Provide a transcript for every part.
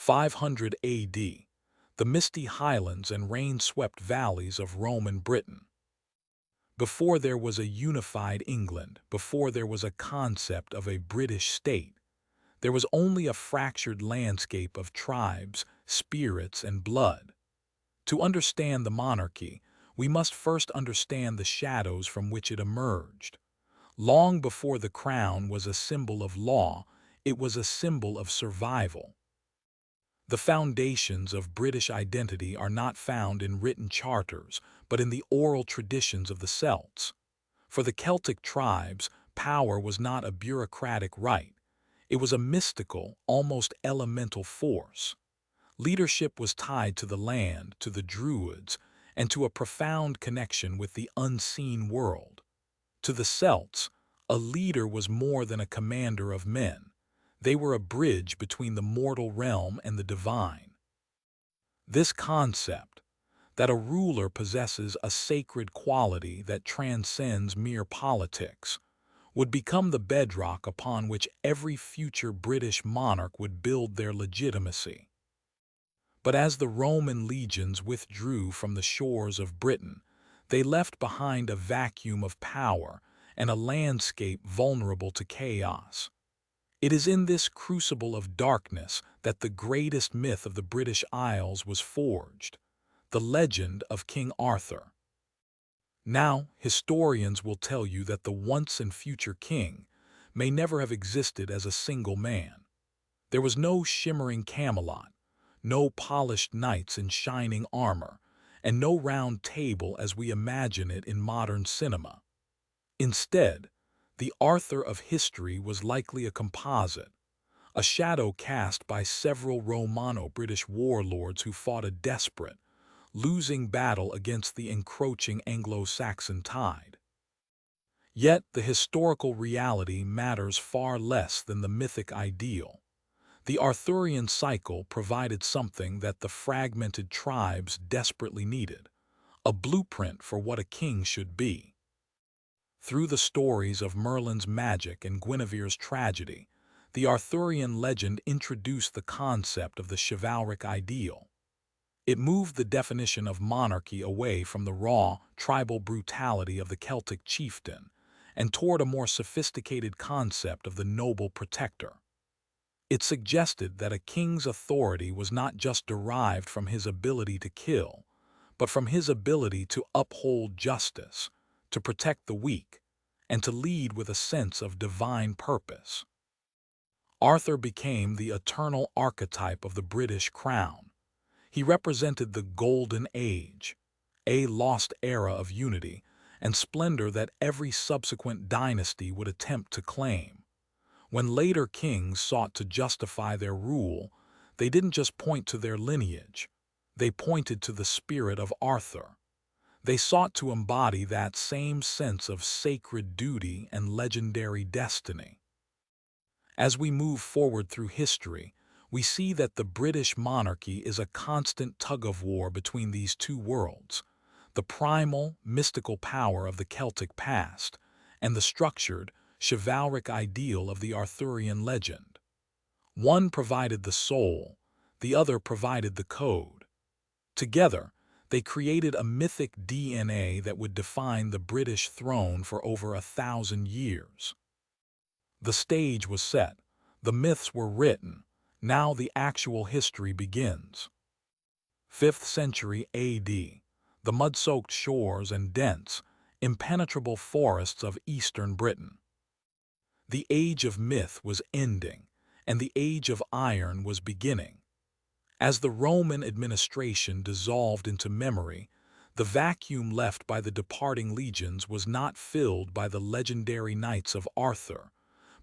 500 AD, the misty highlands and rain-swept valleys of Roman Britain. Before there was a unified England, before there was a concept of a British state, there was only a fractured landscape of tribes, spirits, and blood. To understand the monarchy, we must first understand the shadows from which it emerged. Long before the crown was a symbol of law, it was a symbol of survival. The foundations of British identity are not found in written charters, but in the oral traditions of the Celts. For the Celtic tribes, power was not a bureaucratic right. It was a mystical, almost elemental force. Leadership was tied to the land, to the Druids, and to a profound connection with the unseen world. To the Celts, a leader was more than a commander of men. They were a bridge between the mortal realm and the divine. This concept, that a ruler possesses a sacred quality that transcends mere politics, would become the bedrock upon which every future British monarch would build their legitimacy. But as the Roman legions withdrew from the shores of Britain, they left behind a vacuum of power and a landscape vulnerable to chaos. It is in this crucible of darkness that the greatest myth of the British Isles was forged, the legend of King Arthur. Now, historians will tell you that the once and future king may never have existed as a single man. There was no shimmering Camelot, no polished knights in shining armor, and no round table as we imagine it in modern cinema. Instead, the Arthur of history was likely a composite, a shadow cast by several Romano-British warlords who fought a desperate, losing battle against the encroaching Anglo-Saxon tide. Yet the historical reality matters far less than the mythic ideal. The Arthurian cycle provided something that the fragmented tribes desperately needed, a blueprint for what a king should be. Through the stories of Merlin's magic and Guinevere's tragedy, the Arthurian legend introduced the concept of the chivalric ideal. It moved the definition of monarchy away from the raw, tribal brutality of the Celtic chieftain and toward a more sophisticated concept of the noble protector. It suggested that a king's authority was not just derived from his ability to kill, but from his ability to uphold justice, to protect the weak, and to lead with a sense of divine purpose. Arthur became the eternal archetype of the British crown. He represented the Golden Age, a lost era of unity and splendor that every subsequent dynasty would attempt to claim. When later kings sought to justify their rule, they didn't just point to their lineage. They pointed to the spirit of Arthur. They sought to embody that same sense of sacred duty and legendary destiny. As we move forward through history, we see that the British monarchy is a constant tug-of-war between these two worlds, the primal, mystical power of the Celtic past and the structured, chivalric ideal of the Arthurian legend. One provided the soul, the other provided the code. Together, they created a mythic DNA that would define the British throne for over 1,000 years. The stage was set, the myths were written, now the actual history begins. 5th century AD, the mud-soaked shores and dense, impenetrable forests of eastern Britain. The age of myth was ending, and the age of iron was beginning. As the Roman administration dissolved into memory, the vacuum left by the departing legions was not filled by the legendary knights of Arthur,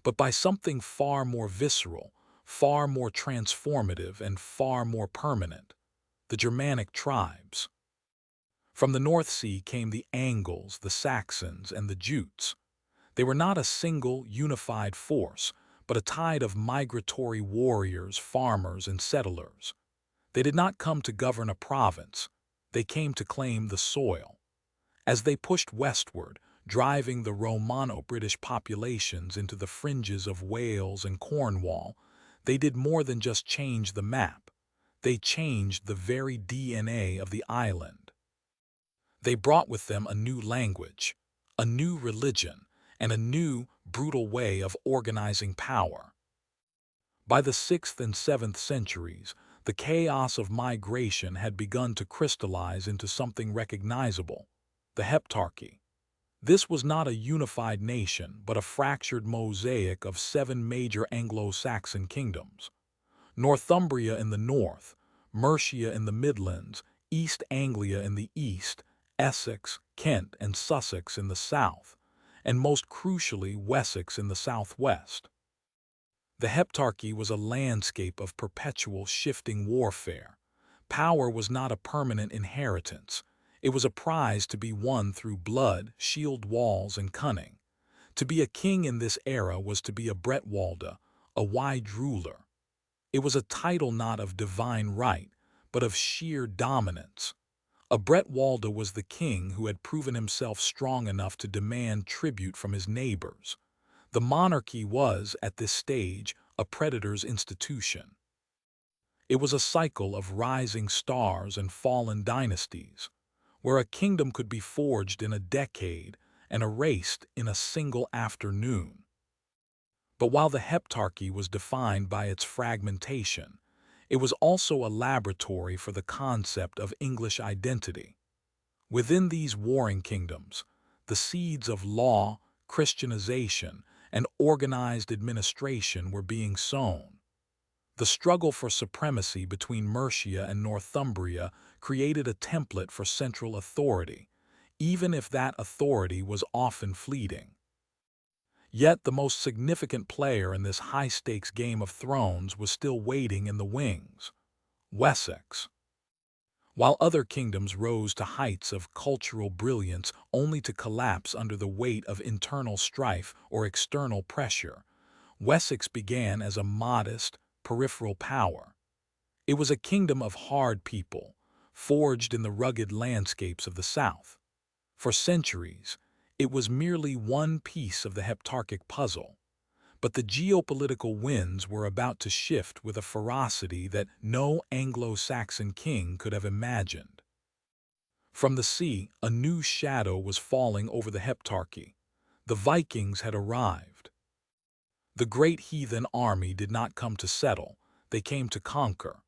but by something far more visceral, far more transformative, and far more permanent: the Germanic tribes. From the North Sea came the Angles, the Saxons, and the Jutes. They were not a single, unified force, but a tide of migratory warriors, farmers, and settlers. They did not come to govern a province, they came to claim the soil. As they pushed westward, driving the Romano-British populations into the fringes of Wales and Cornwall, they did more than just change the map. They changed the very DNA of the island. They brought with them a new language, a new religion, and a new, brutal way of organizing power. By the 6th and 7th centuries, the chaos of migration had begun to crystallize into something recognizable: the Heptarchy. This was not a unified nation, but a fractured mosaic of 7 major Anglo-Saxon kingdoms: Northumbria in the north, Mercia in the Midlands, East Anglia in the east, Essex, Kent, and Sussex in the south, and most crucially Wessex in the southwest. The Heptarchy was a landscape of perpetual shifting warfare. Power was not a permanent inheritance. It was a prize to be won through blood, shield walls, and cunning. To be a king in this era was to be a Bretwalda, a wide ruler. It was a title not of divine right, but of sheer dominance. A Bretwalda was the king who had proven himself strong enough to demand tribute from his neighbors. The monarchy was, at this stage, a predator's institution. It was a cycle of rising stars and fallen dynasties, where a kingdom could be forged in a decade and erased in a single afternoon. But while the Heptarchy was defined by its fragmentation, it was also a laboratory for the concept of English identity. Within these warring kingdoms, the seeds of law, Christianization, and organized administration were being sown. The struggle for supremacy between Mercia and Northumbria created a template for central authority, even if that authority was often fleeting. Yet the most significant player in this high-stakes Game of Thrones was still waiting in the wings: Wessex. While other kingdoms rose to heights of cultural brilliance only to collapse under the weight of internal strife or external pressure, Wessex began as a modest, peripheral power. It was a kingdom of hard people, forged in the rugged landscapes of the south. For centuries, it was merely one piece of the heptarchic puzzle. But the geopolitical winds were about to shift with a ferocity that no Anglo-Saxon king could have imagined. From the sea, a new shadow was falling over the Heptarchy. The Vikings had arrived. The great heathen army did not come to settle, they came to conquer.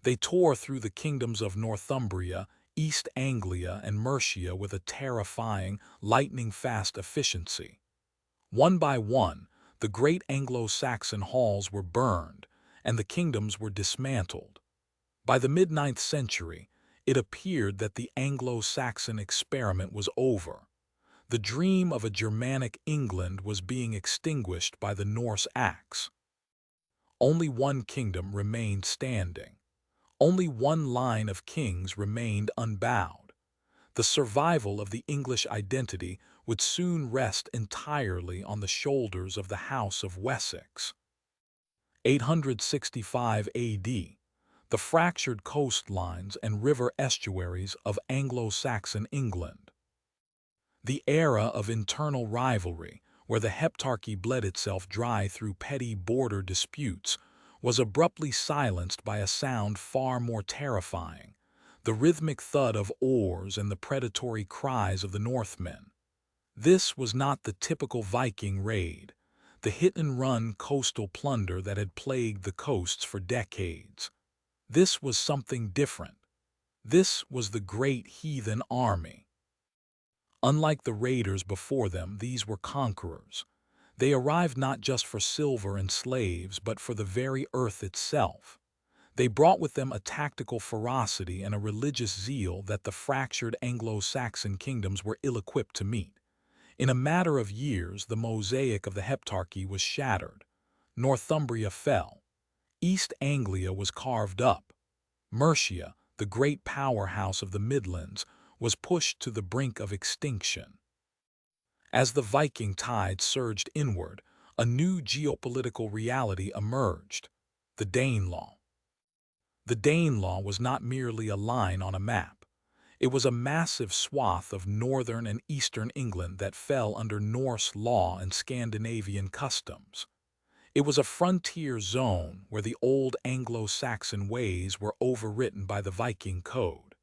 They tore through the kingdoms of Northumbria, East Anglia, and Mercia with a terrifying, lightning-fast efficiency. One by one, the great Anglo-Saxon halls were burned, and the kingdoms were dismantled. By the mid-9th century, it appeared that the Anglo-Saxon experiment was over. The dream of a Germanic England was being extinguished by the Norse axe. Only one kingdom remained standing. Only one line of kings remained unbowed. The survival of the English identity would soon rest entirely on the shoulders of the House of Wessex. 865 A.D. The fractured coastlines and river estuaries of Anglo-Saxon England. The era of internal rivalry, where the Heptarchy bled itself dry through petty border disputes, was abruptly silenced by a sound far more terrifying: the rhythmic thud of oars and the predatory cries of the Northmen. This was not the typical Viking raid, the hit-and-run coastal plunder that had plagued the coasts for decades. This was something different. This was the great heathen army. Unlike the raiders before them, these were conquerors. They arrived not just for silver and slaves, but for the very earth itself. They brought with them a tactical ferocity and a religious zeal that the fractured Anglo-Saxon kingdoms were ill-equipped to meet. In a matter of years, the mosaic of the Heptarchy was shattered. Northumbria fell. East Anglia was carved up. Mercia, the great powerhouse of the Midlands, was pushed to the brink of extinction. As the Viking tide surged inward, a new geopolitical reality emerged: the Danelaw. The Danelaw was not merely a line on a map. It was a massive swath of northern and eastern England that fell under Norse law and Scandinavian customs. It was a frontier zone where the old Anglo-Saxon ways were overwritten by the Viking code.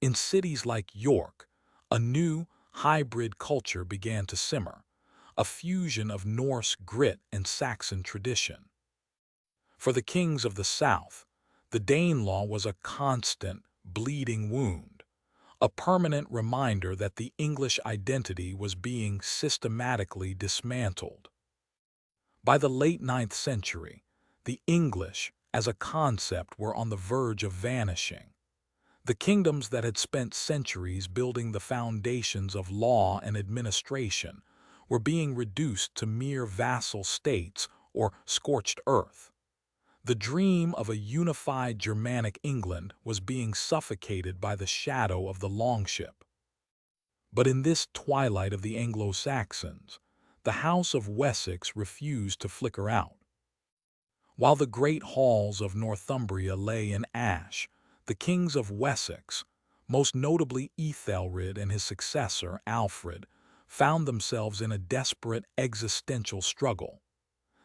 In cities like York, a new, hybrid culture began to simmer, a fusion of Norse grit and Saxon tradition. For the kings of the South, the Danelaw was a constant, bleeding wound, a permanent reminder that the English identity was being systematically dismantled. By the late 9th century, the English, as a concept, were on the verge of vanishing. The kingdoms that had spent centuries building the foundations of law and administration were being reduced to mere vassal states or scorched earth. The dream of a unified Germanic England was being suffocated by the shadow of the Longship. But in this twilight of the Anglo-Saxons, the House of Wessex refused to flicker out. While the great halls of Northumbria lay in ash, the kings of Wessex, most notably Ethelred and his successor, Alfred, found themselves in a desperate existential struggle.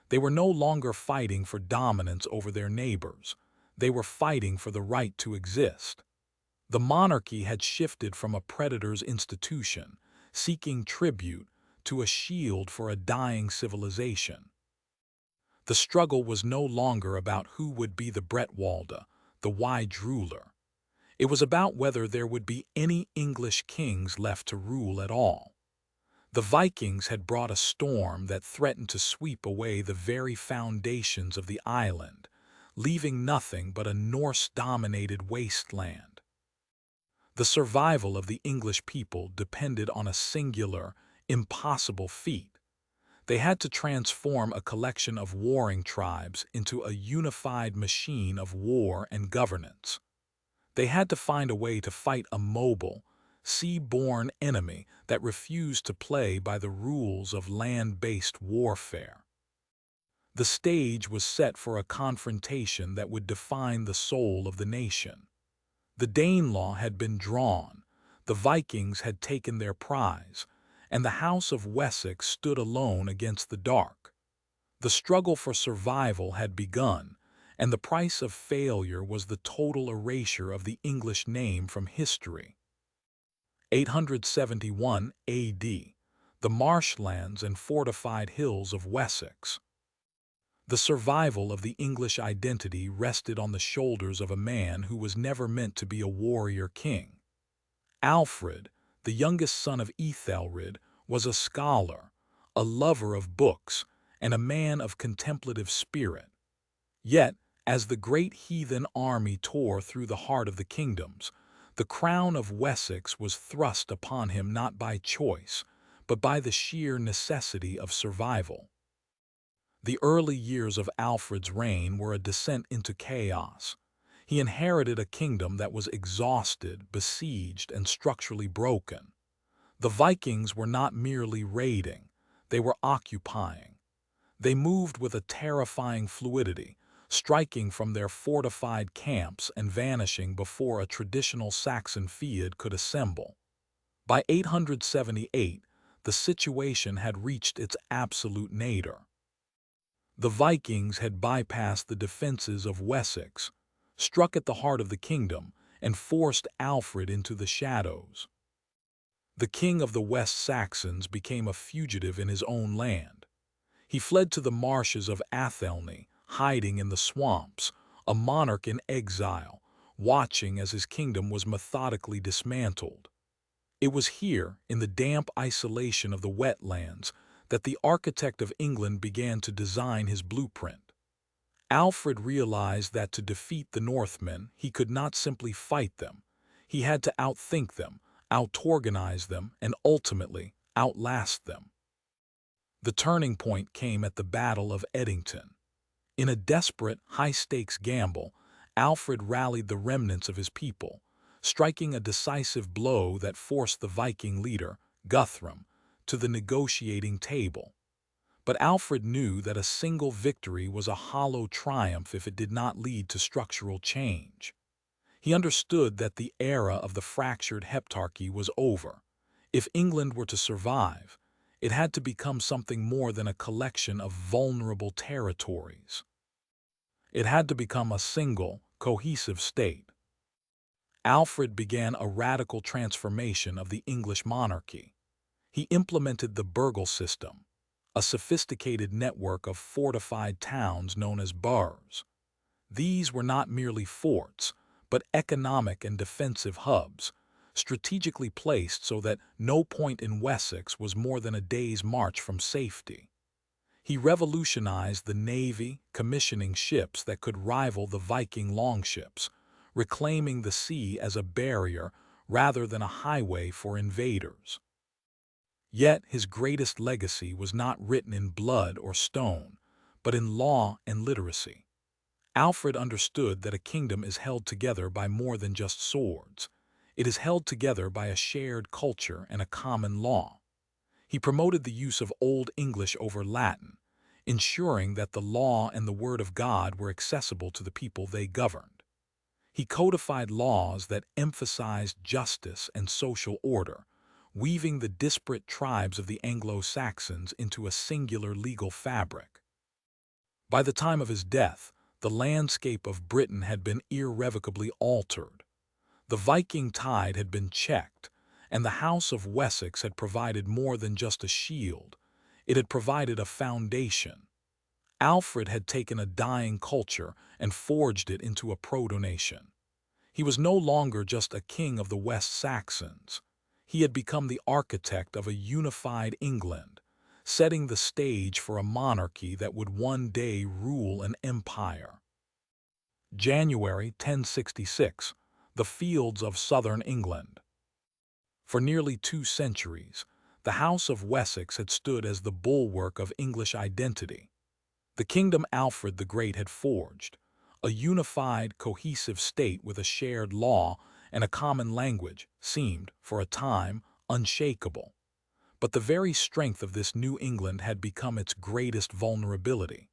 They were no longer fighting for dominance over their neighbors. They were fighting for the right to exist. The monarchy had shifted from a predator's institution, seeking tribute, to a shield for a dying civilization. The struggle was no longer about who would be the Bretwalda, the wise ruler. It was about whether there would be any English kings left to rule at all. The Vikings had brought a storm that threatened to sweep away the very foundations of the island, leaving nothing but a Norse-dominated wasteland. The survival of the English people depended on a singular, impossible feat. They had to transform a collection of warring tribes into a unified machine of war and governance. They had to find a way to fight a mobile, sea-borne enemy that refused to play by the rules of land-based warfare. The stage was set for a confrontation that would define the soul of the nation. The Danelaw had been drawn, the Vikings had taken their prize, and the House of Wessex stood alone against the dark. The struggle for survival had begun, and the price of failure was the total erasure of the English name from history. 871 A.D., the marshlands and fortified hills of Wessex. The survival of the English identity rested on the shoulders of a man who was never meant to be a warrior king. Alfred, the youngest son of Ethelred, was a scholar, a lover of books, and a man of contemplative spirit. Yet, as the great heathen army tore through the heart of the kingdoms, the crown of Wessex was thrust upon him not by choice, but by the sheer necessity of survival. The early years of Alfred's reign were a descent into chaos. He inherited a kingdom that was exhausted, besieged, and structurally broken. The Vikings were not merely raiding, they were occupying. They moved with a terrifying fluidity, striking from their fortified camps and vanishing before a traditional Saxon Field could assemble. By 878, the situation had reached its absolute nadir. The Vikings had bypassed the defenses of Wessex, struck at the heart of the kingdom, and forced Alfred into the shadows. The king of the West Saxons became a fugitive in his own land. He fled to the marshes of Athelney, hiding in the swamps, a monarch in exile, watching as his kingdom was methodically dismantled. It was here, in the damp isolation of the wetlands, that the architect of England began to design his blueprint. Alfred realized that to defeat the Northmen, he could not simply fight them. He had to outthink them, out-organize them, and ultimately outlast them. The turning point came at the Battle of Edington. In a desperate, high-stakes gamble, Alfred rallied the remnants of his people, striking a decisive blow that forced the Viking leader, Guthrum, to the negotiating table. But Alfred knew that a single victory was a hollow triumph if it did not lead to structural change. He understood that the era of the fractured heptarchy was over. If England were to survive, It had to become something more than a collection of vulnerable territories. It had to become a single, cohesive state. Alfred began a radical transformation of the English monarchy. He implemented the Burgh system, a sophisticated network of fortified towns known as burghs. These were not merely forts, but economic and defensive hubs, strategically placed so that no point in Wessex was more than a day's march from safety. He revolutionized the navy, commissioning ships that could rival the Viking longships, reclaiming the sea as a barrier rather than a highway for invaders. Yet his greatest legacy was not written in blood or stone, but in law and literacy. Alfred understood that a kingdom is held together by more than just swords. It is held together by a shared culture and a common law. He promoted the use of Old English over Latin, ensuring that the law and the Word of God were accessible to the people they governed. He codified laws that emphasized justice and social order, weaving the disparate tribes of the Anglo-Saxons into a singular legal fabric. By the time of his death, the landscape of Britain had been irrevocably altered. The Viking tide had been checked, and the House of Wessex had provided more than just a shield. It had provided a foundation. Alfred had taken a dying culture and forged it into a proto-nation. He was no longer just a king of the West Saxons. He had become the architect of a unified England, setting the stage for a monarchy that would one day rule an empire. January 1066, the fields of southern England. For nearly 2 centuries, the House of Wessex had stood as the bulwark of English identity. The kingdom Alfred the Great had forged, a unified, cohesive state with a shared law and a common language, seemed, for a time, unshakable. But the very strength of this New England had become its greatest vulnerability.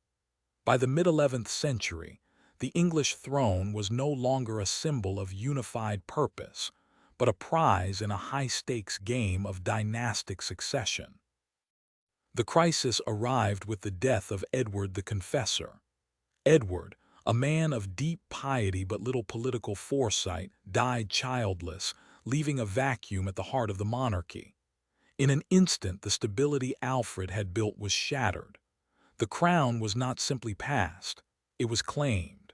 By the mid-11th century, the English throne was no longer a symbol of unified purpose, but a prize in a high-stakes game of dynastic succession. The crisis arrived with the death of Edward the Confessor. Edward, a man of deep piety but little political foresight, died childless, leaving a vacuum at the heart of the monarchy. In an instant, the stability Alfred had built was shattered. The crown was not simply passed, it was claimed.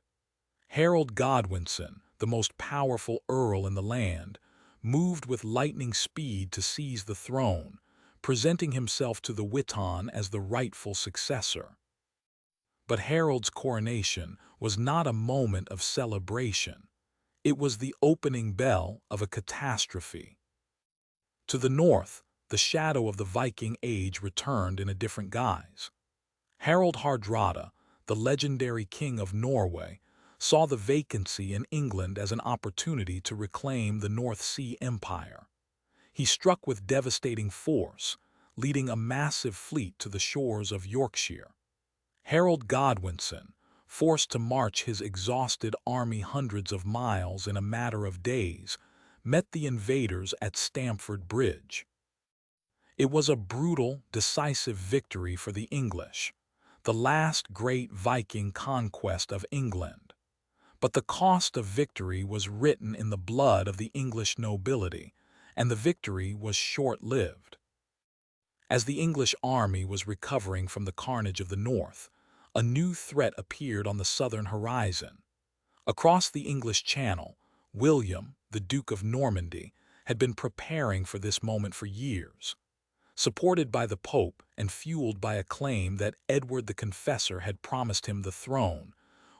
Harold Godwinson, the most powerful earl in the land, moved with lightning speed to seize the throne, presenting himself to the Witan as the rightful successor. But Harold's coronation was not a moment of celebration. It was the opening bell of a catastrophe. To the north, the shadow of the Viking Age returned in a different guise. Harald Hardrada, the legendary king of Norway, saw the vacancy in England as an opportunity to reclaim the North Sea Empire. He struck with devastating force, leading a massive fleet to the shores of Yorkshire. Harold Godwinson, forced to march his exhausted army hundreds of miles in a matter of days, met the invaders at Stamford Bridge. It was a brutal, decisive victory for the English, the last great Viking conquest of England. But the cost of victory was written in the blood of the English nobility, and the victory was short-lived. As the English army was recovering from the carnage of the north, a new threat appeared on the southern horizon. Across the English Channel, William, the Duke of Normandy, had been preparing for this moment for years. Supported by the Pope and fueled by a claim that Edward the Confessor had promised him the throne,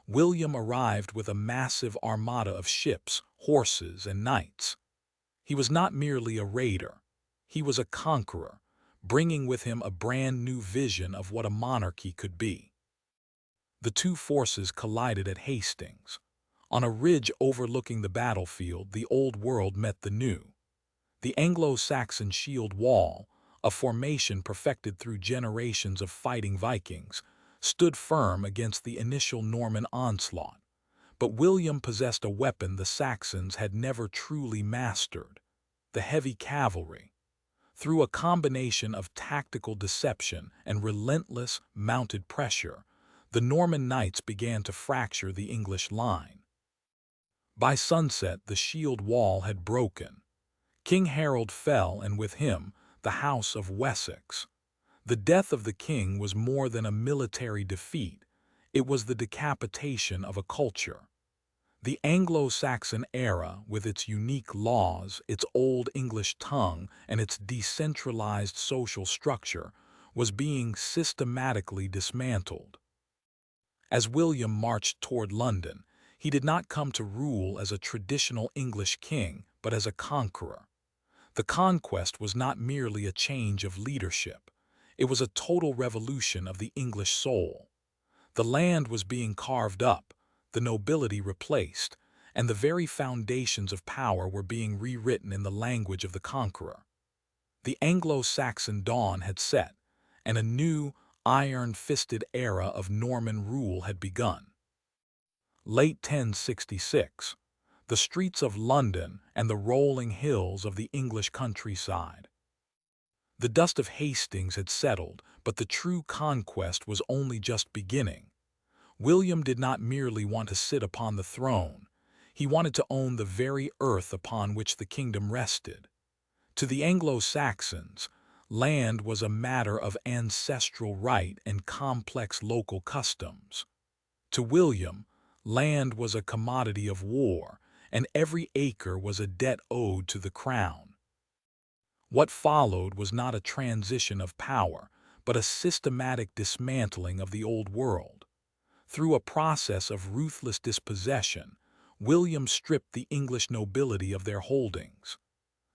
William arrived with a massive armada of ships, horses, and knights. He was not merely a raider. He was a conqueror, bringing with him a brand new vision of what a monarchy could be. The two forces collided at Hastings. On a ridge overlooking the battlefield, the Old World met the New. The Anglo-Saxon shield wall, a formation perfected through generations of fighting Vikings, stood firm against the initial Norman onslaught. But William possessed a weapon the Saxons had never truly mastered: the heavy cavalry. Through a combination of tactical deception and relentless mounted pressure, the Norman knights began to fracture the English line. By sunset, the shield wall had broken. King Harold fell, and with him, the House of Wessex. The death of the king was more than a military defeat. It was the decapitation of a culture. The Anglo-Saxon era, with its unique laws, its Old English tongue, and its decentralized social structure, was being systematically dismantled. As William marched toward London, he did not come to rule as a traditional English king, but as a conqueror. The conquest was not merely a change of leadership. It was a total revolution of the English soul. The land was being carved up, the nobility replaced, and the very foundations of power were being rewritten in the language of the conqueror. The Anglo-Saxon dawn had set, and a new, iron-fisted era of Norman rule had begun. Late 1066, the streets of London and the rolling hills of the English countryside. The dust of Hastings had settled, but the true conquest was only just beginning. William did not merely want to sit upon the throne. He wanted to own the very earth upon which the kingdom rested. To the Anglo-Saxons, land was a matter of ancestral right and complex local customs. To William, land was a commodity of war, and every acre was a debt owed to the crown. What followed was not a transition of power, but a systematic dismantling of the old world. Through a process of ruthless dispossession, William stripped the English nobility of their holdings.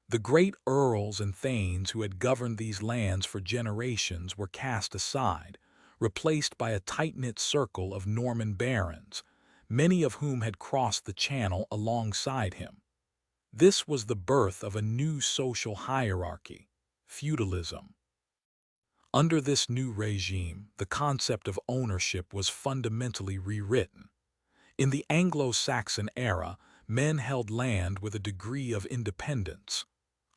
The great earls and thanes who had governed these lands for generations were cast aside, replaced by a tight-knit circle of Norman barons, many of whom had crossed the Channel alongside him. This was the birth of a new social hierarchy, feudalism. Under this new regime, the concept of ownership was fundamentally rewritten. In the Anglo-Saxon era, men held land with a degree of independence.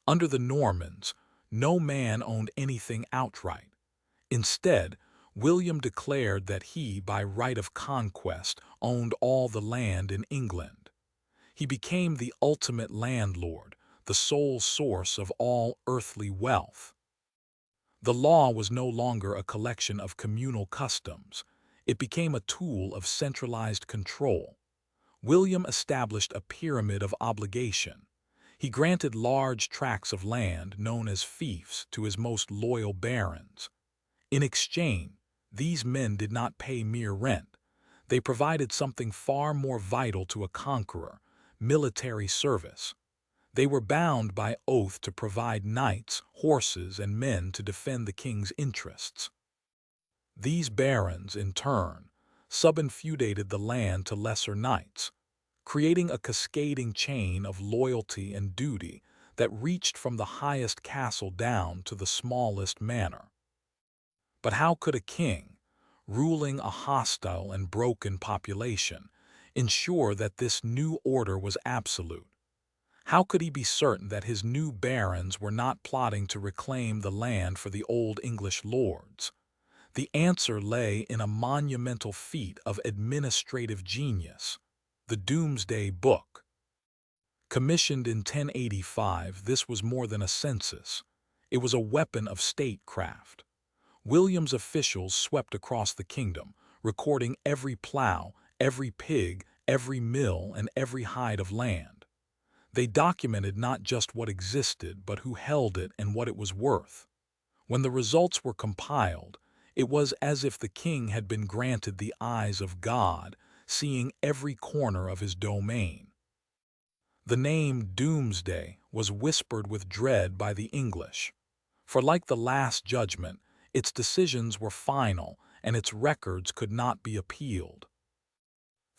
Under the Normans, no man owned anything outright. Instead, William declared that he, by right of conquest, owned all the land in England. He became the ultimate landlord, the sole source of all earthly wealth. The law was no longer a collection of communal customs. It became a tool of centralized control. William established a pyramid of obligation. He granted large tracts of land, known as fiefs, to his most loyal barons. In exchange, these men did not pay mere rent. They provided something far more vital to a conqueror: military service. They were bound by oath to provide knights, horses, and men to defend the king's interests. These barons, in turn, subinfeudated the land to lesser knights, creating a cascading chain of loyalty and duty that reached from the highest castle down to the smallest manor. But how could a king, ruling a hostile and broken population, ensure that this new order was absolute? How could he be certain that his new barons were not plotting to reclaim the land for the old English lords? The answer lay in a monumental feat of administrative genius: the Domesday Book. Commissioned in 1085, this was more than a census. It was a weapon of statecraft. William's officials swept across the kingdom, recording every plow, every pig, every mill, and every hide of land. They documented not just what existed, but who held it and what it was worth. When the results were compiled, it was as if the king had been granted the eyes of God, seeing every corner of his domain. The name Doomsday was whispered with dread by the English, for like the Last Judgment, its decisions were final and its records could not be appealed.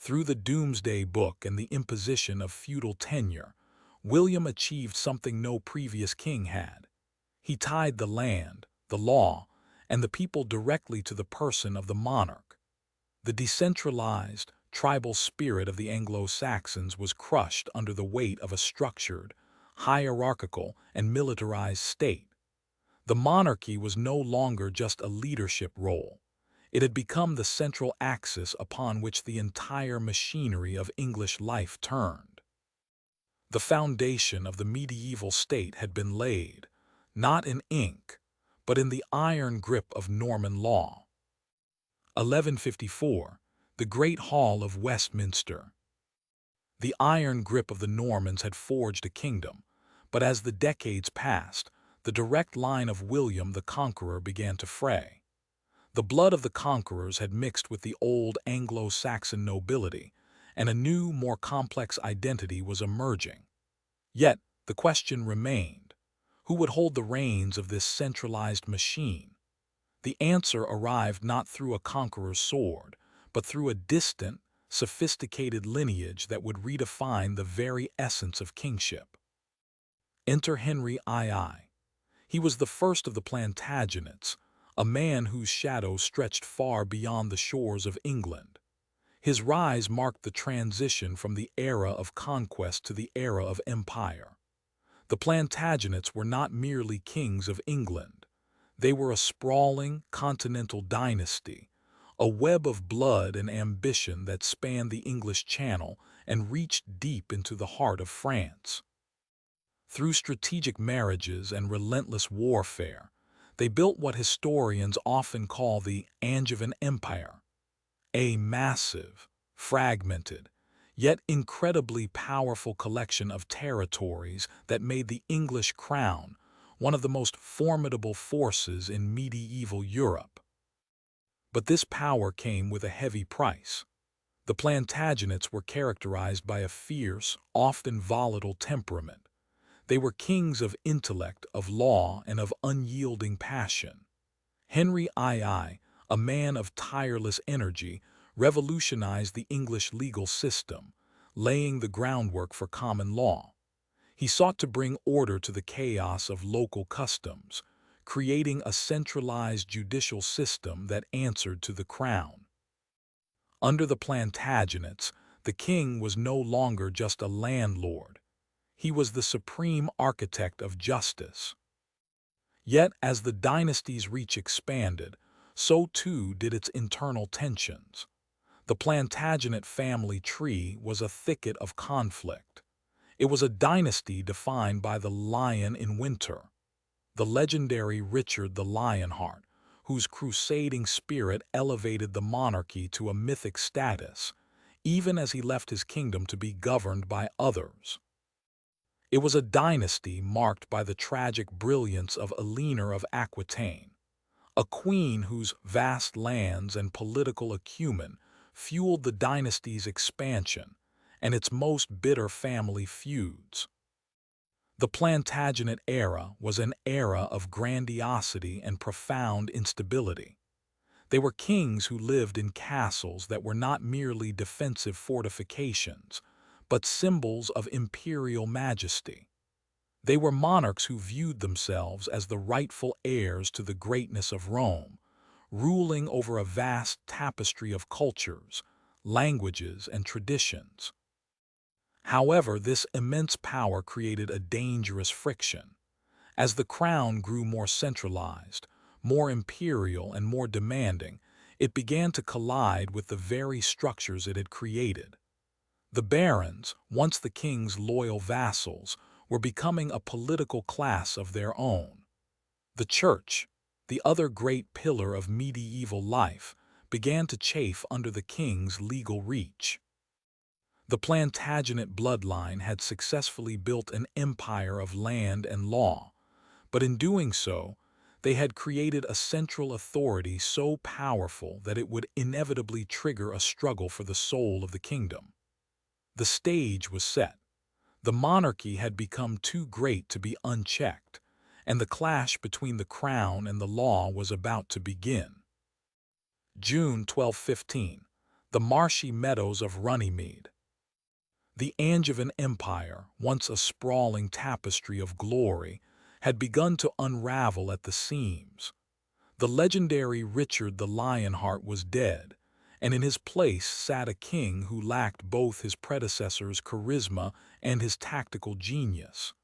Through the Domesday Book and the imposition of feudal tenure, William achieved something no previous king had. He tied the land, the law, and the people directly to the person of the monarch. The decentralized, tribal spirit of the Anglo-Saxons was crushed under the weight of a structured, hierarchical, and militarized state. The monarchy was no longer just a leadership role. It had become the central axis upon which the entire machinery of English life turned. The foundation of the medieval state had been laid, not in ink, but in the iron grip of Norman law. 1154, the Great Hall of Westminster. The iron grip of the Normans had forged a kingdom, but as the decades passed, the direct line of William the Conqueror began to fray. The blood of the conquerors had mixed with the old Anglo-Saxon nobility, and a new, more complex identity was emerging. Yet, the question remained: who would hold the reins of this centralized machine? The answer arrived not through a conqueror's sword, but through a distant, sophisticated lineage that would redefine the very essence of kingship. Enter Henry II. He was the first of the Plantagenets, a man whose shadow stretched far beyond the shores of England. His rise marked the transition from the era of conquest to the era of empire. The Plantagenets were not merely kings of England. They were a sprawling, continental dynasty, a web of blood and ambition that spanned the English Channel and reached deep into the heart of France. Through strategic marriages and relentless warfare, they built what historians often call the Angevin Empire, a massive, fragmented, yet incredibly powerful collection of territories that made the English crown one of the most formidable forces in medieval Europe. But this power came with a heavy price. The Plantagenets were characterized by a fierce, often volatile temperament. They were kings of intellect, of law, and of unyielding passion. Henry II, a man of tireless energy, revolutionized the English legal system, laying the groundwork for common law. He sought to bring order to the chaos of local customs, creating a centralized judicial system that answered to the crown. Under the Plantagenets, the king was no longer just a landlord. He was the supreme architect of justice. Yet, as the dynasty's reach expanded, so too did its internal tensions. The Plantagenet family tree was a thicket of conflict. It was a dynasty defined by the lion in winter, the legendary Richard the Lionheart, whose crusading spirit elevated the monarchy to a mythic status, even as he left his kingdom to be governed by others. It was a dynasty marked by the tragic brilliance of Eleanor of Aquitaine, a queen whose vast lands and political acumen fueled the dynasty's expansion and its most bitter family feuds. The Plantagenet era was an era of grandiosity and profound instability. They were kings who lived in castles that were not merely defensive fortifications, but symbols of imperial majesty. They were monarchs who viewed themselves as the rightful heirs to the greatness of Rome, ruling over a vast tapestry of cultures, languages, and traditions. However, this immense power created a dangerous friction. As the crown grew more centralized, more imperial, and more demanding, it began to collide with the very structures it had created. The barons, once the king's loyal vassals, were becoming a political class of their own. The church, the other great pillar of medieval life, began to chafe under the king's legal reach. The Plantagenet bloodline had successfully built an empire of land and law, but in doing so, they had created a central authority so powerful that it would inevitably trigger a struggle for the soul of the kingdom. The stage was set. The monarchy had become too great to be unchecked, and the clash between the crown and the law was about to begin. June 1215, the marshy meadows of Runnymede. The Angevin Empire, once a sprawling tapestry of glory, had begun to unravel at the seams. The legendary Richard the Lionheart was dead, and in his place sat a king who lacked both his predecessor's charisma and his tactical genius,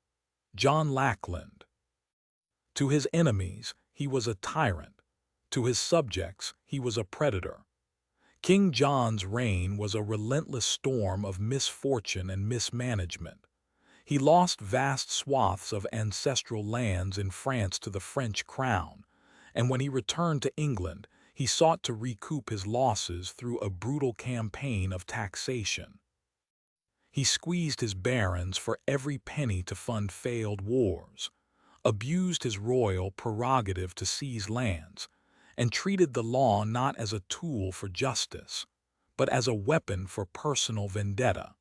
John Lackland. To his enemies, he was a tyrant. To his subjects, he was a predator. King John's reign was a relentless storm of misfortune and mismanagement. He lost vast swaths of ancestral lands in France to the French crown, and when he returned to England, he sought to recoup his losses through a brutal campaign of taxation. He squeezed his barons for every penny to fund failed wars, abused his royal prerogative to seize lands, and treated the law not as a tool for justice, but as a weapon for personal vendetta.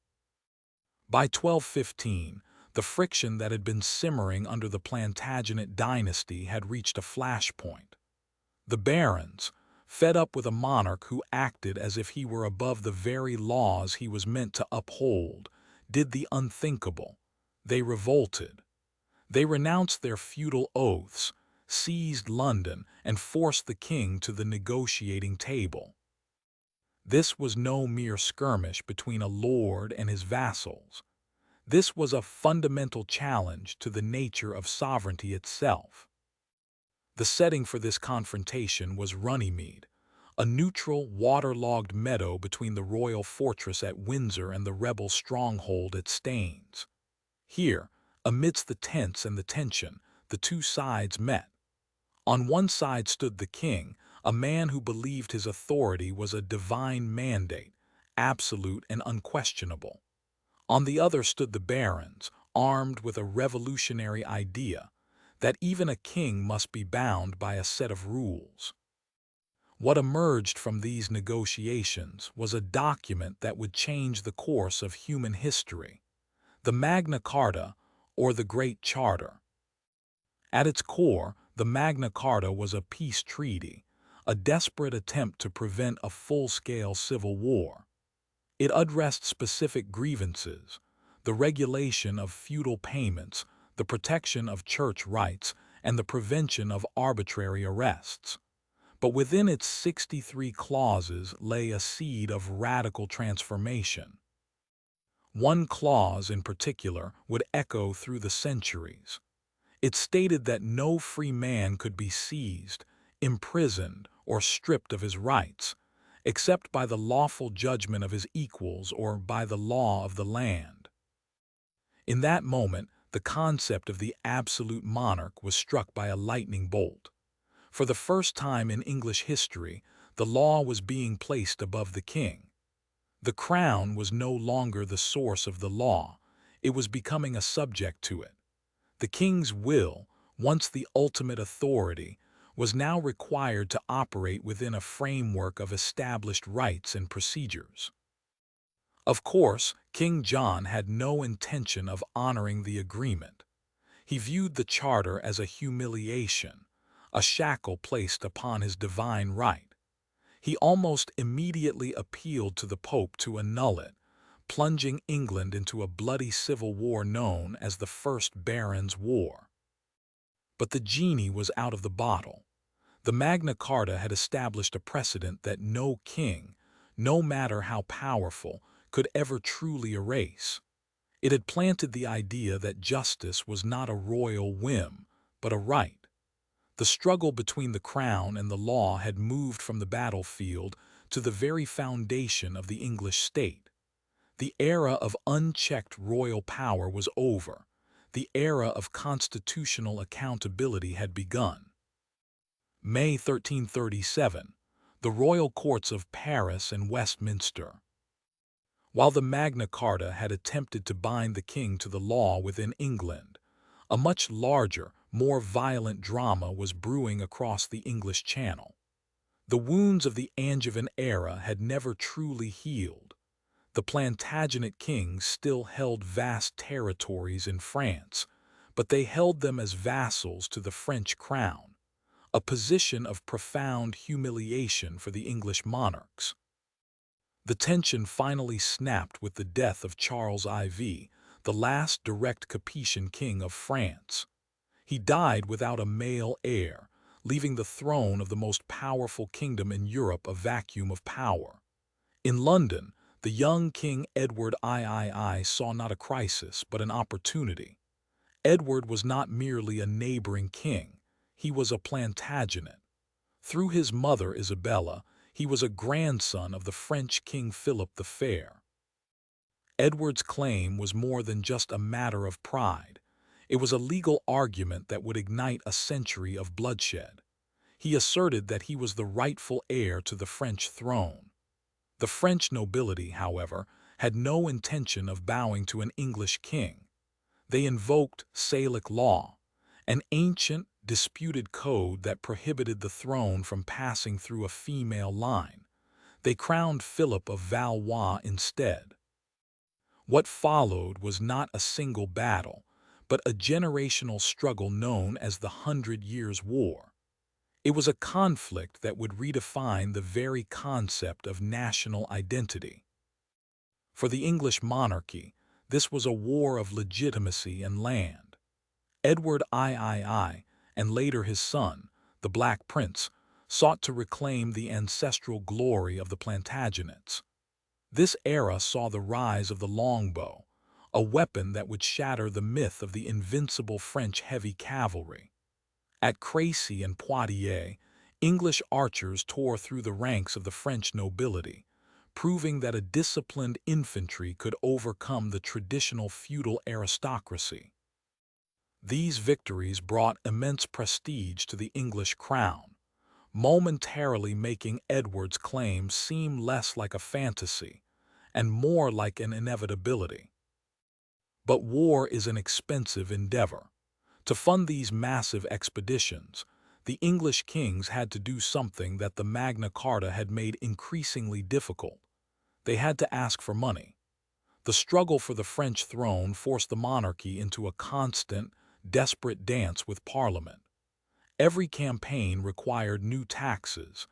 By 1215, the friction that had been simmering under the Plantagenet dynasty had reached a flashpoint. The barons, fed up with a monarch who acted as if he were above the very laws he was meant to uphold, did the unthinkable. They revolted. They renounced their feudal oaths, seized London, and forced the king to the negotiating table. This was no mere skirmish between a lord and his vassals. This was a fundamental challenge to the nature of sovereignty itself. The setting for this confrontation was Runnymede, a neutral, waterlogged meadow between the royal fortress at Windsor and the rebel stronghold at Staines. Here, amidst the tents and the tension, the two sides met. On one side stood the king, a man who believed his authority was a divine mandate, absolute and unquestionable. On the other stood the barons, armed with a revolutionary idea that even a king must be bound by a set of rules. What emerged from these negotiations was a document that would change the course of human history, the Magna Carta, or the Great Charter. At its core, the Magna Carta was a peace treaty, a desperate attempt to prevent a full-scale civil war. It addressed specific grievances, the regulation of feudal payments, the protection of church rights, and the prevention of arbitrary arrests. But within its 63 clauses lay a seed of radical transformation. One clause in particular would echo through the centuries. It stated that no free man could be seized, imprisoned, or stripped of his rights, except by the lawful judgment of his equals or by the law of the land. In that moment, the concept of the absolute monarch was struck by a lightning bolt. For the first time in English history, the law was being placed above the king. The crown was no longer the source of the law, it was becoming a subject to it. The king's will, once the ultimate authority, was now required to operate within a framework of established rights and procedures. Of course, King John had no intention of honoring the agreement. He viewed the charter as a humiliation, a shackle placed upon his divine right. He almost immediately appealed to the Pope to annul it, plunging England into a bloody civil war known as the First Barons' War. But the genie was out of the bottle. The Magna Carta had established a precedent that no king, no matter how powerful, could ever truly erase. It had planted the idea that justice was not a royal whim, but a right. The struggle between the crown and the law had moved from the battlefield to the very foundation of the English state. The era of unchecked royal power was over. The era of constitutional accountability had begun. May 1337, the royal courts of Paris and Westminster. While the Magna Carta had attempted to bind the king to the law within England, a much larger, more violent drama was brewing across the English Channel. The wounds of the Angevin era had never truly healed. The Plantagenet kings still held vast territories in France, but they held them as vassals to the French crown, a position of profound humiliation for the English monarchs. The tension finally snapped with the death of Charles IV, the last direct Capetian king of France. He died without a male heir, leaving the throne of the most powerful kingdom in Europe a vacuum of power. In London, the young King Edward III saw not a crisis but an opportunity. Edward was not merely a neighboring king. he was a Plantagenet. Through his mother Isabella, he was a grandson of the French King Philip the Fair. Edward's claim was more than just a matter of pride. It was a legal argument that would ignite a century of bloodshed. He asserted that he was the rightful heir to the French throne. The French nobility, however, had no intention of bowing to an English king. They invoked Salic law, an ancient, disputed code that prohibited the throne from passing through a female line. They crowned Philip of Valois instead. What followed was not a single battle, but a generational struggle known as the 100 Years' War. It was a conflict that would redefine the very concept of national identity. For the English monarchy, this was a war of legitimacy and land. Edward III, and later his son, the Black Prince, sought to reclaim the ancestral glory of the Plantagenets. This era saw the rise of the longbow, a weapon that would shatter the myth of the invincible French heavy cavalry. At Crécy and Poitiers, English archers tore through the ranks of the French nobility, proving that a disciplined infantry could overcome the traditional feudal aristocracy. These victories brought immense prestige to the English crown, momentarily making Edward's claim seem less like a fantasy and more like an inevitability. But war is an expensive endeavor. To fund these massive expeditions, the English kings had to do something that the Magna Carta had made increasingly difficult. They had to ask for money. The struggle for the French throne forced the monarchy into a constant, desperate dance with Parliament. Every campaign required new taxes,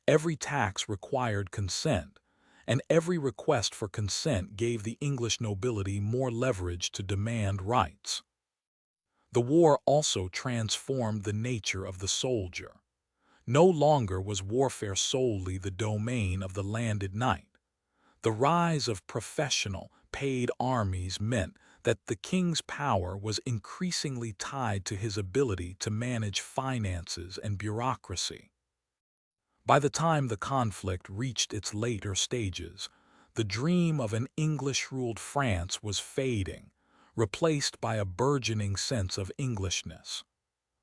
every tax required consent, and every request for consent gave the English nobility more leverage to demand rights. The war also transformed the nature of the soldier. No longer was warfare solely the domain of the landed knight. The rise of professional, paid armies meant that the king's power was increasingly tied to his ability to manage finances and bureaucracy. By the time the conflict reached its later stages, the dream of an English-ruled France was fading, replaced by a burgeoning sense of Englishness.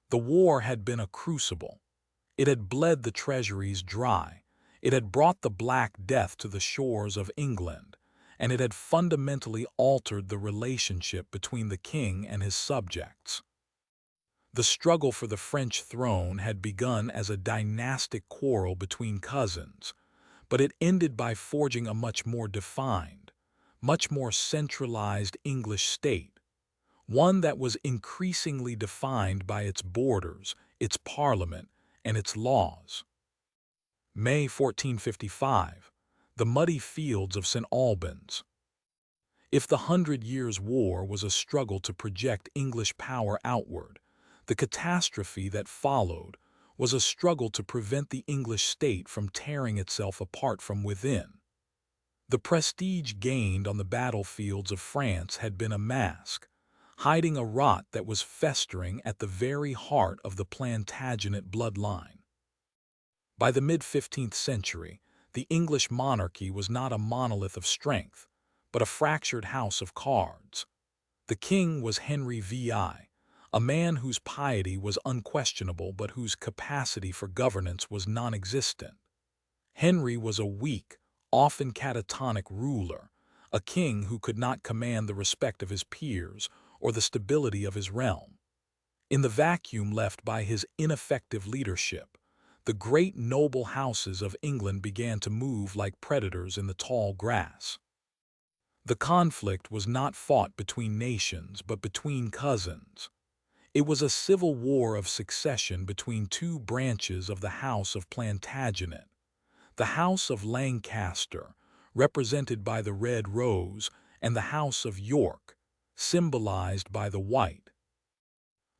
The war had been a crucible. It had bled the treasuries dry. It had brought the Black Death to the shores of England, and it had fundamentally altered the relationship between the king and his subjects. The struggle for the French throne had begun as a dynastic quarrel between cousins, but it ended by forging a much more defined, much more centralized English state, one that was increasingly defined by its borders, its parliament, and its laws. May 1455, the muddy fields of St. Albans. If the 100 Years' War was a struggle to project English power outward, the catastrophe that followed was a struggle to prevent the English state from tearing itself apart from within. The prestige gained on the battlefields of France had been a mask, hiding a rot that was festering at the very heart of the Plantagenet bloodline. By the mid-15th century, the English monarchy was not a monolith of strength, but a fractured house of cards. The king was Henry VI, a man whose piety was unquestionable but whose capacity for governance was non-existent. Henry was a weak, often catatonic ruler, a king who could not command the respect of his peers or the stability of his realm. In the vacuum left by his ineffective leadership, the great noble houses of England began to move like predators in the tall grass. The conflict was not fought between nations but between cousins. It was a civil war of succession between two branches of the House of Plantagenet. The House of Lancaster, represented by the red rose, and the House of York, symbolized by the white.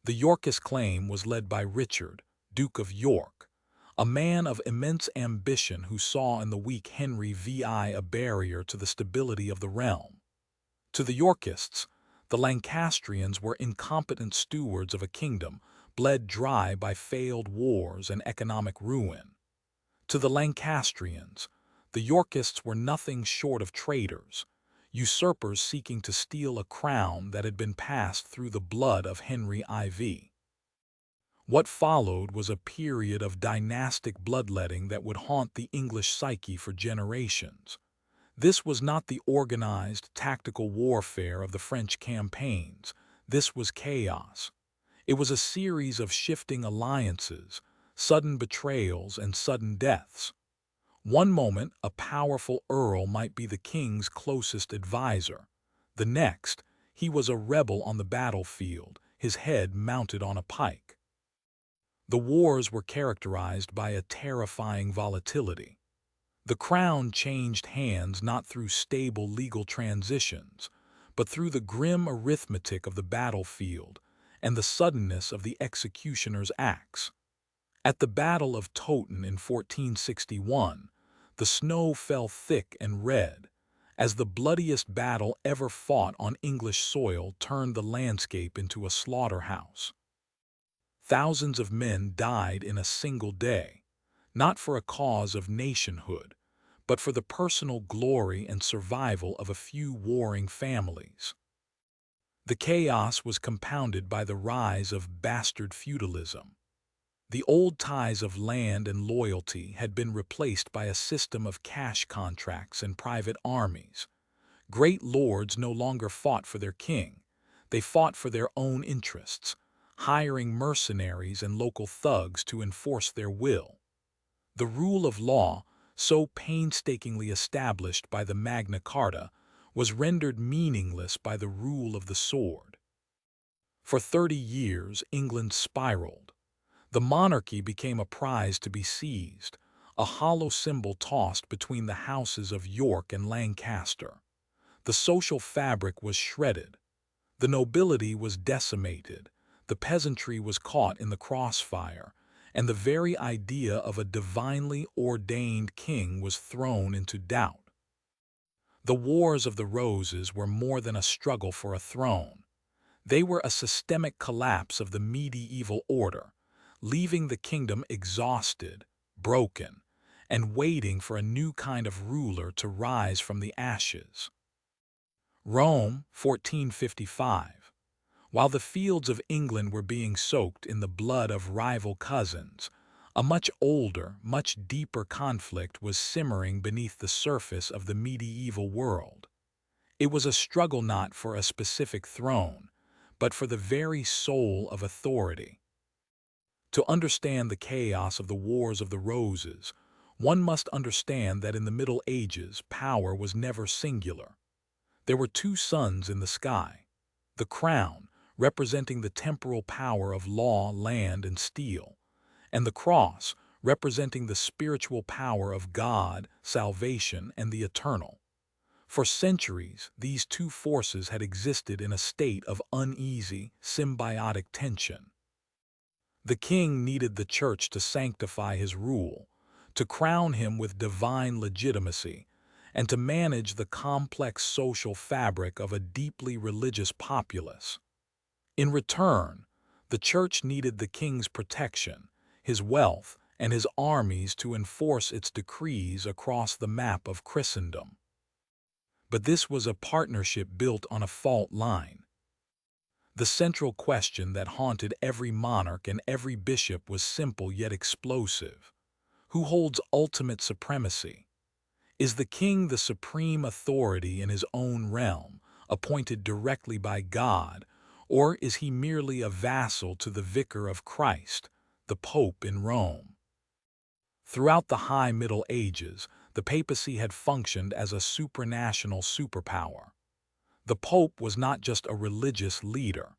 The Yorkist claim was led by Richard, Duke of York, a man of immense ambition who saw in the weak Henry VI a barrier to the stability of the realm. To the Yorkists, the Lancastrians were incompetent stewards of a kingdom, bled dry by failed wars and economic ruin. To the Lancastrians, the Yorkists were nothing short of traitors, usurpers seeking to steal a crown that had been passed through the blood of Henry IV. What followed was a period of dynastic bloodletting that would haunt the English psyche for generations. This was not the organized, tactical warfare of the French campaigns. This was chaos. It was a series of shifting alliances, sudden betrayals, and sudden deaths. One moment, a powerful earl might be the king's closest advisor. The next, he was a rebel on the battlefield, his head mounted on a pike. The wars were characterized by a terrifying volatility. The crown changed hands not through stable legal transitions, but through the grim arithmetic of the battlefield and the suddenness of the executioner's axe. At the Battle of Toten in 1461, the snow fell thick and red, as the bloodiest battle ever fought on English soil turned the landscape into a slaughterhouse. Thousands of men died in a single day, not for a cause of nationhood, but for the personal glory and survival of a few warring families. The chaos was compounded by the rise of bastard feudalism. The old ties of land and loyalty had been replaced by a system of cash contracts and private armies. Great lords no longer fought for their king, they fought for their own interests, hiring mercenaries and local thugs to enforce their will. The rule of law, so painstakingly established by the Magna Carta, was rendered meaningless by the rule of the sword. For 30 years, England spiraled. The monarchy became a prize to be seized, a hollow symbol tossed between the houses of York and Lancaster. The social fabric was shredded. The nobility was decimated. The peasantry was caught in the crossfire, and the very idea of a divinely ordained king was thrown into doubt. The Wars of the Roses were more than a struggle for a throne. They were a systemic collapse of the medieval order, leaving the kingdom exhausted, broken, and waiting for a new kind of ruler to rise from the ashes. Rome, 1455. While the fields of England were being soaked in the blood of rival cousins, a much older, much deeper conflict was simmering beneath the surface of the medieval world. It was a struggle not for a specific throne, but for the very soul of authority. To understand the chaos of the Wars of the Roses, one must understand that in the Middle Ages, power was never singular. There were two suns in the sky: the crown, representing the temporal power of law, land, and steel, and the cross, representing the spiritual power of God, salvation, and the eternal. For centuries, these two forces had existed in a state of uneasy, symbiotic tension. The king needed the church to sanctify his rule, to crown him with divine legitimacy, and to manage the complex social fabric of a deeply religious populace. In return, the church needed the king's protection, his wealth, and his armies to enforce its decrees across the map of Christendom. But this was a partnership built on a fault line. The central question that haunted every monarch and every bishop was simple yet explosive. Who holds ultimate supremacy? Is the king the supreme authority in his own realm, appointed directly by God, or is he merely a vassal to the vicar of Christ, the Pope in Rome? Throughout the High Middle Ages, the papacy had functioned as a supranational superpower. The Pope was not just a religious leader.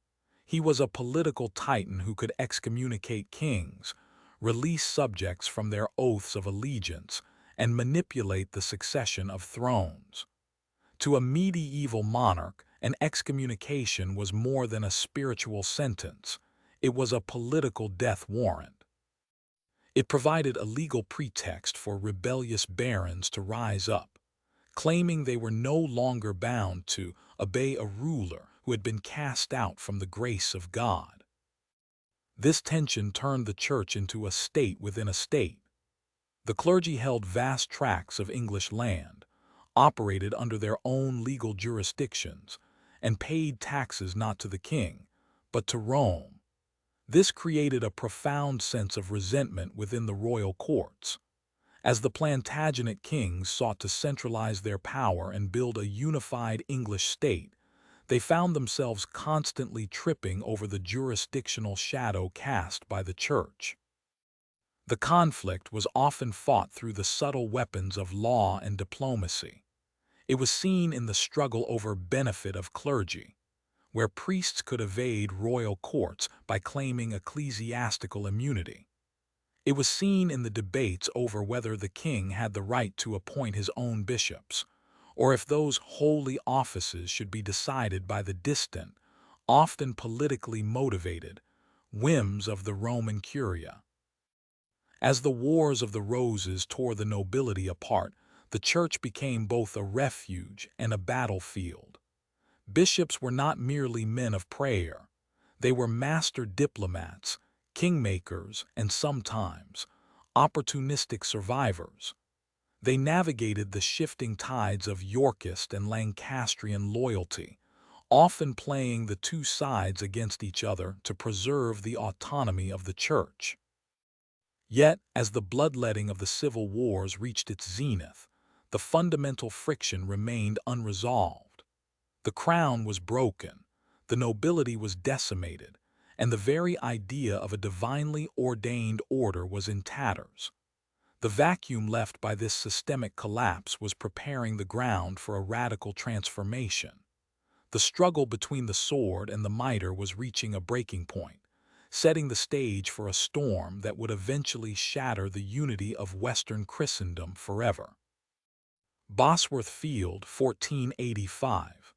He was a political titan who could excommunicate kings, release subjects from their oaths of allegiance, and manipulate the succession of thrones. To a medieval monarch, an excommunication was more than a spiritual sentence. It was a political death warrant. It provided a legal pretext for rebellious barons to rise up, claiming they were no longer bound to obey a ruler who had been cast out from the grace of God. This tension turned the church into a state within a state. The clergy held vast tracts of English land, operated under their own legal jurisdictions, and paid taxes not to the king, but to Rome. This created a profound sense of resentment within the royal courts. As the Plantagenet kings sought to centralize their power and build a unified English state, they found themselves constantly tripping over the jurisdictional shadow cast by the church. The conflict was often fought through the subtle weapons of law and diplomacy. It was seen in the struggle over benefit of clergy, where priests could evade royal courts by claiming ecclesiastical immunity. It was seen in the debates over whether the king had the right to appoint his own bishops, or if those holy offices should be decided by the distant, often politically motivated, whims of the Roman Curia. As the Wars of the Roses tore the nobility apart, the church became both a refuge and a battlefield. Bishops were not merely men of prayer. They were master diplomats, kingmakers, and sometimes opportunistic survivors. They navigated the shifting tides of Yorkist and Lancastrian loyalty, often playing the two sides against each other to preserve the autonomy of the church. Yet, as the bloodletting of the civil wars reached its zenith, the fundamental friction remained unresolved. The crown was broken, the nobility was decimated, and the very idea of a divinely ordained order was in tatters. The vacuum left by this systemic collapse was preparing the ground for a radical transformation. The struggle between the sword and the mitre was reaching a breaking point, setting the stage for a storm that would eventually shatter the unity of Western Christendom forever. Bosworth Field, 1485.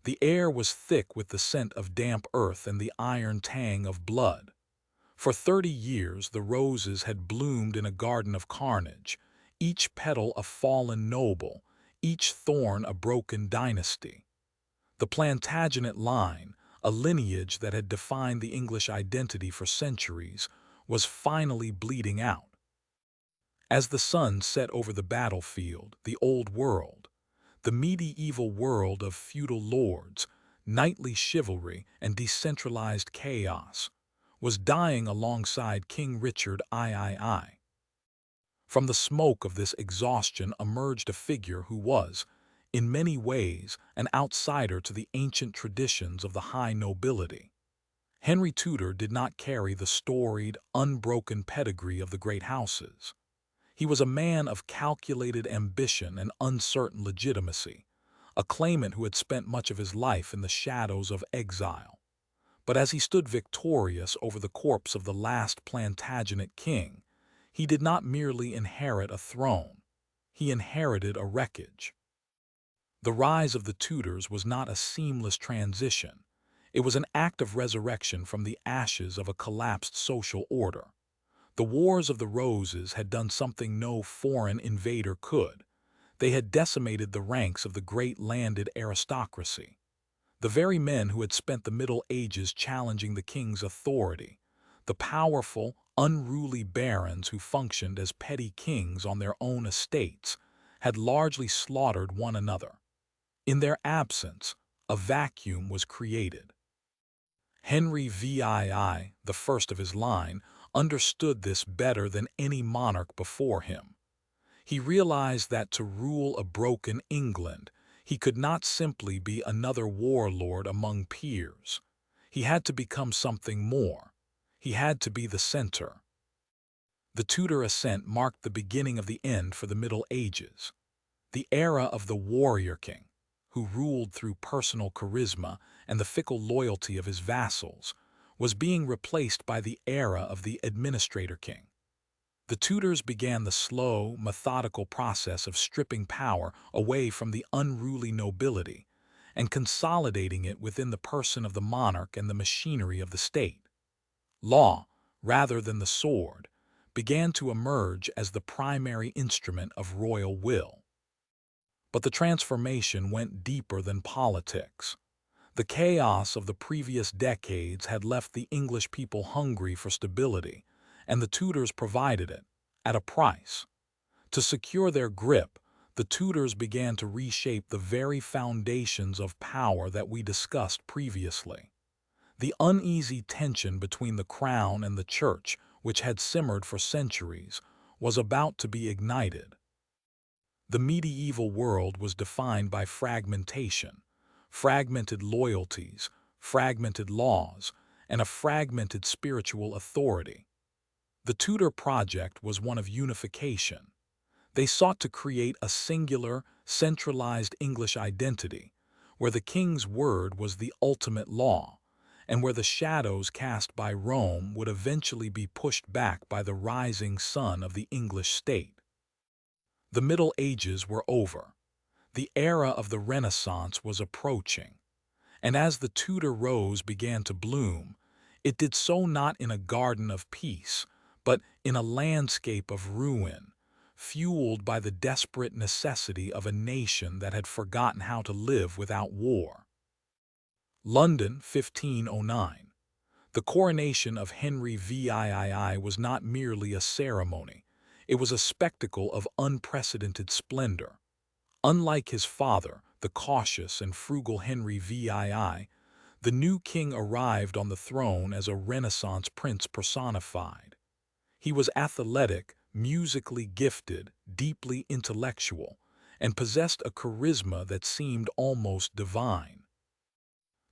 The air was thick with the scent of damp earth and the iron tang of blood. For 30 years the roses had bloomed in a garden of carnage, each petal a fallen noble, each thorn a broken dynasty. The Plantagenet line, a lineage that had defined the English identity for centuries, was finally bleeding out. As the sun set over the battlefield, the old world, the medieval world of feudal lords, knightly chivalry, and decentralized chaos, was dying alongside King Richard III. From the smoke of this exhaustion emerged a figure who was, in many ways, an outsider to the ancient traditions of the high nobility. Henry Tudor did not carry the storied, unbroken pedigree of the great houses. He was a man of calculated ambition and uncertain legitimacy, a claimant who had spent much of his life in the shadows of exile. But as he stood victorious over the corpse of the last Plantagenet king, he did not merely inherit a throne, he inherited a wreckage. The rise of the Tudors was not a seamless transition. It was an act of resurrection from the ashes of a collapsed social order. The Wars of the Roses had done something no foreign invader could. They had decimated the ranks of the great landed aristocracy. The very men who had spent the Middle Ages challenging the king's authority, the powerful, unruly barons who functioned as petty kings on their own estates, had largely slaughtered one another. In their absence, a vacuum was created. Henry VII, the first of his line, understood this better than any monarch before him. He realized that to rule a broken England, he could not simply be another warlord among peers. He had to become something more. He had to be the center. The Tudor ascent marked the beginning of the end for the Middle Ages. The era of the warrior king, who ruled through personal charisma and the fickle loyalty of his vassals, was being replaced by the era of the administrator king. The Tudors began the slow, methodical process of stripping power away from the unruly nobility and consolidating it within the person of the monarch and the machinery of the state. Law, rather than the sword, began to emerge as the primary instrument of royal will. But the transformation went deeper than politics. The chaos of the previous decades had left the English people hungry for stability, and the Tudors provided it, at a price. To secure their grip, the Tudors began to reshape the very foundations of power that we discussed previously. The uneasy tension between the crown and the church, which had simmered for centuries, was about to be ignited. The medieval world was defined by fragmentation, fragmented loyalties, fragmented laws, and a fragmented spiritual authority. The Tudor project was one of unification. They sought to create a singular, centralized English identity, where the king's word was the ultimate law, and where the shadows cast by Rome would eventually be pushed back by the rising sun of the English state. The Middle Ages were over. The era of the Renaissance was approaching, and as the Tudor rose began to bloom, it did so not in a garden of peace, but in a landscape of ruin, fueled by the desperate necessity of a nation that had forgotten how to live without war. London, 1509. The coronation of Henry VIII was not merely a ceremony, it was a spectacle of unprecedented splendor. Unlike his father, the cautious and frugal Henry VII, the new king arrived on the throne as a Renaissance prince personified. He was athletic, musically gifted, deeply intellectual, and possessed a charisma that seemed almost divine.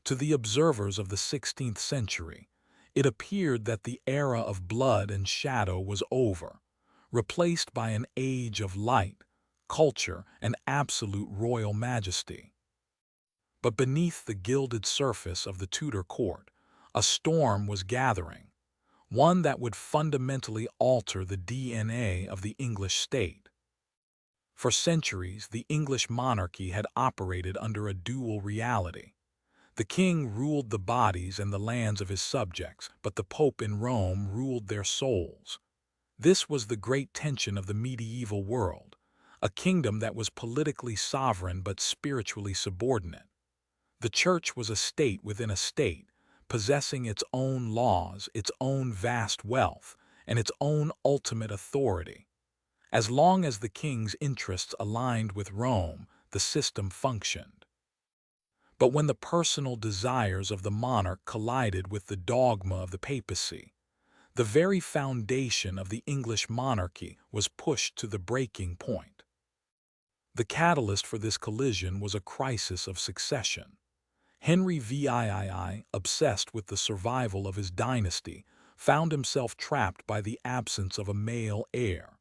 To the observers of the 16th century, it appeared that the era of blood and shadow was over, replaced by an age of light, culture, and absolute royal majesty. But beneath the gilded surface of the Tudor court, a storm was gathering, one that would fundamentally alter the DNA of the English state. For centuries, the English monarchy had operated under a dual reality. The king ruled the bodies and the lands of his subjects, but the Pope in Rome ruled their souls. This was the great tension of the medieval world, a kingdom that was politically sovereign but spiritually subordinate. The church was a state within a state, possessing its own laws, its own vast wealth, and its own ultimate authority. As long as the king's interests aligned with Rome, the system functioned. But when the personal desires of the monarch collided with the dogma of the papacy, the very foundation of the English monarchy was pushed to the breaking point. The catalyst for this collision was a crisis of succession. Henry VIII, obsessed with the survival of his dynasty, found himself trapped by the absence of a male heir.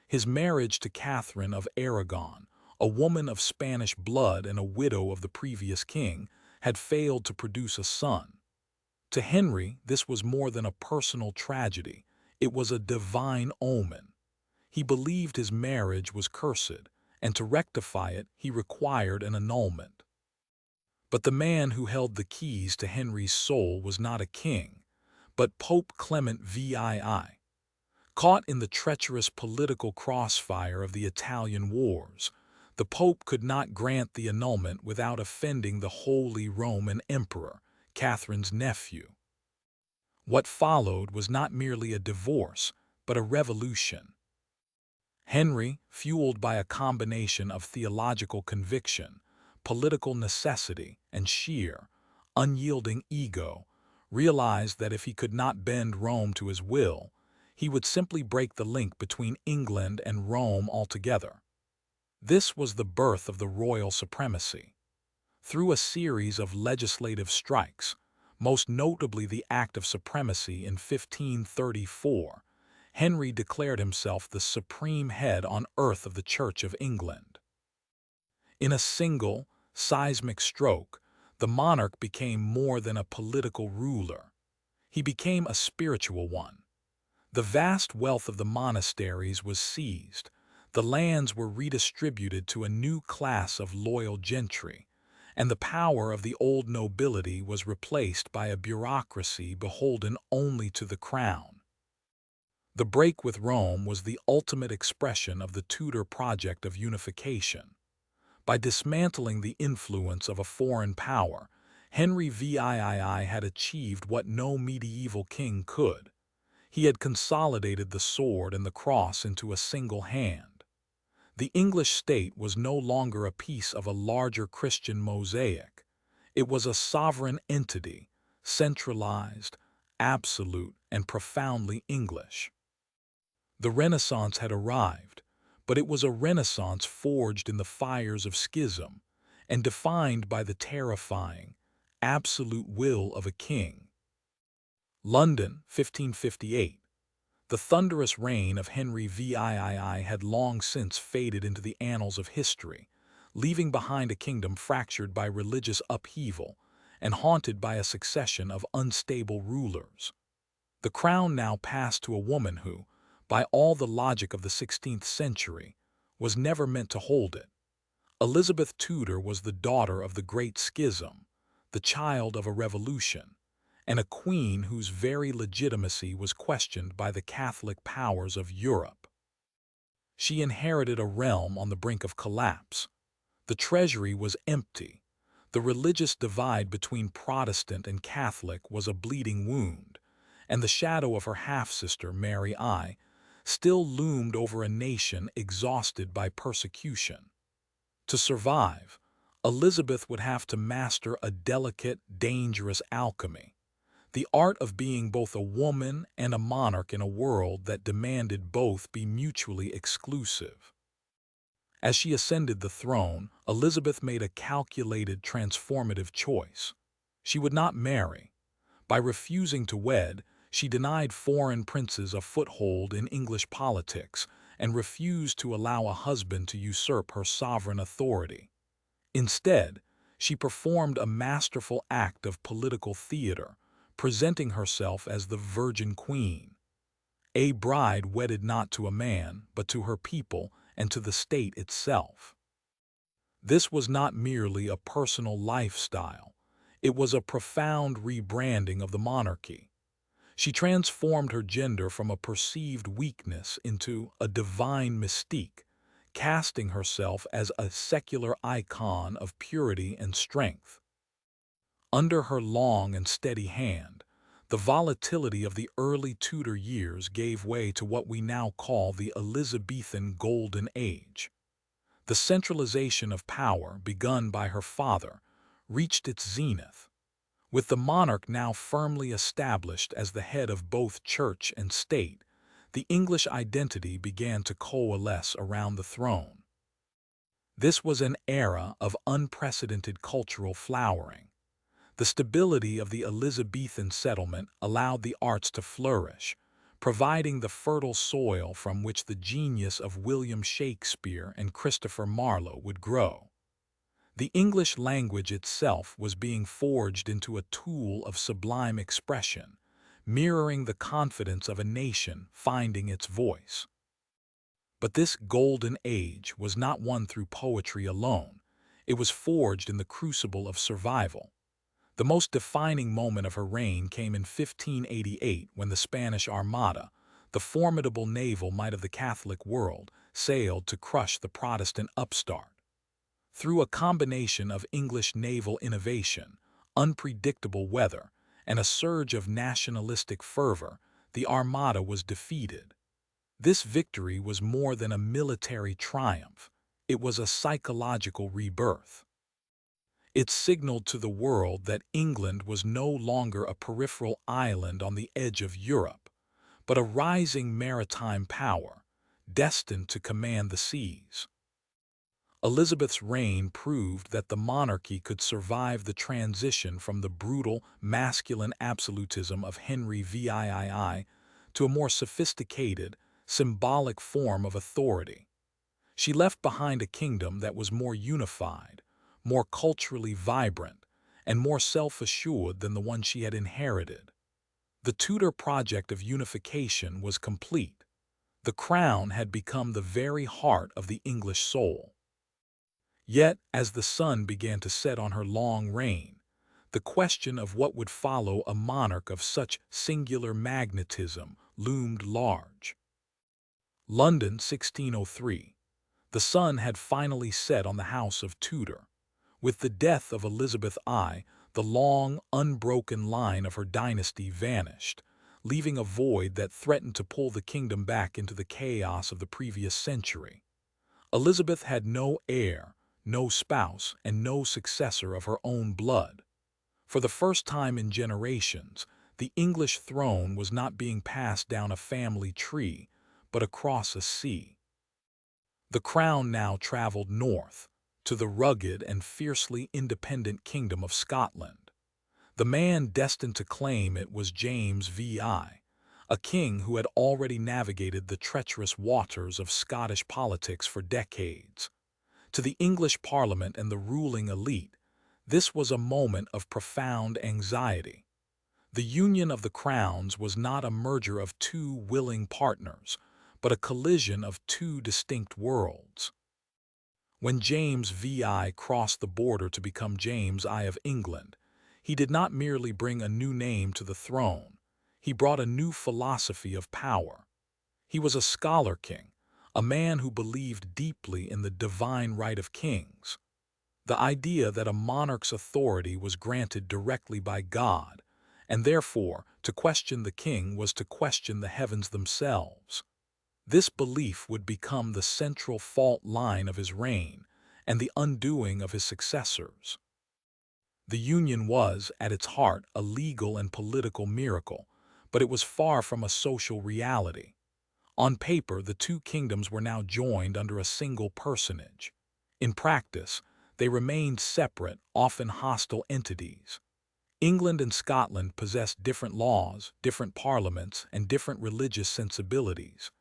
His marriage to Catherine of Aragon, a woman of Spanish blood and a widow of the previous king, had failed to produce a son. To Henry, this was more than a personal tragedy, it was a divine omen. He believed his marriage was cursed, and to rectify it, he required an annulment. But the man who held the keys to Henry's soul was not a king, but Pope Clement VII. Caught in the treacherous political crossfire of the Italian wars, the Pope could not grant the annulment without offending the Holy Roman Emperor, Catherine's nephew. What followed was not merely a divorce, but a revolution. Henry, fueled by a combination of theological conviction, political necessity, and sheer, unyielding ego, realized that if he could not bend Rome to his will, he would simply break the link between England and Rome altogether. This was the birth of the royal supremacy. Through a series of legislative strikes, most notably the Act of Supremacy in 1534, Henry declared himself the supreme head on earth of the Church of England. In a single, seismic stroke, the monarch became more than a political ruler. He became a spiritual one. The vast wealth of the monasteries was seized. The lands were redistributed to a new class of loyal gentry, and the power of the old nobility was replaced by a bureaucracy beholden only to the crown. The break with Rome was the ultimate expression of the Tudor project of unification. By dismantling the influence of a foreign power, Henry VIII had achieved what no medieval king could. He had consolidated the sword and the cross into a single hand. The English state was no longer a piece of a larger Christian mosaic. It was a sovereign entity, centralized, absolute, and profoundly English. The Renaissance had arrived, but it was a Renaissance forged in the fires of schism and defined by the terrifying, absolute will of a king. London, 1558. The thunderous reign of Henry VIII had long since faded into the annals of history, leaving behind a kingdom fractured by religious upheaval and haunted by a succession of unstable rulers. The crown now passed to a woman who, by all the logic of the 16th century, was never meant to hold it. Elizabeth Tudor was the daughter of the Great Schism, the child of a revolution, and a queen whose very legitimacy was questioned by the Catholic powers of Europe. She inherited a realm on the brink of collapse. The treasury was empty. The religious divide between Protestant and Catholic was a bleeding wound, and the shadow of her half-sister, Mary I, still loomed over a nation exhausted by persecution. To survive, Elizabeth would have to master a delicate, dangerous alchemy, the art of being both a woman and a monarch in a world that demanded both be mutually exclusive. As she ascended the throne, Elizabeth made a calculated, transformative choice. She would not marry. By refusing to wed, she denied foreign princes a foothold in English politics and refused to allow a husband to usurp her sovereign authority. Instead, she performed a masterful act of political theater, presenting herself as the Virgin Queen, a bride wedded not to a man, but to her people and to the state itself. This was not merely a personal lifestyle. It was a profound rebranding of the monarchy. She transformed her gender from a perceived weakness into a divine mystique, casting herself as a secular icon of purity and strength. Under her long and steady hand, the volatility of the early Tudor years gave way to what we now call the Elizabethan Golden Age. The centralization of power, begun by her father, reached its zenith. With the monarch now firmly established as the head of both church and state, the English identity began to coalesce around the throne. This was an era of unprecedented cultural flowering. The stability of the Elizabethan settlement allowed the arts to flourish, providing the fertile soil from which the genius of William Shakespeare and Christopher Marlowe would grow. The English language itself was being forged into a tool of sublime expression, mirroring the confidence of a nation finding its voice. But this golden age was not won through poetry alone. It was forged in the crucible of survival. The most defining moment of her reign came in 1588 when the Spanish Armada, the formidable naval might of the Catholic world, sailed to crush the Protestant upstart. Through a combination of English naval innovation, unpredictable weather, and a surge of nationalistic fervor, the Armada was defeated. This victory was more than a military triumph. It was a psychological rebirth. It signaled to the world that England was no longer a peripheral island on the edge of Europe, but a rising maritime power, destined to command the seas. Elizabeth's reign proved that the monarchy could survive the transition from the brutal, masculine absolutism of Henry VIII to a more sophisticated, symbolic form of authority. She left behind a kingdom that was more unified, more culturally vibrant, and more self-assured than the one she had inherited. The Tudor project of unification was complete. The crown had become the very heart of the English soul. Yet, as the sun began to set on her long reign, the question of what would follow a monarch of such singular magnetism loomed large. London, 1603. The sun had finally set on the house of Tudor. With the death of Elizabeth I, The long, unbroken line of her dynasty vanished, leaving a void that threatened to pull the kingdom back into the chaos of the previous century. Elizabeth had no heir, no spouse, and no successor of her own blood. For the first time in generations, the English throne was not being passed down a family tree, but across a sea. The crown now traveled north, to the rugged and fiercely independent Kingdom of Scotland. The man destined to claim it was James VI, a king who had already navigated the treacherous waters of Scottish politics for decades. To the English Parliament and the ruling elite, this was a moment of profound anxiety. The union of the crowns was not a merger of two willing partners, but a collision of two distinct worlds. When James VI crossed the border to become James I of England, he did not merely bring a new name to the throne, he brought a new philosophy of power. He was a scholar king, a man who believed deeply in the divine right of kings. The idea that a monarch's authority was granted directly by God, and therefore to question the king was to question the heavens themselves. This belief would become the central fault line of his reign and the undoing of his successors. The union was, at its heart, a legal and political miracle, but it was far from a social reality. On paper, the two kingdoms were now joined under a single personage. In practice, they remained separate, often hostile entities. England and Scotland possessed different laws, different parliaments, and different religious sensibilities.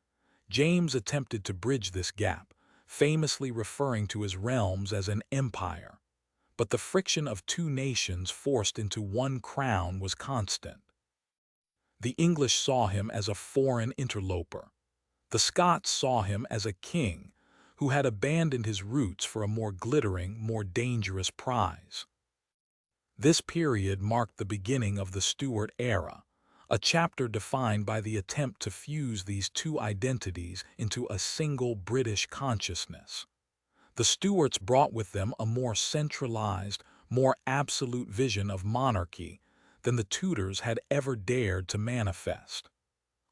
James attempted to bridge this gap, famously referring to his realms as an empire. But the friction of two nations forced into one crown was constant. The English saw him as a foreign interloper. The Scots saw him as a king who had abandoned his roots for a more glittering, more dangerous prize. This period marked the beginning of the Stuart era, a chapter defined by the attempt to fuse these two identities into a single British consciousness. The Stuarts brought with them a more centralized, more absolute vision of monarchy than the Tudors had ever dared to manifest.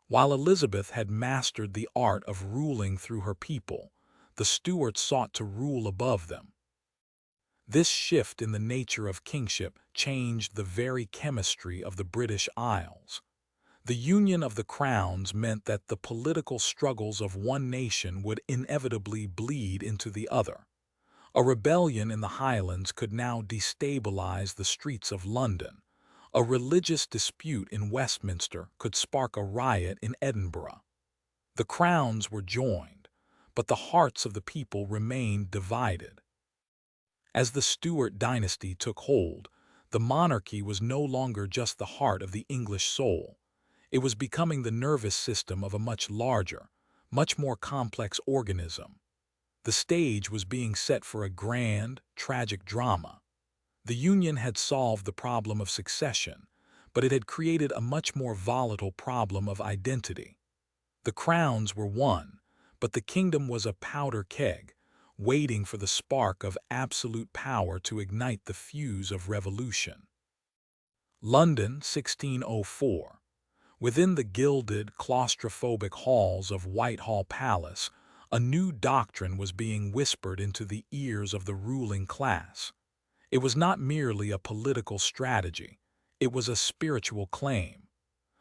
While Elizabeth had mastered the art of ruling through her people, the Stuarts sought to rule above them. This shift in the nature of kingship changed the very chemistry of the British Isles. The union of the crowns meant that the political struggles of one nation would inevitably bleed into the other. A rebellion in the Highlands could now destabilize the streets of London. A religious dispute in Westminster could spark a riot in Edinburgh. The crowns were joined, but the hearts of the people remained divided. As the Stuart dynasty took hold, the monarchy was no longer just the heart of the English soul. It was becoming the nervous system of a much larger, much more complex organism. The stage was being set for a grand, tragic drama. The union had solved the problem of succession, but it had created a much more volatile problem of identity. The crowns were won, but the kingdom was a powder keg, waiting for the spark of absolute power to ignite the fuse of revolution. London, 1604. Within the gilded, claustrophobic halls of Whitehall Palace, a new doctrine was being whispered into the ears of the ruling class. It was not merely a political strategy, it was a spiritual claim.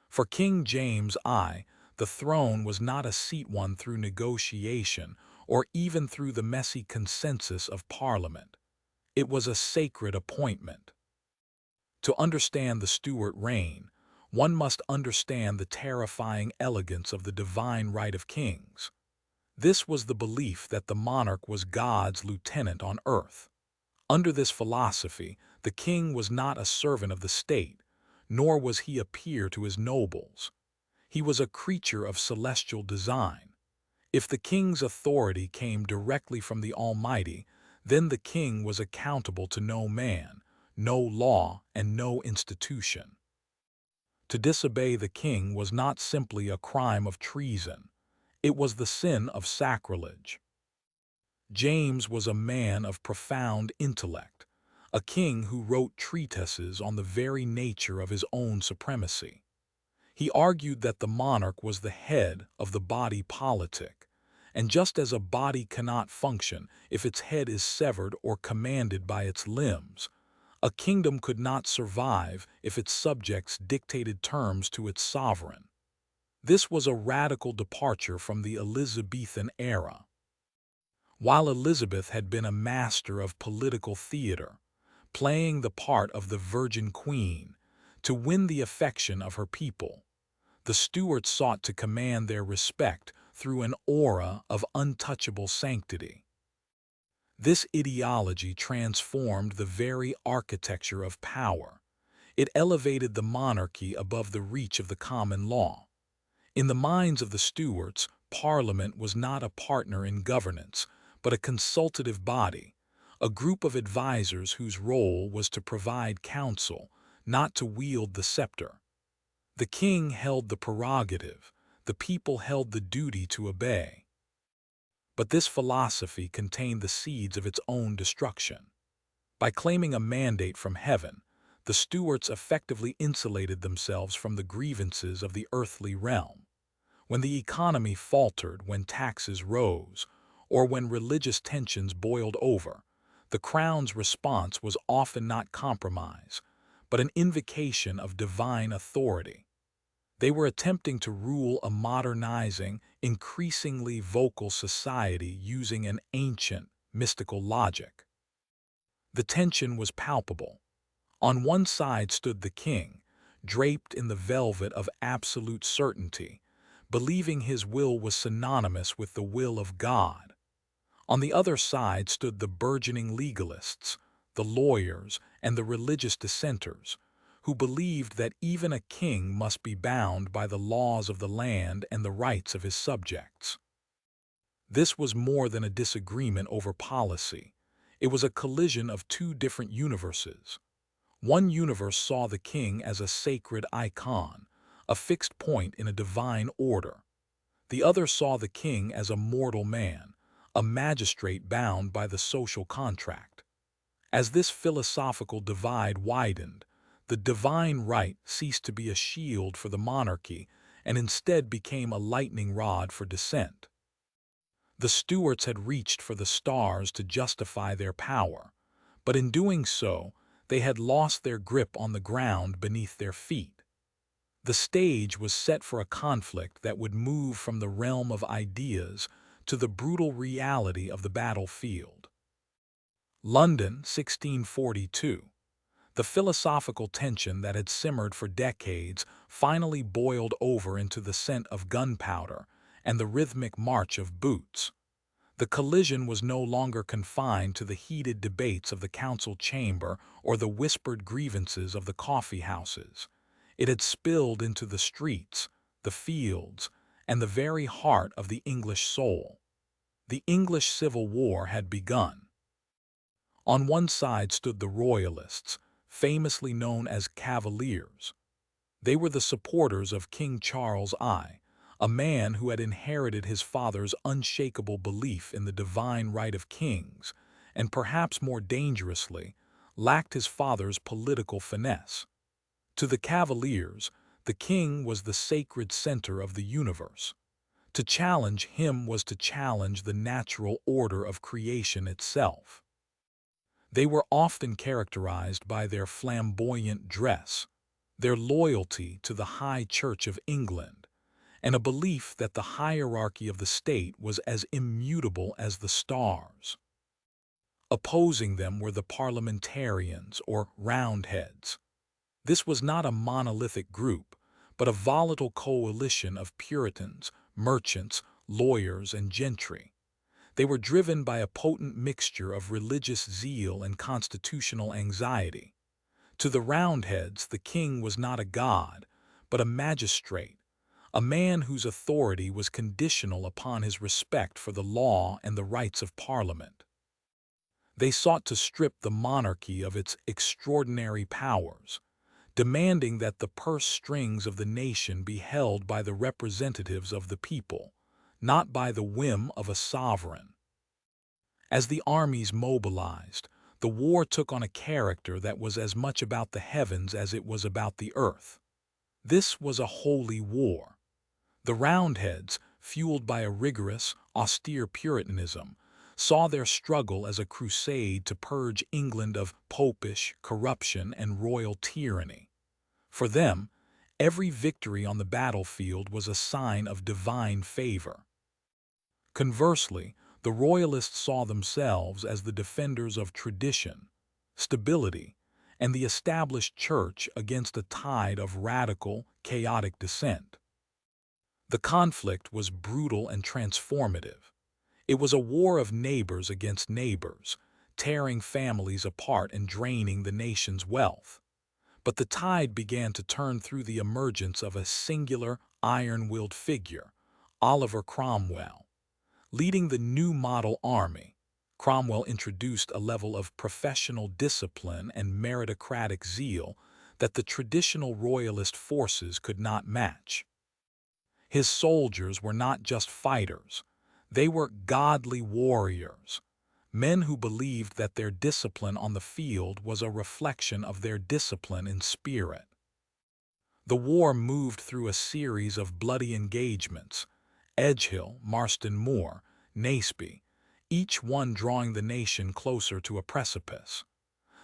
For King James I, the throne was not a seat won through negotiation or even through the messy consensus of Parliament. It was a sacred appointment. To understand the Stuart reign, one must understand the terrifying elegance of the divine right of kings. This was the belief that the monarch was God's lieutenant on earth. Under this philosophy, the king was not a servant of the state, nor was he a peer to his nobles. He was a creature of celestial design. If the king's authority came directly from the Almighty, then the king was accountable to no man, no law, and no institution. To disobey the king was not simply a crime of treason, it was the sin of sacrilege. James was a man of profound intellect, a king who wrote treatises on the very nature of his own supremacy. He argued that the monarch was the head of the body politic, and just as a body cannot function if its head is severed or commanded by its limbs, a kingdom could not survive if its subjects dictated terms to its sovereign. This was a radical departure from the Elizabethan era. While Elizabeth had been a master of political theater, playing the part of the Virgin Queen to win the affection of her people, the Stuarts sought to command their respect through an aura of untouchable sanctity. This ideology transformed the very architecture of power. It elevated the monarchy above the reach of the common law. In the minds of the Stuarts, Parliament was not a partner in governance, but a consultative body, a group of advisers whose role was to provide counsel, not to wield the scepter. The king held the prerogative, the people held the duty to obey. But this philosophy contained the seeds of its own destruction. By claiming a mandate from heaven, the Stuarts effectively insulated themselves from the grievances of the earthly realm. When the economy faltered, when taxes rose, or when religious tensions boiled over, the crown's response was often not compromise, but an invocation of divine authority. They were attempting to rule a modernizing, increasingly vocal society using an ancient, mystical logic. The tension was palpable. On one side stood the king, draped in the velvet of absolute certainty, believing his will was synonymous with the will of God. On the other side stood the burgeoning legalists, the lawyers, and the religious dissenters, who believed that even a king must be bound by the laws of the land and the rights of his subjects. This was more than a disagreement over policy. It was a collision of two different universes. One universe saw the king as a sacred icon, a fixed point in a divine order. The other saw the king as a mortal man, a magistrate bound by the social contract. As this philosophical divide widened, the divine right ceased to be a shield for the monarchy and instead became a lightning rod for dissent. The Stuarts had reached for the stars to justify their power, but in doing so, they had lost their grip on the ground beneath their feet. The stage was set for a conflict that would move from the realm of ideas to the brutal reality of the battlefield. London, 1642. The philosophical tension that had simmered for decades finally boiled over into the scent of gunpowder and the rhythmic march of boots. The collision was no longer confined to the heated debates of the council chamber or the whispered grievances of the coffee houses. It had spilled into the streets, the fields, and the very heart of the English soul. The English Civil War had begun. On one side stood the Royalists, famously known as Cavaliers. They were the supporters of King Charles I, a man who had inherited his father's unshakable belief in the divine right of kings, and perhaps more dangerously, lacked his father's political finesse. To the Cavaliers, the king was the sacred center of the universe. To challenge him was to challenge the natural order of creation itself. They were often characterized by their flamboyant dress, their loyalty to the High Church of England, and a belief that the hierarchy of the state was as immutable as the stars. Opposing them were the parliamentarians or Roundheads. This was not a monolithic group, but a volatile coalition of Puritans, merchants, lawyers, and gentry. They were driven by a potent mixture of religious zeal and constitutional anxiety. To the Roundheads, the king was not a god, but a magistrate, a man whose authority was conditional upon his respect for the law and the rights of Parliament. They sought to strip the monarchy of its extraordinary powers, demanding that the purse strings of the nation be held by the representatives of the people, not by the whim of a sovereign. As the armies mobilized, The war took on a character that was as much about the heavens as it was about the earth. This was a holy war. The Roundheads, fueled by a rigorous, austere Puritanism, saw their struggle as a crusade to purge England of popish corruption and royal tyranny. For them, every victory on the battlefield was a sign of divine favor. Conversely, the Royalists saw themselves as the defenders of tradition, stability, and the established church against a tide of radical, chaotic dissent. The conflict was brutal and transformative. It was a war of neighbors against neighbors, tearing families apart and draining the nation's wealth. But the tide began to turn through the emergence of a singular, iron-willed figure, Oliver Cromwell. Leading the new model army, Cromwell introduced a level of professional discipline and meritocratic zeal that the traditional royalist forces could not match. His soldiers were not just fighters, they were godly warriors, men who believed that their discipline on the field was a reflection of their discipline in spirit. The war moved through a series of bloody engagements, Edgehill, Marston Moor, Naseby, each one drawing the nation closer to a precipice.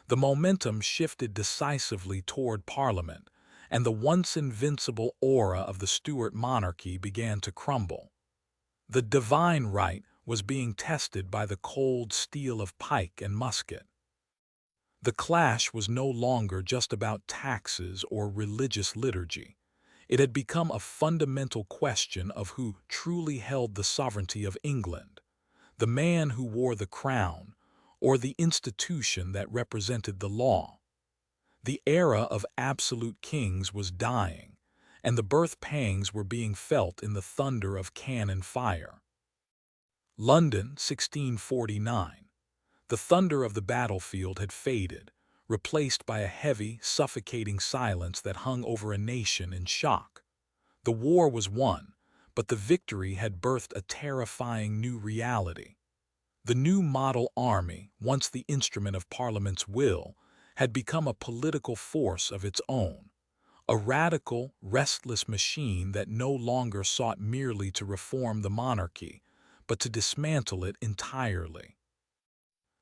The momentum shifted decisively toward Parliament, and the once invincible aura of the Stuart monarchy began to crumble. The divine right was being tested by the cold steel of pike and musket. The clash was no longer just about taxes or religious liturgy. It had become a fundamental question of who truly held the sovereignty of England, the man who wore the crown, or the institution that represented the law. The era of absolute kings was dying, and the birth pangs were being felt in the thunder of cannon fire. London, 1649. The thunder of the battlefield had faded, replaced by a heavy, suffocating silence that hung over a nation in shock. The war was won, but the victory had birthed a terrifying new reality. The new model army, once the instrument of Parliament's will, had become a political force of its own, a radical, restless machine that no longer sought merely to reform the monarchy, but to dismantle it entirely.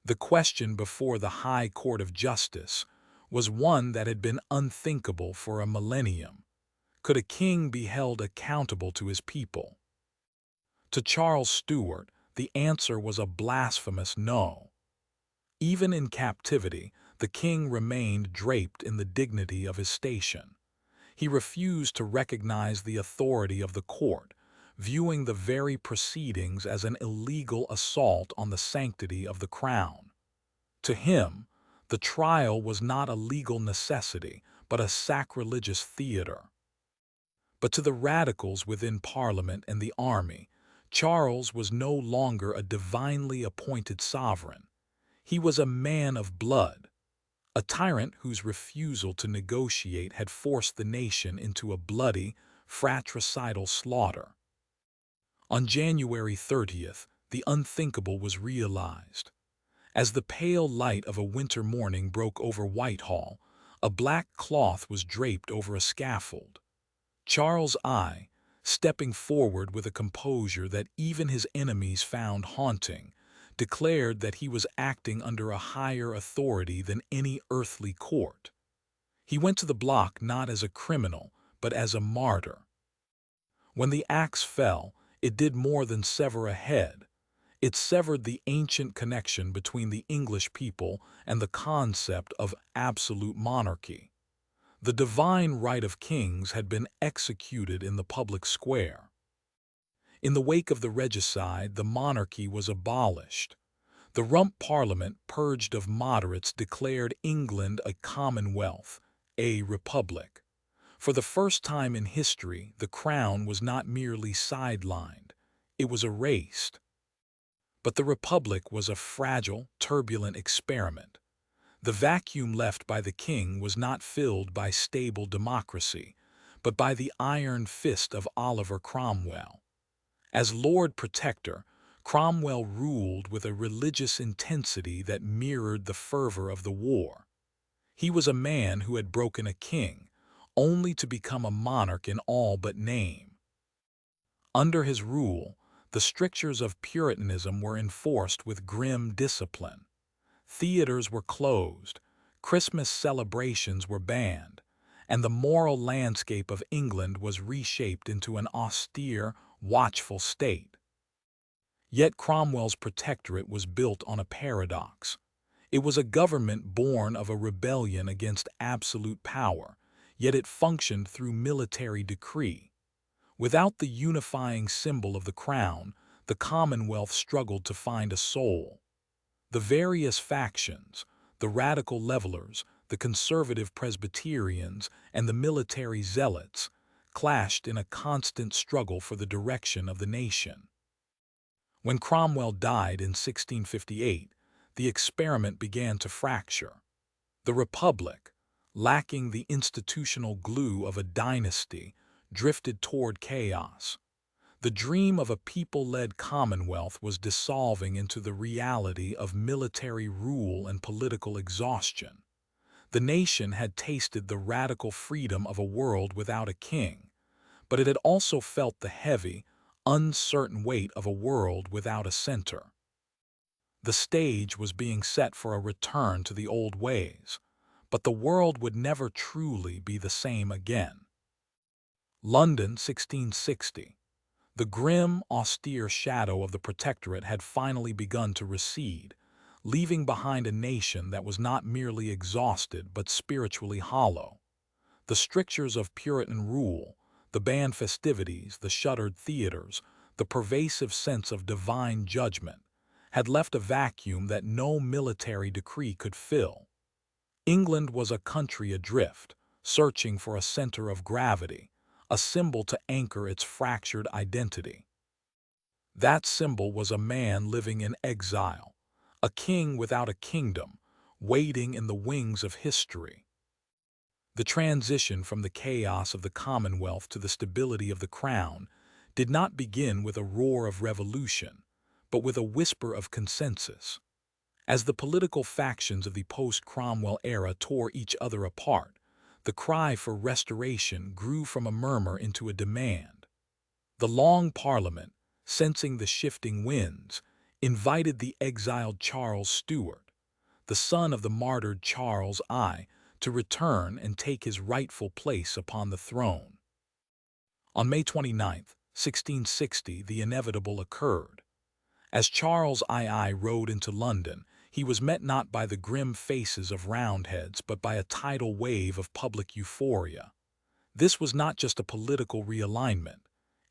The question before the High Court of Justice was one that had been unthinkable for a millennium. Could a king be held accountable to his people? To Charles Stuart, the answer was a blasphemous no. Even in captivity, the king remained draped in the dignity of his station. He refused to recognize the authority of the court, viewing the very proceedings as an illegal assault on the sanctity of the crown. To him, the trial was not a legal necessity, but a sacrilegious theater. But to the radicals within Parliament and the army, Charles was no longer a divinely appointed sovereign. He was a man of blood, a tyrant whose refusal to negotiate had forced the nation into a bloody, fratricidal slaughter. On January 30th, the unthinkable was realized. As the pale light of a winter morning broke over Whitehall, a black cloth was draped over a scaffold. Charles I, stepping forward with a composure that even his enemies found haunting, declared that he was acting under a higher authority than any earthly court. He went to the block not as a criminal, but as a martyr. When the axe fell, it did more than sever a head. It severed the ancient connection between the English people and the concept of absolute monarchy. The divine right of kings had been executed in the public square. In the wake of the regicide, the monarchy was abolished. The Rump Parliament, purged of moderates, declared England a commonwealth, a republic. For the first time in history, the crown was not merely sidelined, it was erased. But the republic was a fragile, turbulent experiment. The vacuum left by the king was not filled by stable democracy, but by the iron fist of Oliver Cromwell. As Lord Protector, Cromwell ruled with a religious intensity that mirrored the fervor of the war. He was a man who had broken a king, only to become a monarch in all but name. Under his rule, the strictures of Puritanism were enforced with grim discipline. Theaters were closed, Christmas celebrations were banned, and the moral landscape of England was reshaped into an austere, watchful state. Yet Cromwell's protectorate was built on a paradox. It was a government born of a rebellion against absolute power, yet it functioned through military decree. Without the unifying symbol of the crown, the Commonwealth struggled to find a soul. The various factions, the radical levelers, the conservative Presbyterians, and the military zealots, clashed in a constant struggle for the direction of the nation. When Cromwell died in 1658, the experiment began to fracture. The Republic, lacking the institutional glue of a dynasty, drifted toward chaos. The dream of a people-led commonwealth was dissolving into the reality of military rule and political exhaustion. The nation had tasted the radical freedom of a world without a king, but it had also felt the heavy, uncertain weight of a world without a center. The stage was being set for a return to the old ways, but the world would never truly be the same again. London, 1660. The grim, austere shadow of the Protectorate had finally begun to recede, leaving behind a nation that was not merely exhausted but spiritually hollow. The strictures of Puritan rule, the banned festivities, the shuttered theaters, the pervasive sense of divine judgment, had left a vacuum that no military decree could fill. England was a country adrift, searching for a center of gravity, a symbol to anchor its fractured identity. That symbol was a man living in exile, a king without a kingdom, waiting in the wings of history. The transition from the chaos of the Commonwealth to the stability of the Crown did not begin with a roar of revolution, but with a whisper of consensus. As the political factions of the post-Cromwell era tore each other apart, the cry for restoration grew from a murmur into a demand. The Long Parliament, sensing the shifting winds, invited the exiled Charles Stuart, the son of the martyred Charles I, to return and take his rightful place upon the throne. On May 29, 1660, the inevitable occurred. As Charles II rode into London, he was met not by the grim faces of Roundheads but by a tidal wave of public euphoria. This was not just a political realignment,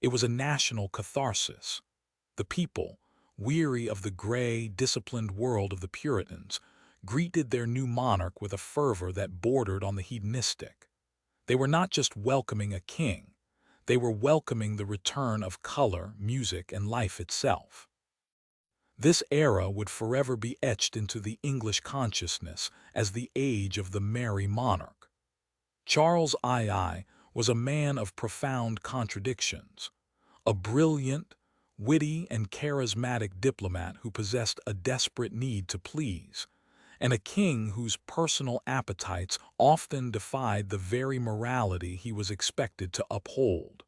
it was a national catharsis. The people, weary of the gray, disciplined world of the Puritans, greeted their new monarch with a fervor that bordered on the hedonistic. They were not just welcoming a king, they were welcoming the return of color, music, and life itself. This era would forever be etched into the English consciousness as the age of the merry monarch. Charles II was a man of profound contradictions, a brilliant, witty, and charismatic diplomat who possessed a desperate need to please, and a king whose personal appetites often defied the very morality he was expected to uphold.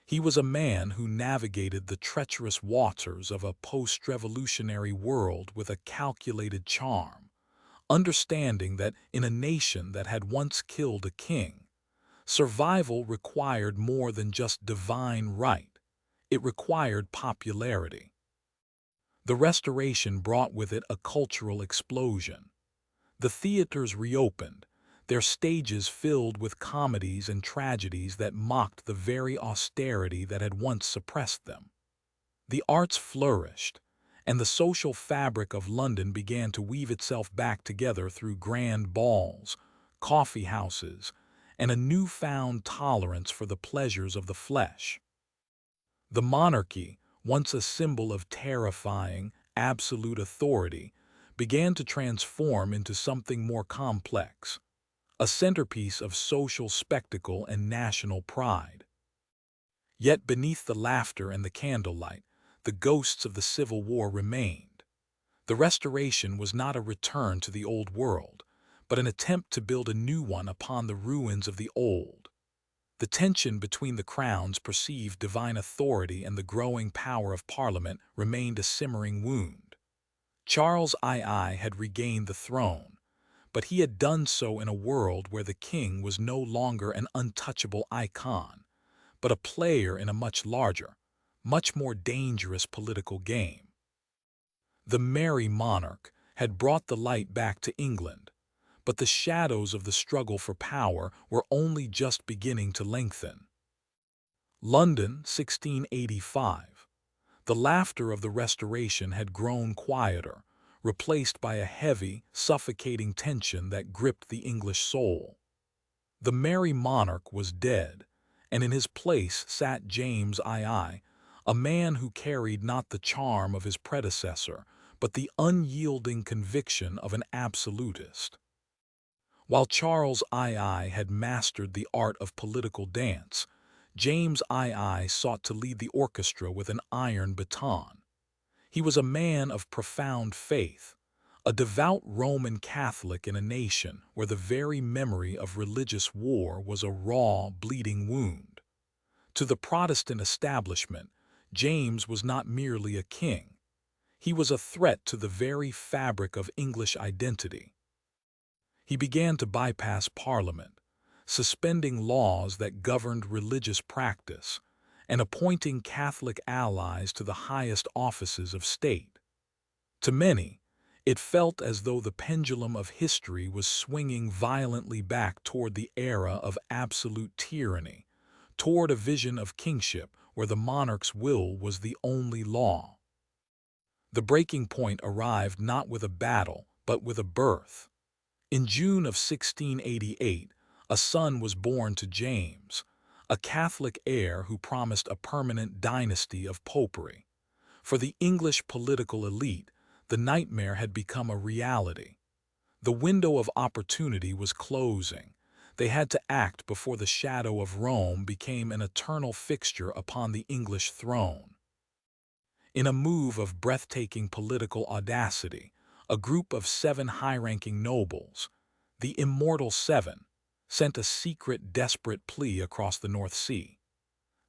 He was a man who navigated the treacherous waters of a post-revolutionary world with a calculated charm, understanding that in a nation that had once killed a king, survival required more than just divine right, it required popularity. The Restoration brought with it a cultural explosion. The theaters reopened, their stages filled with comedies and tragedies that mocked the very austerity that had once suppressed them. The arts flourished, and the social fabric of London began to weave itself back together through grand balls, coffee houses, and a newfound tolerance for the pleasures of the flesh. The monarchy, once a symbol of terrifying, absolute authority, began to transform into something more complex, a centerpiece of social spectacle and national pride. Yet beneath the laughter and the candlelight, the ghosts of the Civil War remained. The Restoration was not a return to the old world, but an attempt to build a new one upon the ruins of the old. The tension between the crown's perceived divine authority and the growing power of Parliament remained a simmering wound. Charles II had regained the throne, but he had done so in a world where the king was no longer an untouchable icon, but a player in a much larger, much more dangerous political game. The merry monarch had brought the light back to England, but the shadows of the struggle for power were only just beginning to lengthen. London, 1685. The laughter of the Restoration had grown quieter, replaced by a heavy, suffocating tension that gripped the English soul. The merry monarch was dead, and in his place sat James II, a man who carried not the charm of his predecessor, but the unyielding conviction of an absolutist. While Charles II had mastered the art of political dance, James II sought to lead the orchestra with an iron baton. He was a man of profound faith, a devout Roman Catholic in a nation where the very memory of religious war was a raw, bleeding wound. To the Protestant establishment, James was not merely a king. He was a threat to the very fabric of English identity. He began to bypass Parliament, suspending laws that governed religious practice, and appointing Catholic allies to the highest offices of state. To many, it felt as though the pendulum of history was swinging violently back toward the era of absolute tyranny, toward a vision of kingship where the monarch's will was the only law. The breaking point arrived not with a battle, but with a birth. In June of 1688, a son was born to James, a Catholic heir who promised a permanent dynasty of popery. For the English political elite, the nightmare had become a reality. The window of opportunity was closing. They had to act before the shadow of Rome became an eternal fixture upon the English throne. In a move of breathtaking political audacity, a group of 7 high-ranking nobles, the Immortal Seven, sent a secret, desperate plea across the North Sea.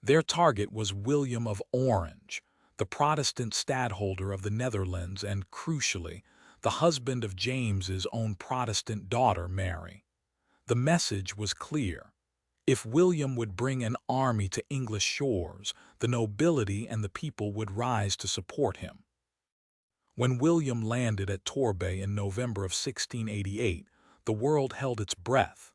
Their target was William of Orange, the Protestant stadtholder of the Netherlands and, crucially, the husband of James's own Protestant daughter, Mary. The message was clear. If William would bring an army to English shores, the nobility and the people would rise to support him. When William landed at Torbay in November of 1688, the world held its breath.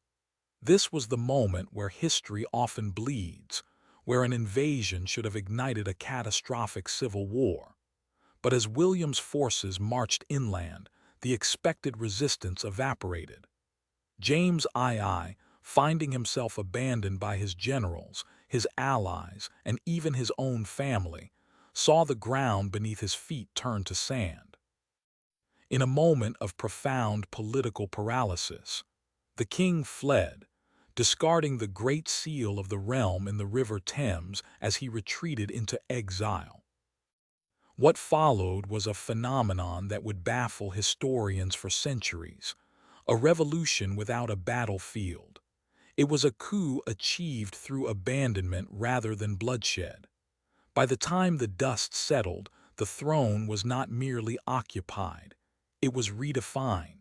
This was the moment where history often bleeds, where an invasion should have ignited a catastrophic civil war. But as William's forces marched inland, the expected resistance evaporated. James II, finding himself abandoned by his generals, his allies, and even his own family, saw the ground beneath his feet turn to sand. In a moment of profound political paralysis, the king fled, discarding the great seal of the realm in the River Thames as he retreated into exile. What followed was a phenomenon that would baffle historians for centuries, a revolution without a battlefield. It was a coup achieved through abandonment rather than bloodshed. By the time the dust settled, the throne was not merely occupied, it was redefined.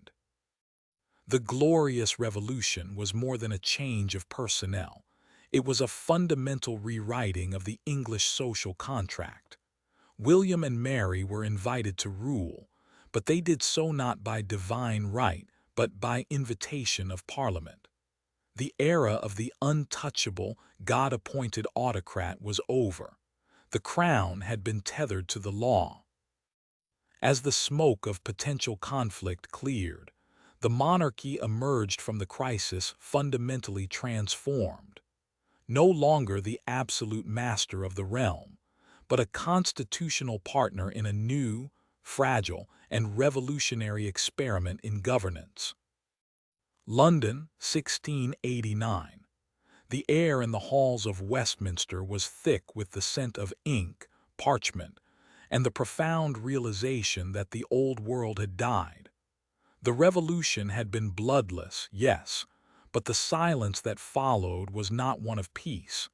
The Glorious Revolution was more than a change of personnel. It was a fundamental rewriting of the English social contract. William and Mary were invited to rule, but they did so not by divine right, but by invitation of Parliament. The era of the untouchable, God-appointed autocrat was over. The crown had been tethered to the law. As the smoke of potential conflict cleared, the monarchy emerged from the crisis fundamentally transformed. No longer the absolute master of the realm, but a constitutional partner in a new, fragile, and revolutionary experiment in governance. London, 1689. The air in the halls of Westminster was thick with the scent of ink, parchment, and the profound realization that the old world had died. The revolution had been bloodless, yes, but the silence that followed was not one of peace.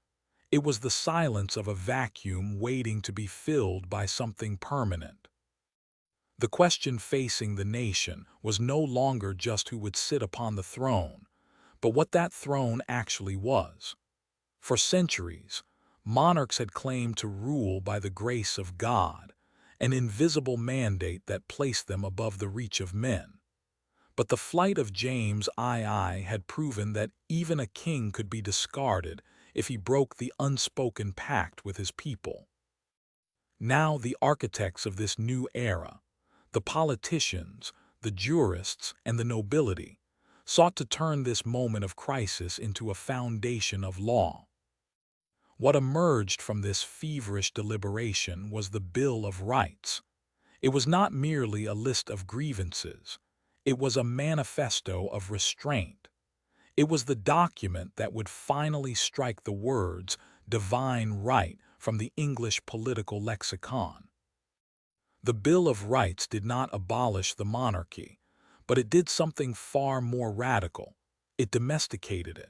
It was the silence of a vacuum waiting to be filled by something permanent. The question facing the nation was no longer just who would sit upon the throne, but what that throne actually was. For centuries, monarchs had claimed to rule by the grace of God, an invisible mandate that placed them above the reach of men. But the flight of James II had proven that even a king could be discarded if he broke the unspoken pact with his people. Now the architects of this new era, the politicians, the jurists, and the nobility, sought to turn this moment of crisis into a foundation of law. What emerged from this feverish deliberation was the Bill of Rights. It was not merely a list of grievances. It was a manifesto of restraint. It was the document that would finally strike the words divine right from the English political lexicon. The Bill of Rights did not abolish the monarchy, but it did something far more radical. It domesticated it.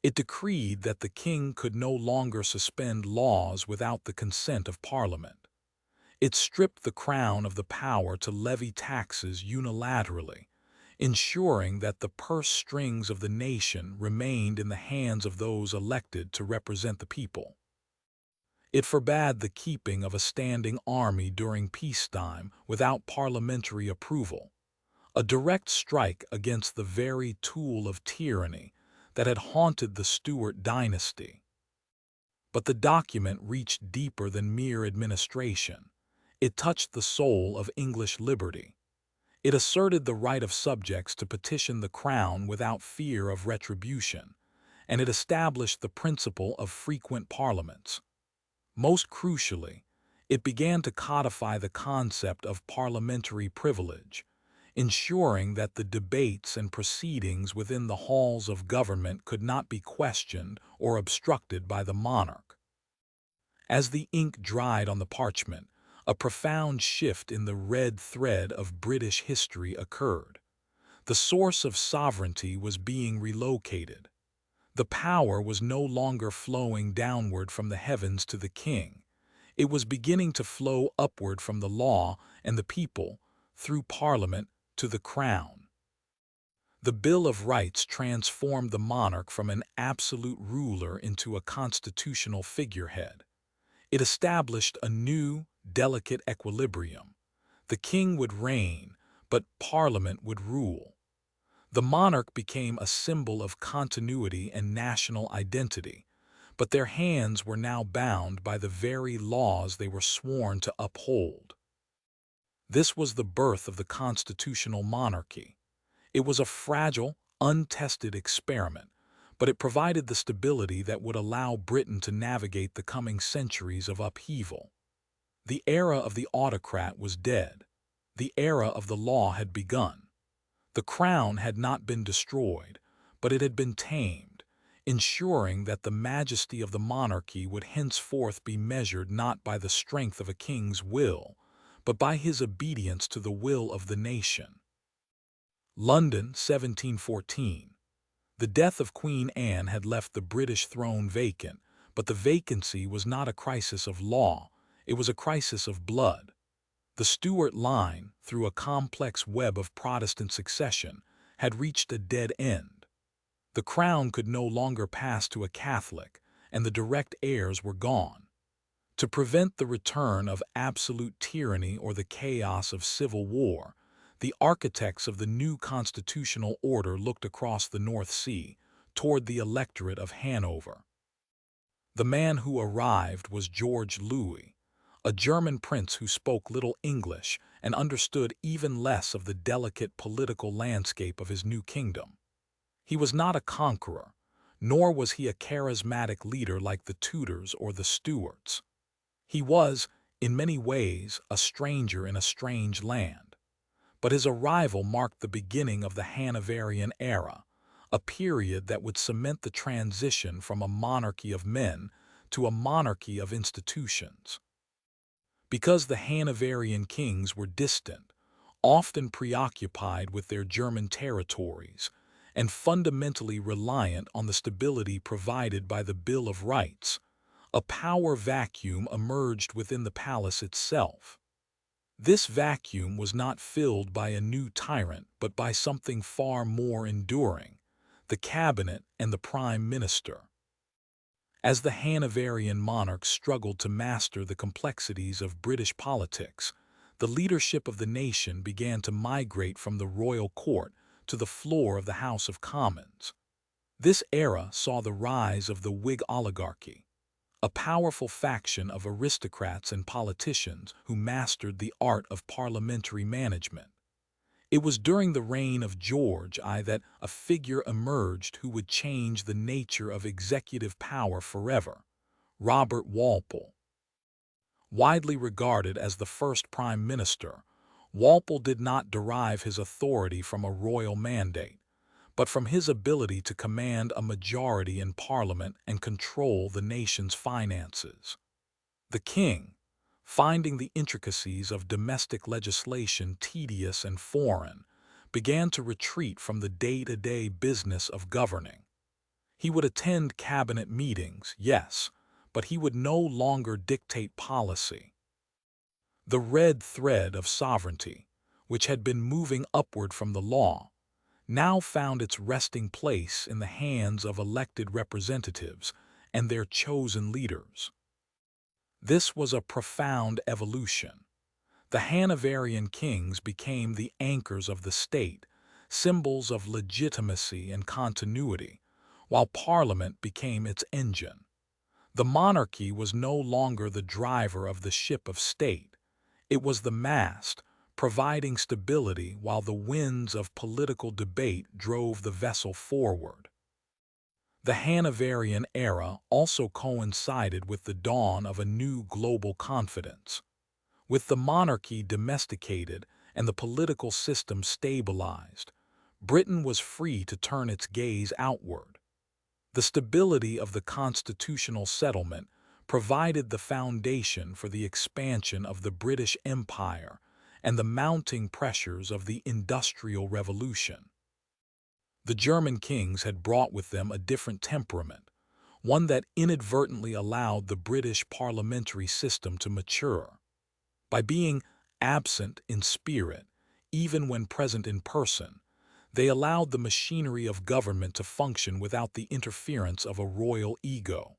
It decreed that the king could no longer suspend laws without the consent of Parliament. It stripped the crown of the power to levy taxes unilaterally, ensuring that the purse strings of the nation remained in the hands of those elected to represent the people. It forbade the keeping of a standing army during peacetime without parliamentary approval, a direct strike against the very tool of tyranny that had haunted the Stuart dynasty. But the document reached deeper than mere administration. It touched the soul of English liberty. It asserted the right of subjects to petition the crown without fear of retribution, and it established the principle of frequent parliaments. Most crucially, it began to codify the concept of parliamentary privilege, ensuring that the debates and proceedings within the halls of government could not be questioned or obstructed by the monarch. As the ink dried on the parchment, a profound shift in the red thread of British history occurred. The source of sovereignty was being relocated. The power was no longer flowing downward from the heavens to the king. It was beginning to flow upward from the law and the people, through Parliament, to the crown. The Bill of Rights transformed the monarch from an absolute ruler into a constitutional figurehead. It established a new, delicate equilibrium. The king would reign, but Parliament would rule. The monarch became a symbol of continuity and national identity, but their hands were now bound by the very laws they were sworn to uphold. This was the birth of the constitutional monarchy. It was a fragile, untested experiment, but it provided the stability that would allow Britain to navigate the coming centuries of upheaval. The era of the autocrat was dead. The era of the law had begun. The crown had not been destroyed, but it had been tamed, ensuring that the majesty of the monarchy would henceforth be measured not by the strength of a king's will, but by his obedience to the will of the nation. London, 1714. The death of Queen Anne had left the British throne vacant, but the vacancy was not a crisis of law, it was a crisis of blood. The Stuart line, through a complex web of Protestant succession, had reached a dead end. The crown could no longer pass to a Catholic, and the direct heirs were gone. To prevent the return of absolute tyranny or the chaos of civil war, the architects of the new constitutional order looked across the North Sea, toward the electorate of Hanover. The man who arrived was George Louis, a German prince who spoke little English and understood even less of the delicate political landscape of his new kingdom. He was not a conqueror, nor was he a charismatic leader like the Tudors or the Stuarts. He was, in many ways, a stranger in a strange land. But his arrival marked the beginning of the Hanoverian era, a period that would cement the transition from a monarchy of men to a monarchy of institutions. Because the Hanoverian kings were distant, often preoccupied with their German territories, and fundamentally reliant on the stability provided by the Bill of Rights, a power vacuum emerged within the palace itself. This vacuum was not filled by a new tyrant, but by something far more enduring: the cabinet and the prime minister. As the Hanoverian monarchs struggled to master the complexities of British politics, the leadership of the nation began to migrate from the royal court to the floor of the House of Commons. This era saw the rise of the Whig oligarchy, a powerful faction of aristocrats and politicians who mastered the art of parliamentary management. It was during the reign of George I that a figure emerged who would change the nature of executive power forever: Robert Walpole. Widely regarded as the first prime minister, Walpole did not derive his authority from a royal mandate, but from his ability to command a majority in Parliament and control the nation's finances. The king, finding the intricacies of domestic legislation tedious and foreign, began to retreat from the day-to-day business of governing. He would attend cabinet meetings, yes, but he would no longer dictate policy. The red thread of sovereignty, which had been moving upward from the law, now found its resting place in the hands of elected representatives and their chosen leaders. This was a profound evolution. The Hanoverian kings became the anchors of the state, symbols of legitimacy and continuity, while Parliament became its engine. The monarchy was no longer the driver of the ship of state. It was the mast, providing stability while the winds of political debate drove the vessel forward. The Hanoverian era also coincided with the dawn of a new global confidence. With the monarchy domesticated and the political system stabilized, Britain was free to turn its gaze outward. The stability of the constitutional settlement provided the foundation for the expansion of the British Empire and the mounting pressures of the Industrial Revolution. The German kings had brought with them a different temperament, one that inadvertently allowed the British parliamentary system to mature. By being absent in spirit, even when present in person, they allowed the machinery of government to function without the interference of a royal ego.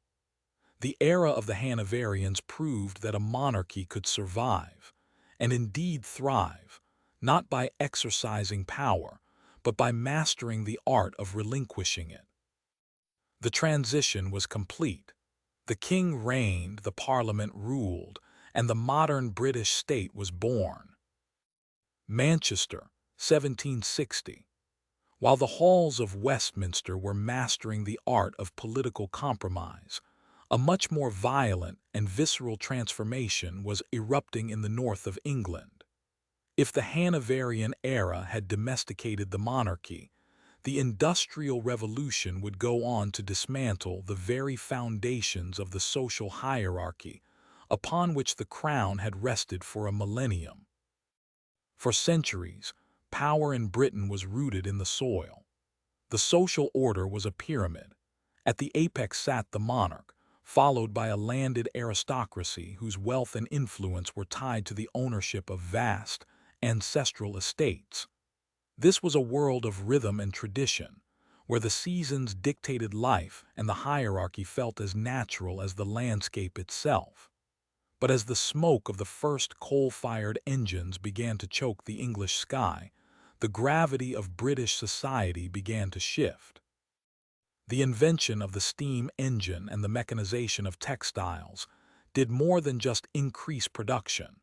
The era of the Hanoverians proved that a monarchy could survive, and indeed thrive, not by exercising power, but by mastering the art of relinquishing it. The transition was complete. The king reigned, the parliament ruled, and the modern British state was born. Manchester, 1760. While the halls of Westminster were mastering the art of political compromise, a much more violent and visceral transformation was erupting in the north of England. If the Hanoverian era had domesticated the monarchy, the Industrial Revolution would go on to dismantle the very foundations of the social hierarchy upon which the crown had rested for a millennium. For centuries, power in Britain was rooted in the soil. The social order was a pyramid. At the apex sat the monarch, followed by a landed aristocracy whose wealth and influence were tied to the ownership of vast, ancestral estates. This was a world of rhythm and tradition, where the seasons dictated life and the hierarchy felt as natural as the landscape itself. But as the smoke of the first coal-fired engines began to choke the English sky, the gravity of British society began to shift. The invention of the steam engine and the mechanization of textiles did more than just increase production.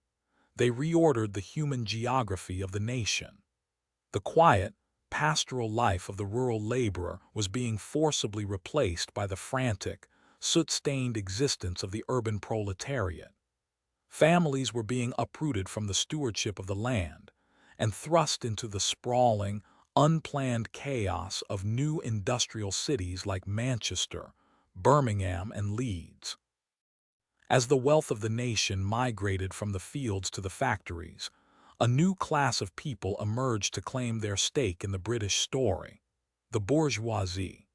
They reordered the human geography of the nation. The quiet, pastoral life of the rural laborer was being forcibly replaced by the frantic, soot-stained existence of the urban proletariat. Families were being uprooted from the stewardship of the land and thrust into the sprawling, unplanned chaos of new industrial cities like Manchester, Birmingham, and Leeds. As the wealth of the nation migrated from the fields to the factories, a new class of people emerged to claim their stake in the British story: the bourgeoisie.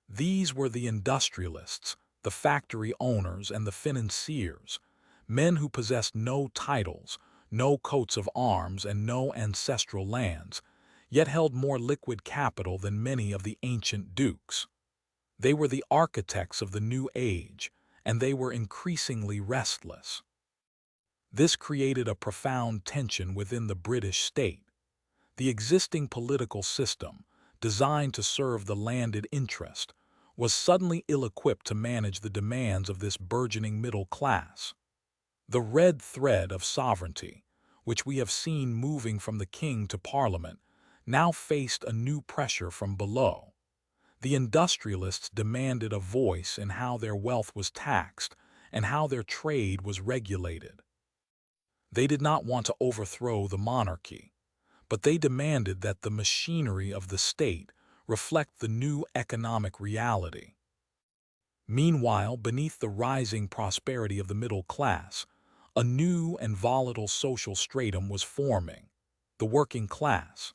These were the industrialists, the factory owners, and the financiers, men who possessed no titles, no coats of arms, and no ancestral lands, yet held more liquid capital than many of the ancient dukes. They were the architects of the new age, and they were increasingly restless. This created a profound tension within the British state. The existing political system, designed to serve the landed interest, was suddenly ill-equipped to manage the demands of this burgeoning middle class. The red thread of sovereignty, which we have seen moving from the king to parliament, now faced a new pressure from below. The industrialists demanded a voice in how their wealth was taxed and how their trade was regulated. They did not want to overthrow the monarchy, but they demanded that the machinery of the state reflect the new economic reality. Meanwhile, beneath the rising prosperity of the middle class, a new and volatile social stratum was forming: the working class.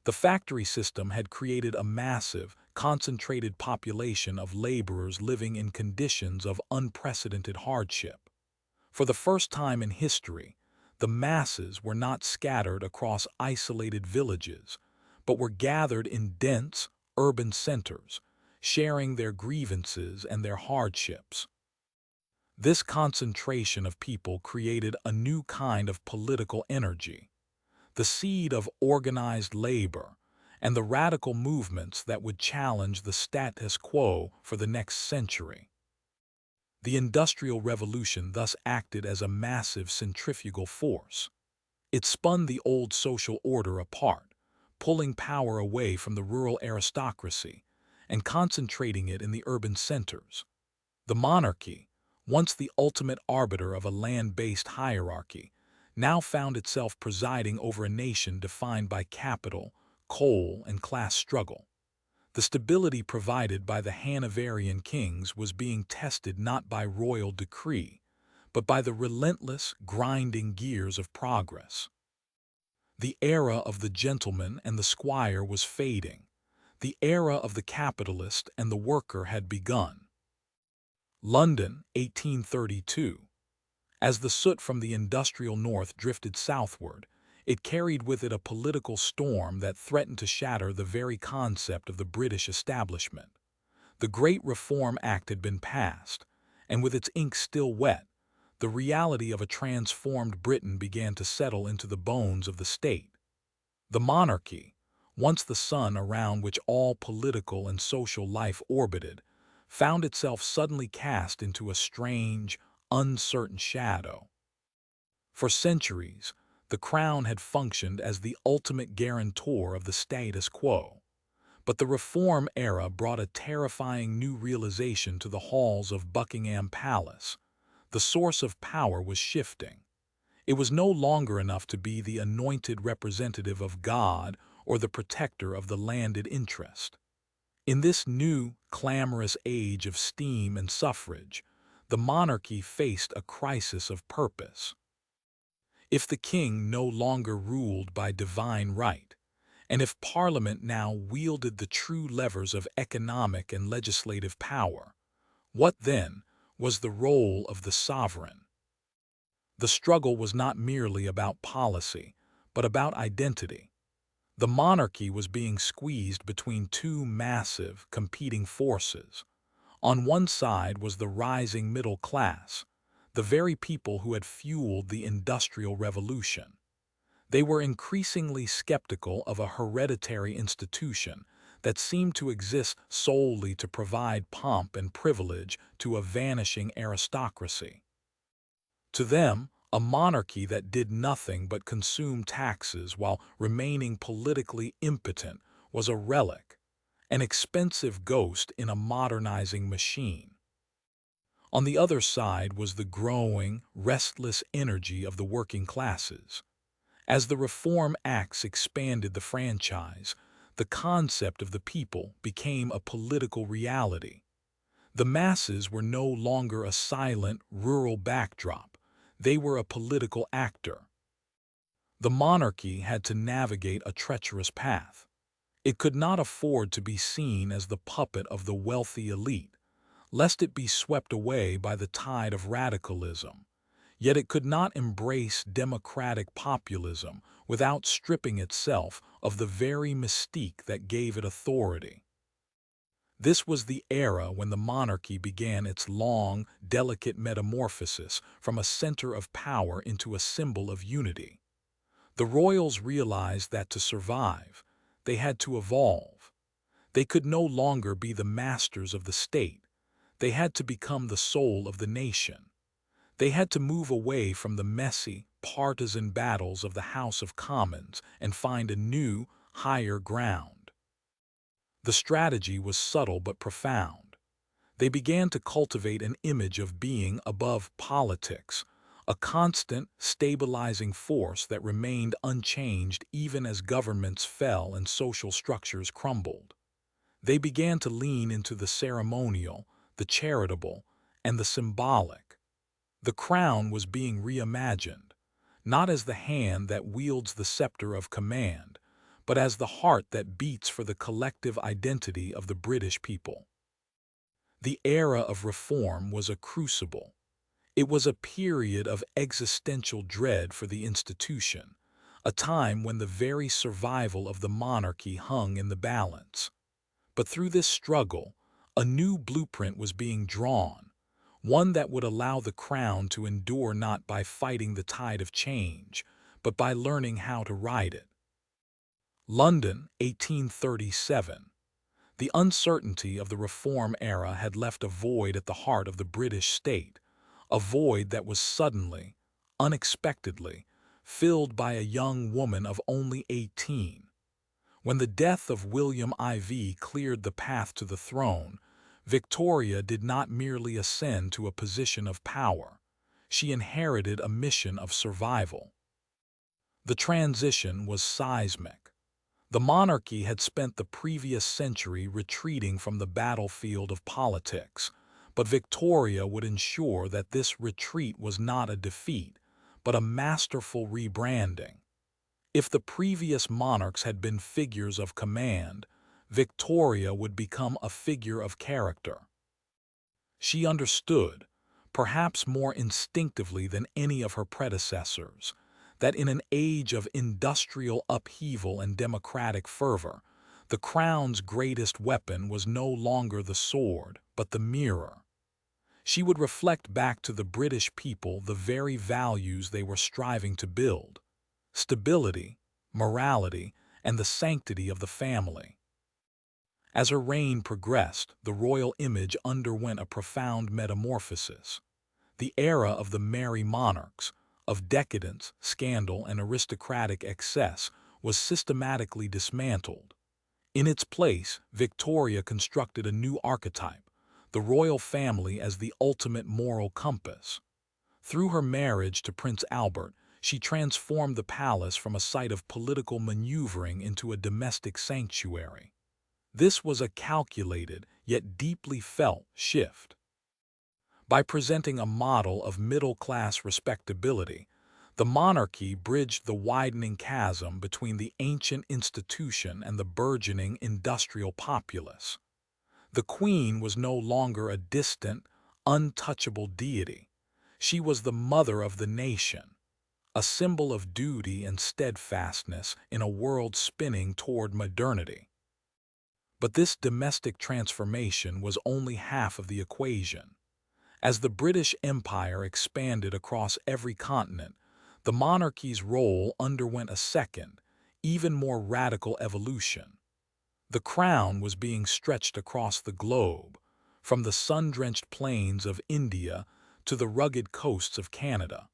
The factory system had created a massive, concentrated population of laborers living in conditions of unprecedented hardship. For the first time in history, the masses were not scattered across isolated villages, but were gathered in dense, urban centers, sharing their grievances and their hardships. This concentration of people created a new kind of political energy, the seed of organized labor, and the radical movements that would challenge the status quo for the next century. The Industrial Revolution thus acted as a massive centrifugal force. It spun the old social order apart, pulling power away from the rural aristocracy and concentrating it in the urban centers. The monarchy, once the ultimate arbiter of a land-based hierarchy, now found itself presiding over a nation defined by capital, coal, and class struggle. The stability provided by the Hanoverian kings was being tested not by royal decree, but by the relentless, grinding gears of progress. The era of the gentleman and the squire was fading. The era of the capitalist and the worker had begun. London, 1832. As the soot from the industrial north drifted southward, it carried with it a political storm that threatened to shatter the very concept of the British establishment. The Great Reform Act had been passed, and with its ink still wet, the reality of a transformed Britain began to settle into the bones of the state. The monarchy, once the sun around which all political and social life orbited, found itself suddenly cast into a strange, uncertain shadow. For centuries, the crown had functioned as the ultimate guarantor of the status quo. But the Reform era brought a terrifying new realization to the halls of Buckingham Palace. The source of power was shifting. It was no longer enough to be the anointed representative of God or the protector of the landed interest. In this new, clamorous age of steam and suffrage, the monarchy faced a crisis of purpose. If the king no longer ruled by divine right, and if Parliament now wielded the true levers of economic and legislative power, what then was the role of the sovereign? The struggle was not merely about policy, but about identity. The monarchy was being squeezed between two massive, competing forces. On one side was the rising middle class, the very people who had fueled the Industrial Revolution. They were increasingly skeptical of a hereditary institution that seemed to exist solely to provide pomp and privilege to a vanishing aristocracy. To them, a monarchy that did nothing but consume taxes while remaining politically impotent was a relic, an expensive ghost in a modernizing machine. On the other side was the growing, restless energy of the working classes. As the Reform Acts expanded the franchise, the concept of the people became a political reality. The masses were no longer a silent, rural backdrop. They were a political actor. The monarchy had to navigate a treacherous path. It could not afford to be seen as the puppet of the wealthy elite, lest it be swept away by the tide of radicalism. Yet it could not embrace democratic populism without stripping itself of the very mystique that gave it authority. This was the era when the monarchy began its long, delicate metamorphosis from a center of power into a symbol of unity. The royals realized that to survive, they had to evolve. They could no longer be the masters of the state. They had to become the soul of the nation. They had to move away from the messy, partisan battles of the House of Commons and find a new, higher ground. The strategy was subtle but profound. They began to cultivate an image of being above politics, a constant, stabilizing force that remained unchanged even as governments fell and social structures crumbled. They began to lean into the ceremonial, the charitable, and the symbolic. The crown was being reimagined, not as the hand that wields the scepter of command, but as the heart that beats for the collective identity of the British people. The era of reform was a crucible. It was a period of existential dread for the institution, a time when the very survival of the monarchy hung in the balance. But through this struggle, a new blueprint was being drawn, one that would allow the crown to endure not by fighting the tide of change, but by learning how to ride it. London, 1837. The uncertainty of the Reform era had left a void at the heart of the British state, a void that was suddenly, unexpectedly, filled by a young woman of only 18. When the death of William IV cleared the path to the throne, Victoria did not merely ascend to a position of power. She inherited a mission of survival. The transition was seismic. The monarchy had spent the previous century retreating from the battlefield of politics, but Victoria would ensure that this retreat was not a defeat, but a masterful rebranding. If the previous monarchs had been figures of command, Victoria would become a figure of character. She understood, perhaps more instinctively than any of her predecessors, that in an age of industrial upheaval and democratic fervor, the crown's greatest weapon was no longer the sword, but the mirror. She would reflect back to the British people the very values they were striving to build: stability, morality, and the sanctity of the family. As her reign progressed, the royal image underwent a profound metamorphosis. The era of the merry monarchs, of decadence, scandal, and aristocratic excess, was systematically dismantled. In its place, Victoria constructed a new archetype, the royal family as the ultimate moral compass. Through her marriage to Prince Albert, she transformed the palace from a site of political maneuvering into a domestic sanctuary. This was a calculated, yet deeply felt, shift. By presenting a model of middle-class respectability, the monarchy bridged the widening chasm between the ancient institution and the burgeoning industrial populace. The queen was no longer a distant, untouchable deity. She was the mother of the nation, a symbol of duty and steadfastness in a world spinning toward modernity. But this domestic transformation was only half of the equation. As the British Empire expanded across every continent, the monarchy's role underwent a second, even more radical evolution. The crown was being stretched across the globe, from the sun-drenched plains of India to the rugged coasts of Canada.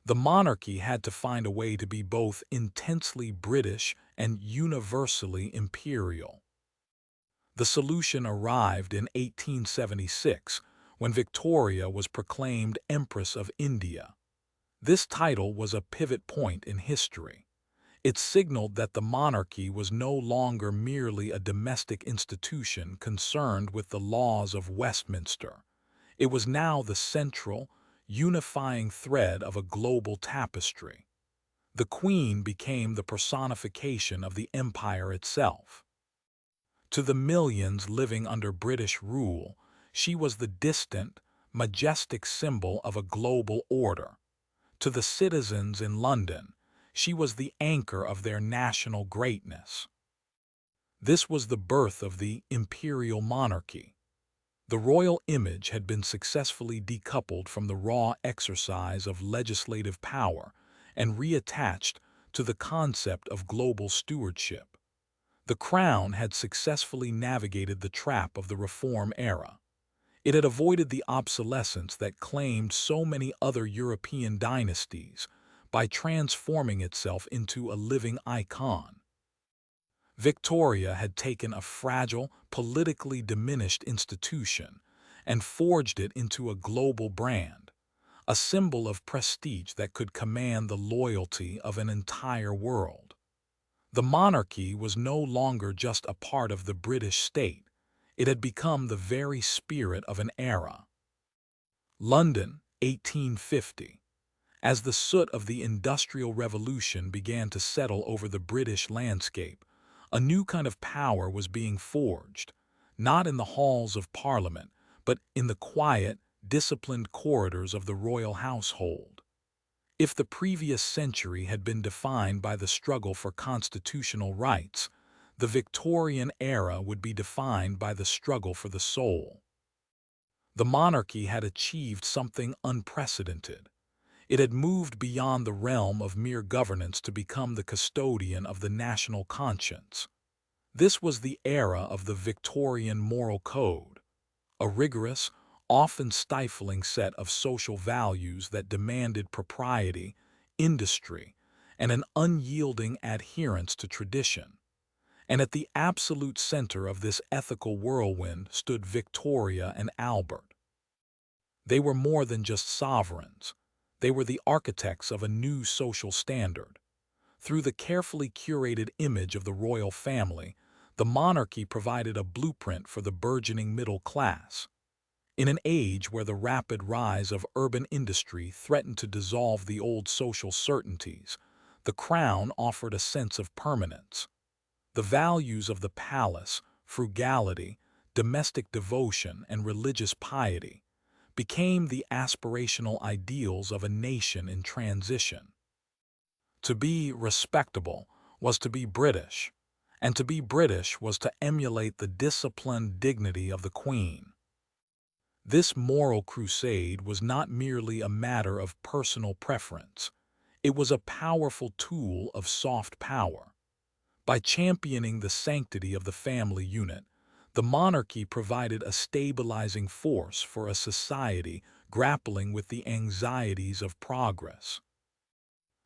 The monarchy had to find a way to be both intensely British and universally imperial. The solution arrived in 1876, when Victoria was proclaimed Empress of India. This title was a pivot point in history. It signaled that the monarchy was no longer merely a domestic institution concerned with the laws of Westminster. It was now the central, unifying thread of a global tapestry. The Queen became the personification of the empire itself. To the millions living under British rule, she was the distant, majestic symbol of a global order. To the citizens in London, she was the anchor of their national greatness. This was the birth of the imperial monarchy. The royal image had been successfully decoupled from the raw exercise of legislative power and reattached to the concept of global stewardship. The crown had successfully navigated the trap of the Reform era. It had avoided the obsolescence that claimed so many other European dynasties by transforming itself into a living icon. Victoria had taken a fragile, politically diminished institution and forged it into a global brand, a symbol of prestige that could command the loyalty of an entire world. The monarchy was no longer just a part of the British state. It had become the very spirit of an era. London, 1850. As the soot of the Industrial Revolution began to settle over the British landscape, a new kind of power was being forged, not in the halls of Parliament, but in the quiet, disciplined corridors of the royal household. If the previous century had been defined by the struggle for constitutional rights, the Victorian era would be defined by the struggle for the soul. The monarchy had achieved something unprecedented. It had moved beyond the realm of mere governance to become the custodian of the national conscience. This was the era of the Victorian moral code, a rigorous, often stifling set of social values that demanded propriety, industry, and an unyielding adherence to tradition. And at the absolute center of this ethical whirlwind stood Victoria and Albert. They were more than just sovereigns. They were the architects of a new social standard. Through the carefully curated image of the royal family, the monarchy provided a blueprint for the burgeoning middle class. In an age where the rapid rise of urban industry threatened to dissolve the old social certainties, the crown offered a sense of permanence. The values of the palace, frugality, domestic devotion, and religious piety, became the aspirational ideals of a nation in transition. To be respectable was to be British, and to be British was to emulate the disciplined dignity of the Queen. This moral crusade was not merely a matter of personal preference. It was a powerful tool of soft power. By championing the sanctity of the family unit, the monarchy provided a stabilizing force for a society grappling with the anxieties of progress.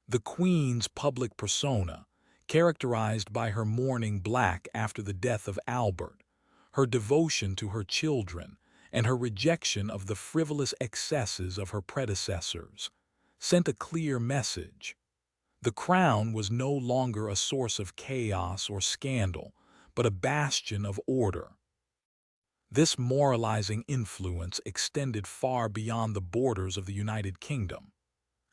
The Queen's public persona, characterized by her mourning black after the death of Albert, her devotion to her children, and her rejection of the frivolous excesses of her predecessors, sent a clear message. The crown was no longer a source of chaos or scandal, but a bastion of order. This moralizing influence extended far beyond the borders of the United Kingdom.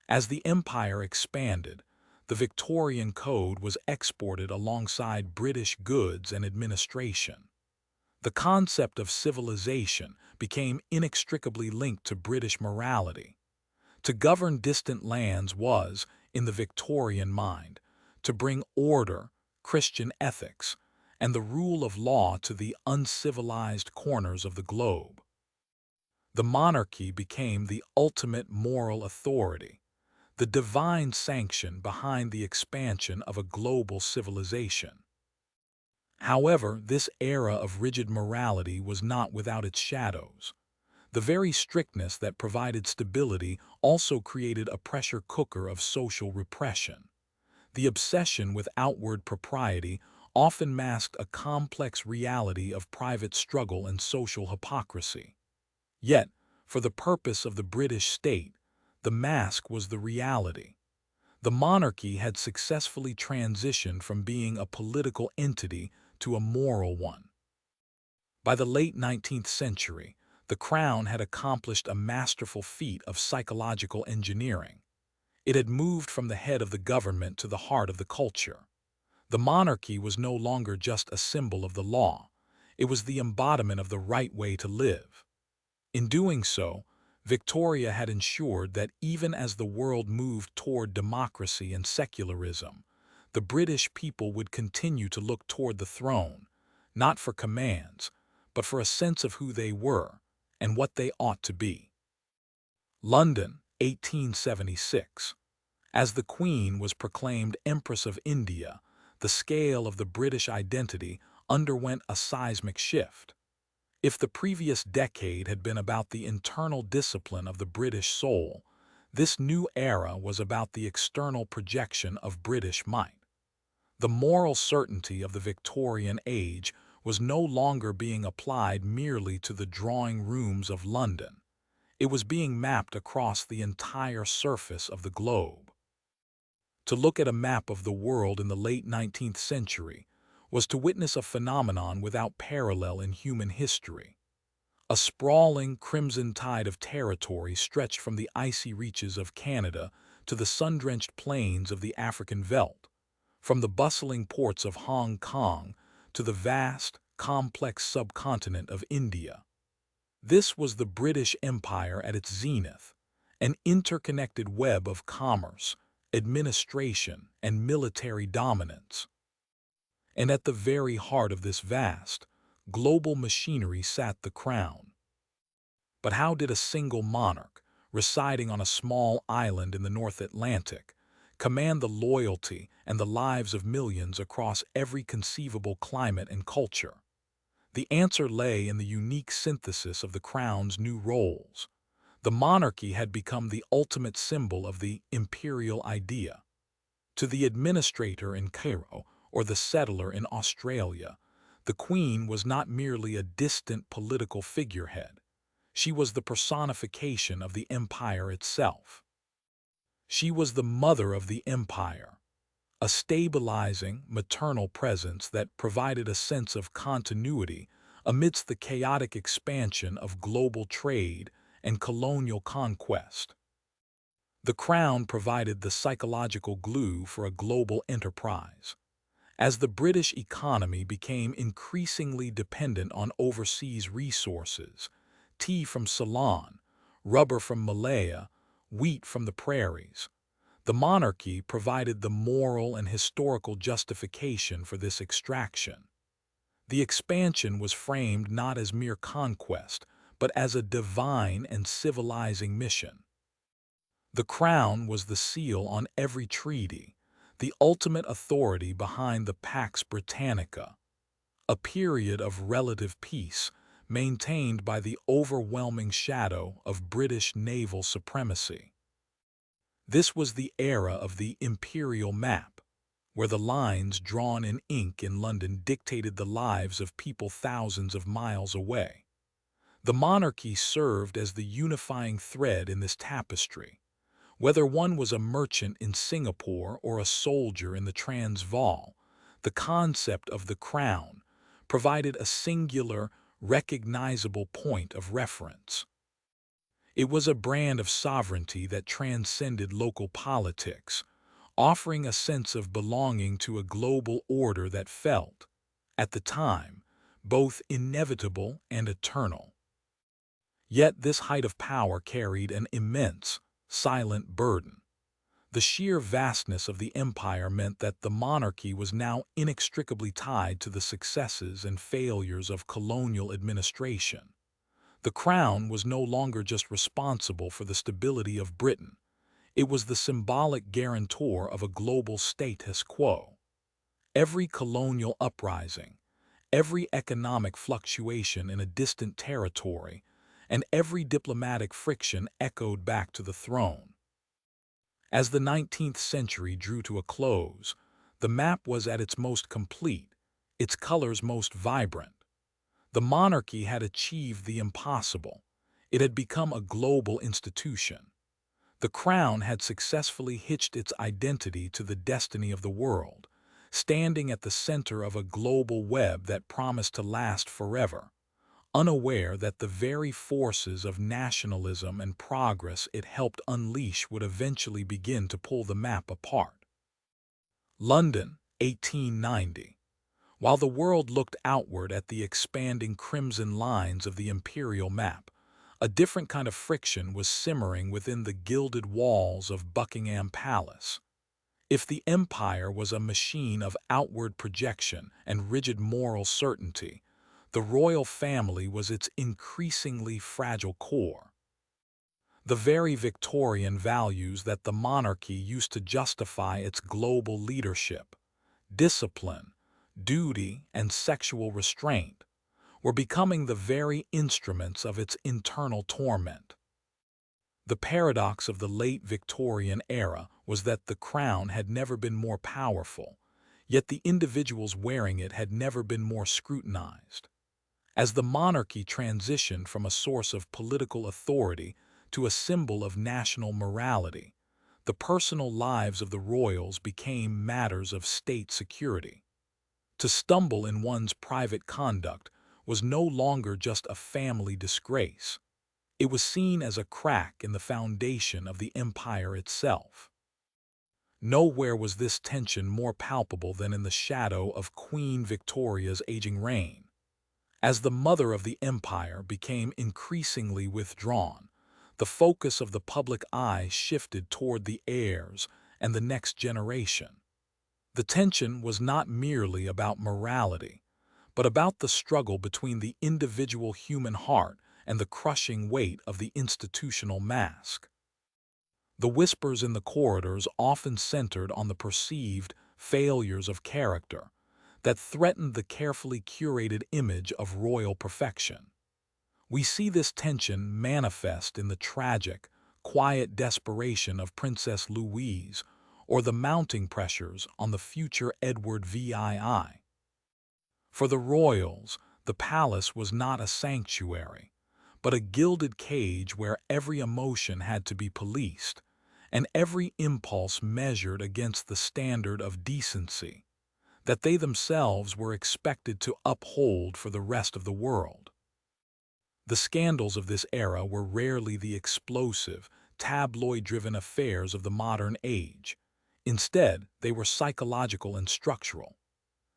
As the empire expanded, the Victorian Code was exported alongside British goods and administration. The concept of civilization became inextricably linked to British morality. To govern distant lands was, in the Victorian mind, to bring order, Christian ethics, and the rule of law to the uncivilized corners of the globe. The monarchy became the ultimate moral authority, the divine sanction behind the expansion of a global civilization. However, this era of rigid morality was not without its shadows. The very strictness that provided stability also created a pressure cooker of social repression. The obsession with outward propriety often masked a complex reality of private struggle and social hypocrisy. Yet, for the purpose of the British state, the mask was the reality. The monarchy had successfully transitioned from being a political entity to a moral one. By the late 19th century, the crown had accomplished a masterful feat of psychological engineering. It had moved from the head of the government to the heart of the culture. The monarchy was no longer just a symbol of the law. It was the embodiment of the right way to live. In doing so, Victoria had ensured that even as the world moved toward democracy and secularism, the British people would continue to look toward the throne, not for commands, but for a sense of who they were and what they ought to be. London, 1876. As the Queen was proclaimed Empress of India, the scale of the British identity underwent a seismic shift. If the previous decade had been about the internal discipline of the British soul, this new era was about the external projection of British might. The moral certainty of the Victorian age was no longer being applied merely to the drawing rooms of London. It was being mapped across the entire surface of the globe. To look at a map of the world in the late 19th century was to witness a phenomenon without parallel in human history. A sprawling crimson tide of territory stretched from the icy reaches of Canada to the sun-drenched plains of the African veldt, from the bustling ports of Hong Kong to the vast, complex subcontinent of India. This was the British Empire at its zenith, an interconnected web of commerce, administration, and military dominance. And at the very heart of this vast, global machinery sat the crown. But how did a single monarch, residing on a small island in the North Atlantic, command the loyalty and the lives of millions across every conceivable climate and culture? The answer lay in the unique synthesis of the crown's new roles. The monarchy had become the ultimate symbol of the imperial idea. To the administrator in Cairo or the settler in Australia, the Queen was not merely a distant political figurehead. She was the personification of the empire itself. She was the mother of the empire, a stabilizing, maternal presence that provided a sense of continuity amidst the chaotic expansion of global trade and colonial conquest. The crown provided the psychological glue for a global enterprise. As the British economy became increasingly dependent on overseas resources, tea from Ceylon, rubber from Malaya, wheat from the prairies, the monarchy provided the moral and historical justification for this extraction. The expansion was framed not as mere conquest, but as a divine and civilizing mission. The crown was the seal on every treaty, the ultimate authority behind the Pax Britannica, a period of relative peace maintained by the overwhelming shadow of British naval supremacy. This was the era of the imperial map, where the lines drawn in ink in London dictated the lives of people thousands of miles away. The monarchy served as the unifying thread in this tapestry. Whether one was a merchant in Singapore or a soldier in the Transvaal, the concept of the crown provided a singular, recognizable point of reference. It was a brand of sovereignty that transcended local politics, offering a sense of belonging to a global order that felt, at the time, both inevitable and eternal. Yet this height of power carried an immense, silent burden. The sheer vastness of the empire meant that the monarchy was now inextricably tied to the successes and failures of colonial administration. The crown was no longer just responsible for the stability of Britain. It was the symbolic guarantor of a global status quo. Every colonial uprising, every economic fluctuation in a distant territory, and every diplomatic friction echoed back to the throne. As the 19th century drew to a close, the map was at its most complete, its colors most vibrant. The monarchy had achieved the impossible. It had become a global institution. The crown had successfully hitched its identity to the destiny of the world, standing at the center of a global web that promised to last forever, unaware that the very forces of nationalism and progress it helped unleash would eventually begin to pull the map apart. London, 1890. While the world looked outward at the expanding crimson lines of the imperial map, a different kind of friction was simmering within the gilded walls of Buckingham Palace. If the empire was a machine of outward projection and rigid moral certainty, the royal family was its increasingly fragile core. The very Victorian values that the monarchy used to justify its global leadership, discipline, duty, and sexual restraint, were becoming the very instruments of its internal torment. The paradox of the late Victorian era was that the crown had never been more powerful, yet the individuals wearing it had never been more scrutinized. As the monarchy transitioned from a source of political authority to a symbol of national morality, the personal lives of the royals became matters of state security. To stumble in one's private conduct was no longer just a family disgrace. It was seen as a crack in the foundation of the empire itself. Nowhere was this tension more palpable than in the shadow of Queen Victoria's aging reign. As the mother of the empire became increasingly withdrawn, the focus of the public eye shifted toward the heirs and the next generation. The tension was not merely about morality, but about the struggle between the individual human heart and the crushing weight of the institutional mask. The whispers in the corridors often centered on the perceived failures of character that threatened the carefully curated image of royal perfection. We see this tension manifest in the tragic, quiet desperation of Princess Louise or the mounting pressures on the future Edward VII. For the royals, the palace was not a sanctuary, but a gilded cage where every emotion had to be policed, and every impulse measured against the standard of decency that they themselves were expected to uphold for the rest of the world. The scandals of this era were rarely the explosive, tabloid-driven affairs of the modern age. Instead, they were psychological and structural.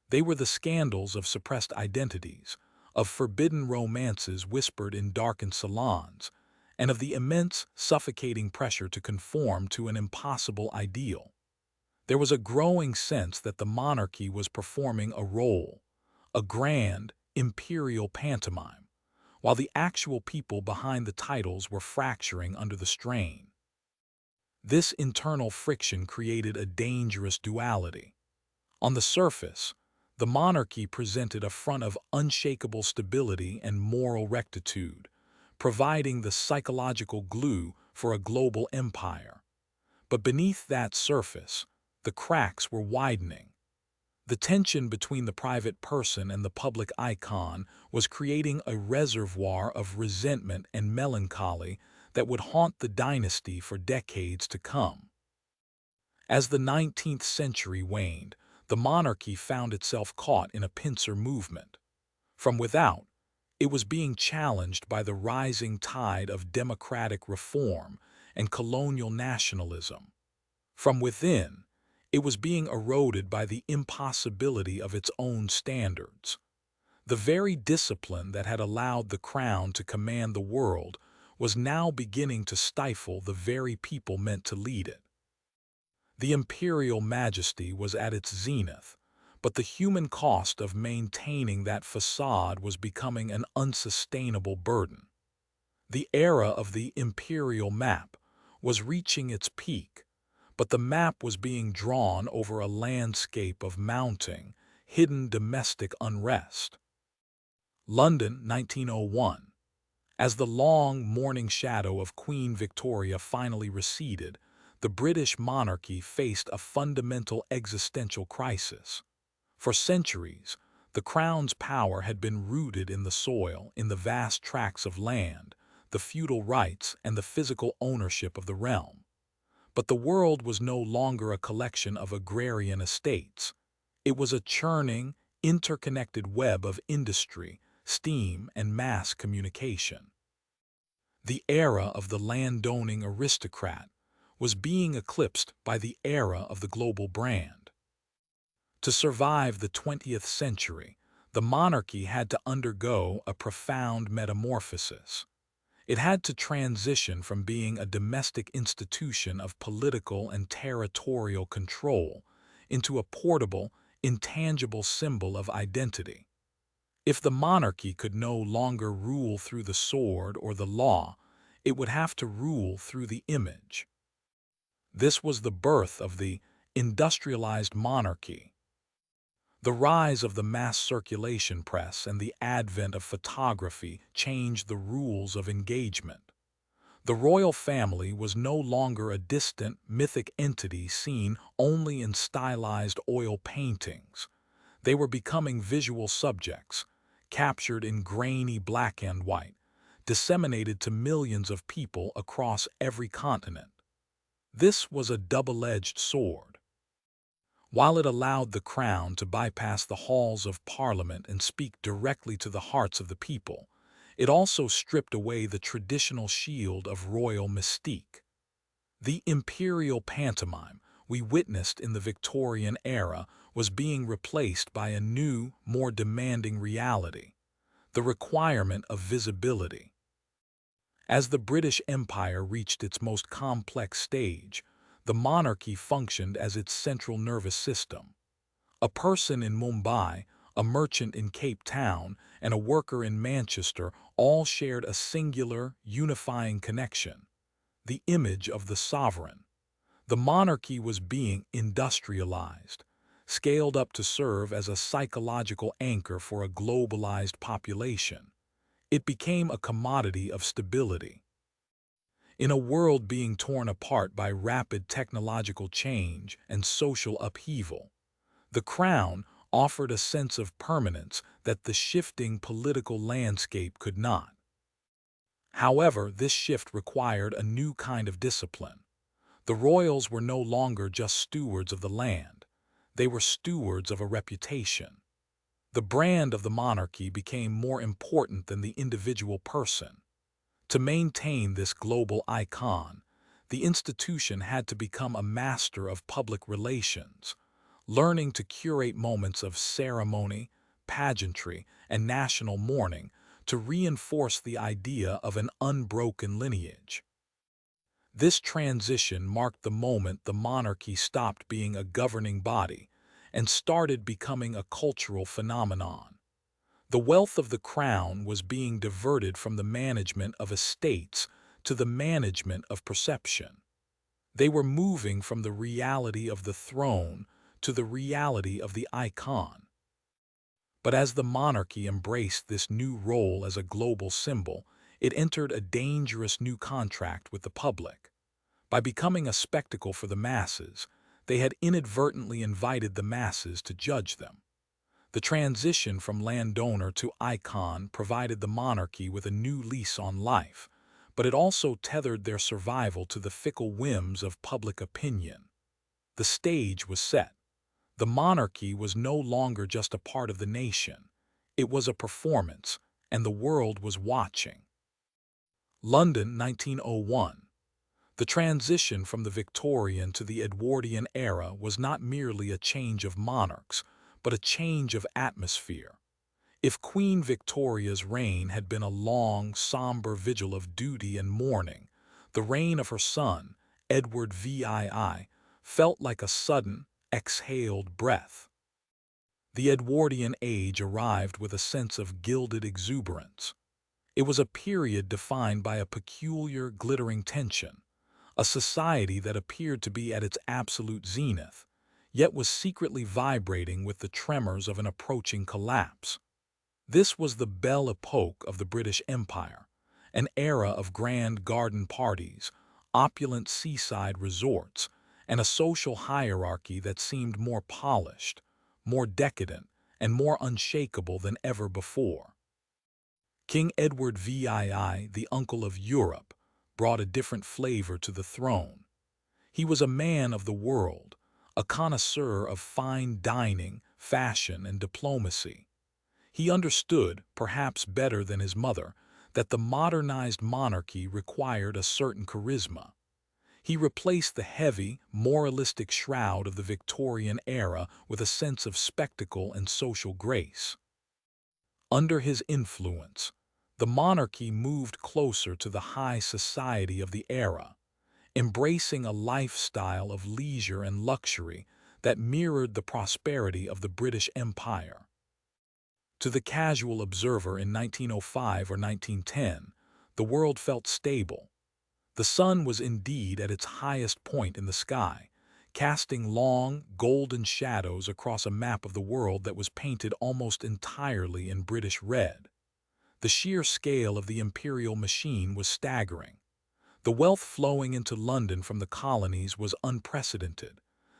They were the scandals of suppressed identities, of forbidden romances whispered in darkened salons, and of the immense, suffocating pressure to conform to an impossible ideal. There was a growing sense that the monarchy was performing a role, a grand, imperial pantomime, while the actual people behind the titles were fracturing under the strain. This internal friction created a dangerous duality. On the surface, the monarchy presented a front of unshakable stability and moral rectitude, providing the psychological glue for a global empire. But beneath that surface, the cracks were widening. The tension between the private person and the public icon was creating a reservoir of resentment and melancholy that would haunt the dynasty for decades to come. As the 19th century waned, the monarchy found itself caught in a pincer movement. From without, it was being challenged by the rising tide of democratic reform and colonial nationalism. From within, it was being eroded by the impossibility of its own standards. The very discipline that had allowed the crown to command the world was now beginning to stifle the very people meant to lead it. The imperial majesty was at its zenith, but the human cost of maintaining that facade was becoming an unsustainable burden. The era of the imperial map was reaching its peak, but the map was being drawn over a landscape of mounting, hidden domestic unrest. London, 1901. As the long, mourning shadow of Queen Victoria finally receded, the British monarchy faced a fundamental existential crisis. For centuries, the crown's power had been rooted in the soil, in the vast tracts of land, the feudal rights, and the physical ownership of the realm. But the world was no longer a collection of agrarian estates. It was a churning, interconnected web of industry, steam, and mass communication. The era of the landowning aristocrat was being eclipsed by the era of the global brand. To survive the 20th century, the monarchy had to undergo a profound metamorphosis. It had to transition from being a domestic institution of political and territorial control into a portable, intangible symbol of identity. If the monarchy could no longer rule through the sword or the law, it would have to rule through the image. This was the birth of the industrialized monarchy. The rise of the mass circulation press and the advent of photography changed the rules of engagement. The royal family was no longer a distant, mythic entity seen only in stylized oil paintings. They were becoming visual subjects, captured in grainy black and white, disseminated to millions of people across every continent. This was a double-edged sword. While it allowed the crown to bypass the halls of Parliament and speak directly to the hearts of the people, it also stripped away the traditional shield of royal mystique. The imperial pantomime we witnessed in the Victorian era was being replaced by a new, more demanding reality: the requirement of visibility. As the British Empire reached its most complex stage, the monarchy functioned as its central nervous system. A person in Mumbai, a merchant in Cape Town, and a worker in Manchester all shared a singular, unifying connection: the image of the sovereign. The monarchy was being industrialized, scaled up to serve as a psychological anchor for a globalized population. It became a commodity of stability. In a world being torn apart by rapid technological change and social upheaval, the crown offered a sense of permanence that the shifting political landscape could not. However, this shift required a new kind of discipline. The royals were no longer just stewards of the land. They were stewards of a reputation. The brand of the monarchy became more important than the individual person. To maintain this global icon, the institution had to become a master of public relations, learning to curate moments of ceremony, pageantry, and national mourning to reinforce the idea of an unbroken lineage. This transition marked the moment the monarchy stopped being a governing body and started becoming a cultural phenomenon. The wealth of the crown was being diverted from the management of estates to the management of perception. They were moving from the reality of the throne to the reality of the icon. But as the monarchy embraced this new role as a global symbol, it entered a dangerous new contract with the public. By becoming a spectacle for the masses, they had inadvertently invited the masses to judge them. The transition from landowner to icon provided the monarchy with a new lease on life, but it also tethered their survival to the fickle whims of public opinion. The stage was set. The monarchy was no longer just a part of the nation. It was a performance, and the world was watching. London, 1901. The transition from the Victorian to the Edwardian era was not merely a change of monarchs, but a change of atmosphere. If Queen Victoria's reign had been a long, somber vigil of duty and mourning, the reign of her son, Edward VII, felt like a sudden, exhaled breath. The Edwardian age arrived with a sense of gilded exuberance. It was a period defined by a peculiar, glittering tension, a society that appeared to be at its absolute zenith, yet was secretly vibrating with the tremors of an approaching collapse. This was the Belle Epoque of the British Empire, an era of grand garden parties, opulent seaside resorts, and a social hierarchy that seemed more polished, more decadent, and more unshakable than ever before. King Edward VII, the uncle of Europe, brought a different flavor to the throne. He was a man of the world, a connoisseur of fine dining, fashion, and diplomacy. He understood, perhaps better than his mother, that the modernized monarchy required a certain charisma. He replaced the heavy, moralistic shroud of the Victorian era with a sense of spectacle and social grace. Under his influence, the monarchy moved closer to the high society of the era, embracing a lifestyle of leisure and luxury that mirrored the prosperity of the British Empire. To the casual observer in 1905 or 1910, the world felt stable. The sun was indeed at its highest point in the sky, casting long, golden shadows across a map of the world that was painted almost entirely in British red. The sheer scale of the imperial machine was staggering. The wealth flowing into London from the colonies was unprecedented.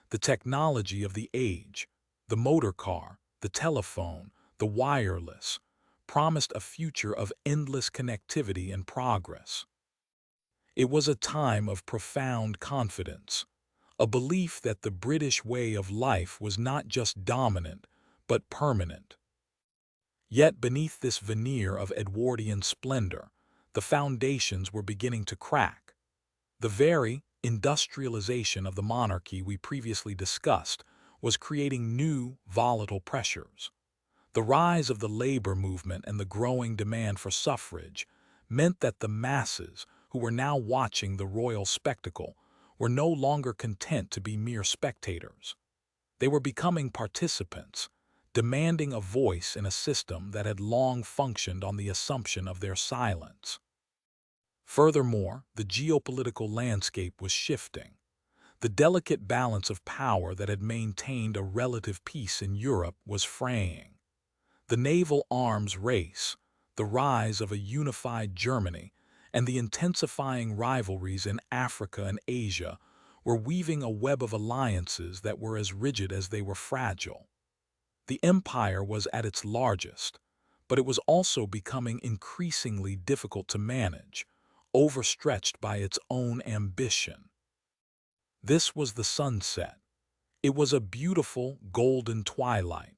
The technology of the age, the motor car, the telephone, the wireless, promised a future of endless connectivity and progress. It was a time of profound confidence, a belief that the British way of life was not just dominant, but permanent. Yet beneath this veneer of Edwardian splendor, the foundations were beginning to crack. The very industrialization of the monarchy we previously discussed was creating new, volatile pressures. The rise of the labor movement and the growing demand for suffrage meant that the masses, who were now watching the royal spectacle, were no longer content to be mere spectators. They were becoming participants, demanding a voice in a system that had long functioned on the assumption of their silence. Furthermore, the geopolitical landscape was shifting. The delicate balance of power that had maintained a relative peace in Europe was fraying. The naval arms race, the rise of a unified Germany, and the intensifying rivalries in Africa and Asia were weaving a web of alliances that were as rigid as they were fragile. The empire was at its largest, but it was also becoming increasingly difficult to manage, overstretched by its own ambition. This was the sunset. It was a beautiful, golden twilight,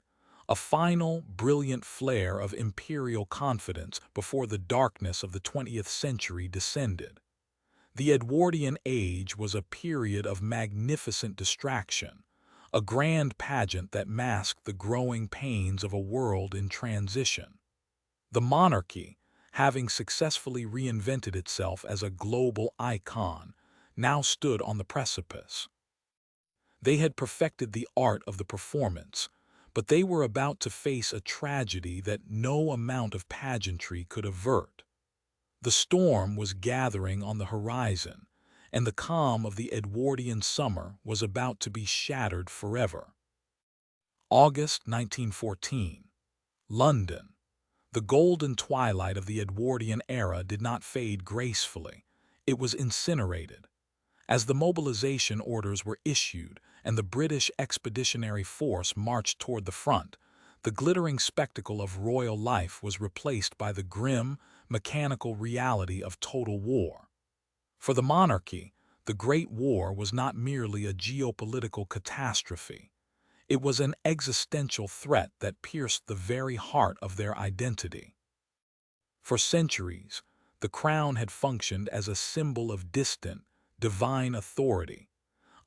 a final, brilliant flare of imperial confidence before the darkness of the 20th century descended. The Edwardian age was a period of magnificent distraction, a grand pageant that masked the growing pains of a world in transition. The monarchy, having successfully reinvented itself as a global icon, now stood on the precipice. They had perfected the art of the performance, but they were about to face a tragedy that no amount of pageantry could avert. The storm was gathering on the horizon, and the calm of the Edwardian summer was about to be shattered forever. August 1914. London. The golden twilight of the Edwardian era did not fade gracefully. It was incinerated. As the mobilization orders were issued and the British Expeditionary Force marched toward the front, the glittering spectacle of royal life was replaced by the grim, mechanical reality of total war. For the monarchy, the Great War was not merely a geopolitical catastrophe. It was an existential threat that pierced the very heart of their identity. For centuries, the crown had functioned as a symbol of distant, divine authority,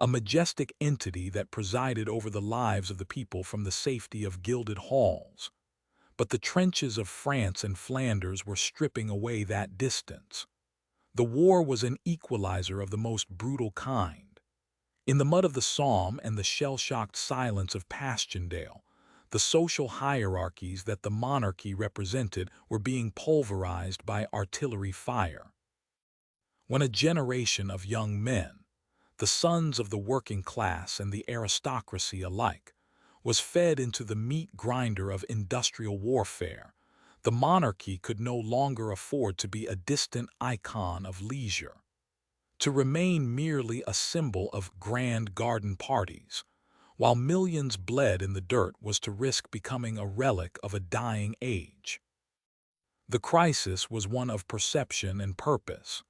a majestic entity that presided over the lives of the people from the safety of gilded halls. But the trenches of France and Flanders were stripping away that distance. The war was an equalizer of the most brutal kind. In the mud of the Somme and the shell-shocked silence of Passchendaele, the social hierarchies that the monarchy represented were being pulverized by artillery fire. When a generation of young men, the sons of the working class and the aristocracy alike, was fed into the meat grinder of industrial warfare, the monarchy could no longer afford to be a distant icon of leisure. To remain merely a symbol of grand garden parties, while millions bled in the dirt, was to risk becoming a relic of a dying age. The crisis was one of perception and purpose.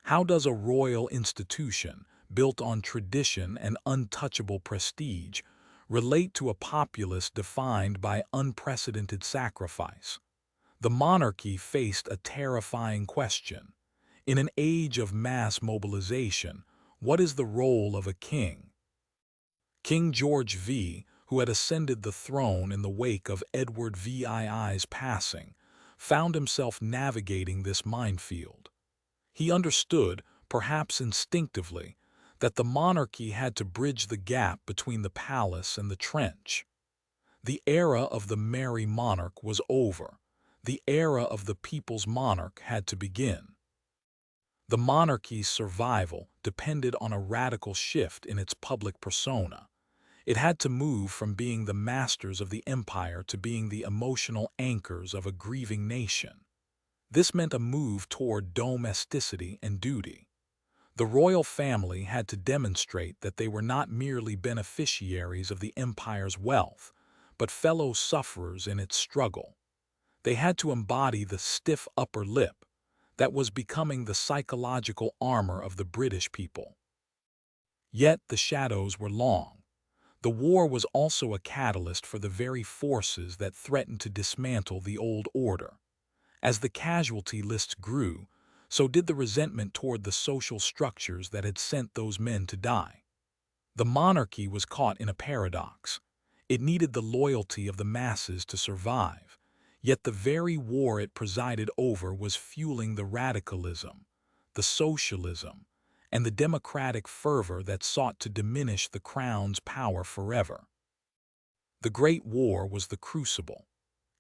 How does a royal institution, built on tradition and untouchable prestige, relate to a populace defined by unprecedented sacrifice. The monarchy faced a terrifying question. In an age of mass mobilization, what is the role of a king? King George V, who had ascended the throne in the wake of Edward VII's passing, found himself navigating this minefield. He understood, perhaps instinctively, that the monarchy had to bridge the gap between the palace and the trench. The era of the merry monarch was over. The era of the people's monarch had to begin. The monarchy's survival depended on a radical shift in its public persona. It had to move from being the masters of the empire to being the emotional anchors of a grieving nation. This meant a move toward domesticity and duty. The royal family had to demonstrate that they were not merely beneficiaries of the empire's wealth, but fellow sufferers in its struggle. They had to embody the stiff upper lip that was becoming the psychological armor of the British people. Yet the shadows were long. The war was also a catalyst for the very forces that threatened to dismantle the old order. As the casualty lists grew, so did the resentment toward the social structures that had sent those men to die. The monarchy was caught in a paradox. It needed the loyalty of the masses to survive, yet the very war it presided over was fueling the radicalism, the socialism, and the democratic fervor that sought to diminish the crown's power forever. The Great War was the crucible.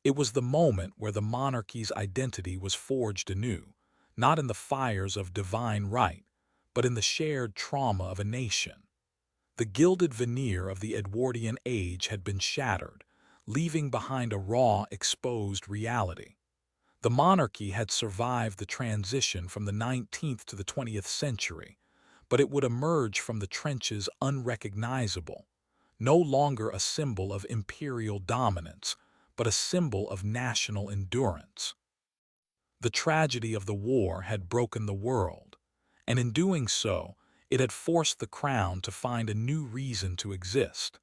It was the moment where the monarchy's identity was forged anew, not in the fires of divine right, but in the shared trauma of a nation. The gilded veneer of the Edwardian age had been shattered, leaving behind a raw, exposed reality. The monarchy had survived the transition from the 19th to the 20th century, but it would emerge from the trenches unrecognizable, no longer a symbol of imperial dominance, but a symbol of national endurance. The tragedy of the war had broken the world, and in doing so, it had forced the crown to find a new reason to exist.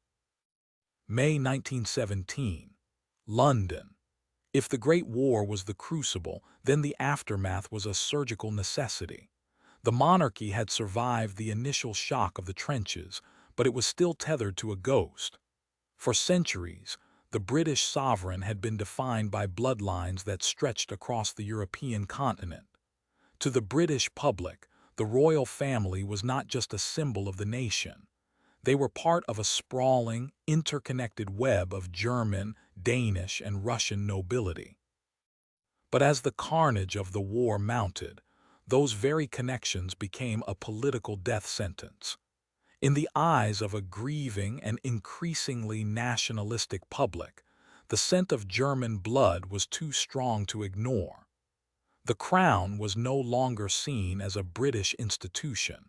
May 1917, London. If the Great War was the crucible, then the aftermath was a surgical necessity. The monarchy had survived the initial shock of the trenches, but it was still tethered to a ghost. For centuries, the British sovereign had been defined by bloodlines that stretched across the European continent. To the British public, the royal family was not just a symbol of the nation. They were part of a sprawling, interconnected web of German, Danish, and Russian nobility. But as the carnage of the war mounted, those very connections became a political death sentence. In the eyes of a grieving and increasingly nationalistic public, the scent of German blood was too strong to ignore. The crown was no longer seen as a British institution.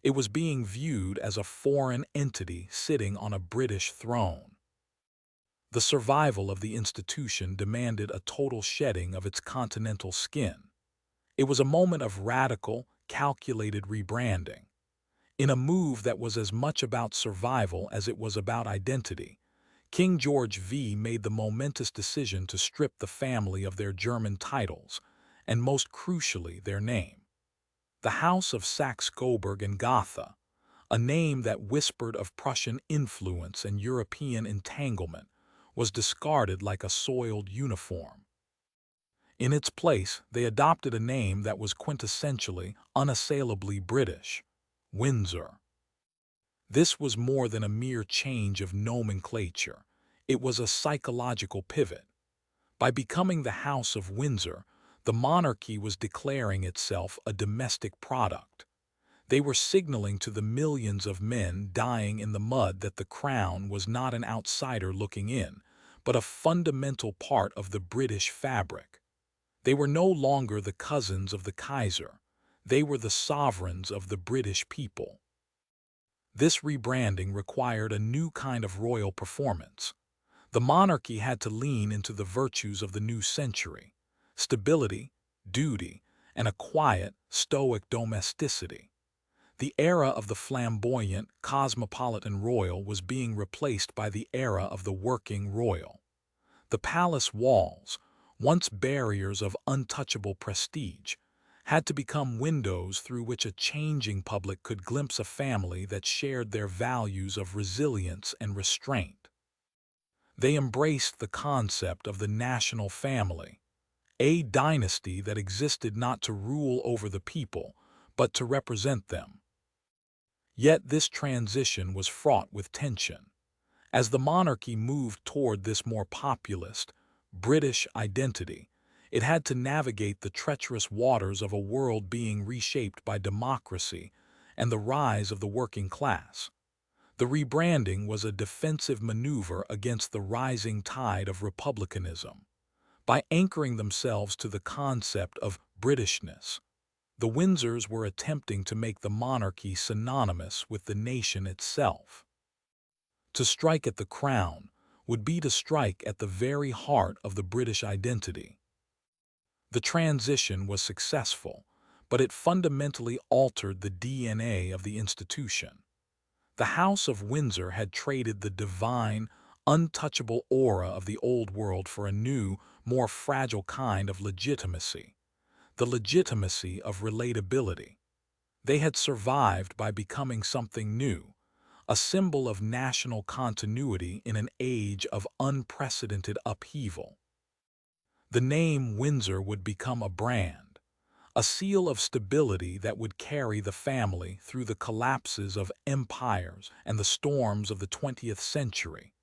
It was being viewed as a foreign entity sitting on a British throne. The survival of the institution demanded a total shedding of its continental skin. It was a moment of radical, calculated rebranding. In a move that was as much about survival as it was about identity, King George V made the momentous decision to strip the family of their German titles, and most crucially, their name. The House of Saxe-Coburg and Gotha, a name that whispered of Prussian influence and European entanglement, was discarded like a soiled uniform. In its place, they adopted a name that was quintessentially, unassailably British: Windsor. This was more than a mere change of nomenclature. It was a psychological pivot. By becoming the House of Windsor, the monarchy was declaring itself a domestic product. They were signaling to the millions of men dying in the mud that the crown was not an outsider looking in, but a fundamental part of the British fabric. They were no longer the cousins of the Kaiser. They were the sovereigns of the British people. This rebranding required a new kind of royal performance. The monarchy had to lean into the virtues of the new century: stability, duty, and a quiet, stoic domesticity. The era of the flamboyant, cosmopolitan royal was being replaced by the era of the working royal. The palace walls, once barriers of untouchable prestige, had to become windows through which a changing public could glimpse a family that shared their values of resilience and restraint. They embraced the concept of the national family, a dynasty that existed not to rule over the people, but to represent them. Yet this transition was fraught with tension. As the monarchy moved toward this more populist, British identity, it had to navigate the treacherous waters of a world being reshaped by democracy and the rise of the working class. The rebranding was a defensive maneuver against the rising tide of republicanism. By anchoring themselves to the concept of Britishness, the Windsors were attempting to make the monarchy synonymous with the nation itself. To strike at the crown would be to strike at the very heart of the British identity. The transition was successful, but it fundamentally altered the DNA of the institution. The House of Windsor had traded the divine, untouchable aura of the old world for a new, more fragile kind of legitimacy, the legitimacy of relatability. They had survived by becoming something new, a symbol of national continuity in an age of unprecedented upheaval. The name Windsor would become a brand, a seal of stability that would carry the family through the collapses of empires and the storms of the 20th century,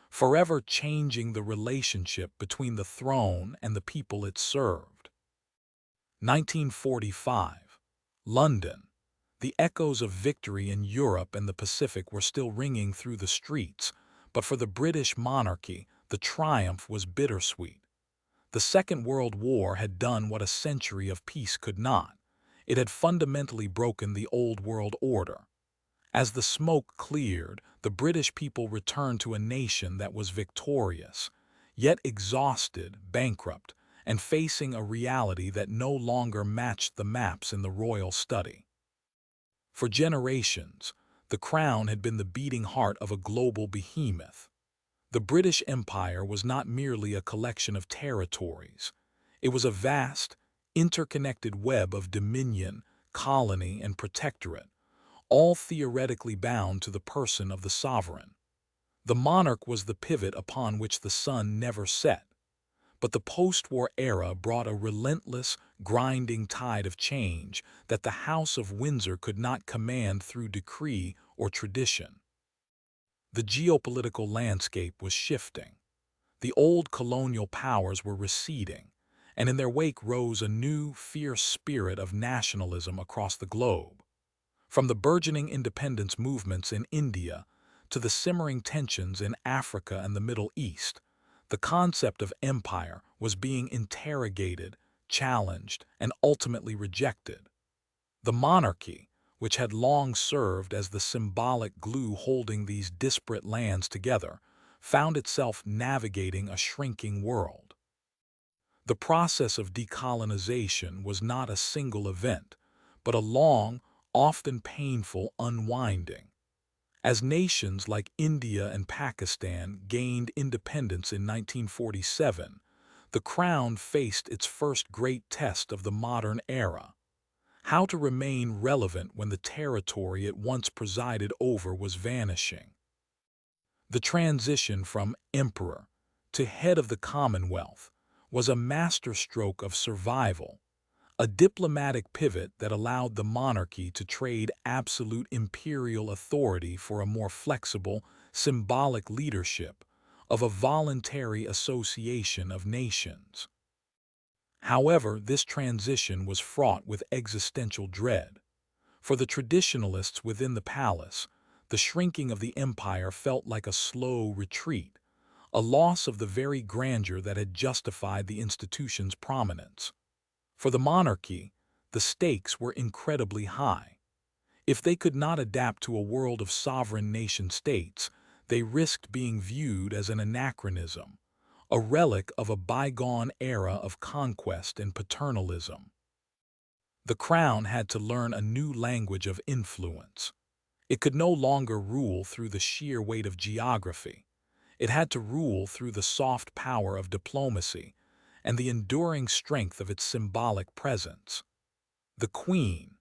forever changing the relationship between the throne and the people it served. 1945. London. The echoes of victory in Europe and the Pacific were still ringing through the streets, but for the British monarchy, the triumph was bittersweet. The Second World War had done what a century of peace could not. It had fundamentally broken the old world order. As the smoke cleared, the British people returned to a nation that was victorious, yet exhausted, bankrupt, and facing a reality that no longer matched the maps in the royal study. For generations, the crown had been the beating heart of a global behemoth. The British Empire was not merely a collection of territories. It was a vast, interconnected web of dominion, colony, and protectorate, all theoretically bound to the person of the sovereign. The monarch was the pivot upon which the sun never set. But the post-war era brought a relentless, grinding tide of change that the House of Windsor could not command through decree or tradition. The geopolitical landscape was shifting. The old colonial powers were receding, and in their wake rose a new, fierce spirit of nationalism across the globe. From the burgeoning independence movements in India to the simmering tensions in Africa and the Middle East, the concept of empire was being interrogated, challenged, and ultimately rejected. The monarchy, which had long served as the symbolic glue holding these disparate lands together, found itself navigating a shrinking world. The process of decolonization was not a single event, but a long, often painful unwinding. As nations like India and Pakistan gained independence in 1947, the crown faced its first great test of the modern era: how to remain relevant when the territory it once presided over was vanishing. The transition from emperor to head of the Commonwealth was a masterstroke of survival, a diplomatic pivot that allowed the monarchy to trade absolute imperial authority for a more flexible, symbolic leadership of a voluntary association of nations. However, this transition was fraught with existential dread. For the traditionalists within the palace, the shrinking of the empire felt like a slow retreat, a loss of the very grandeur that had justified the institution's prominence. For the monarchy, the stakes were incredibly high. If they could not adapt to a world of sovereign nation-states, they risked being viewed as an anachronism, a relic of a bygone era of conquest and paternalism. The crown had to learn a new language of influence. It could no longer rule through the sheer weight of geography. It had to rule through the soft power of diplomacy and the enduring strength of its symbolic presence. The queen,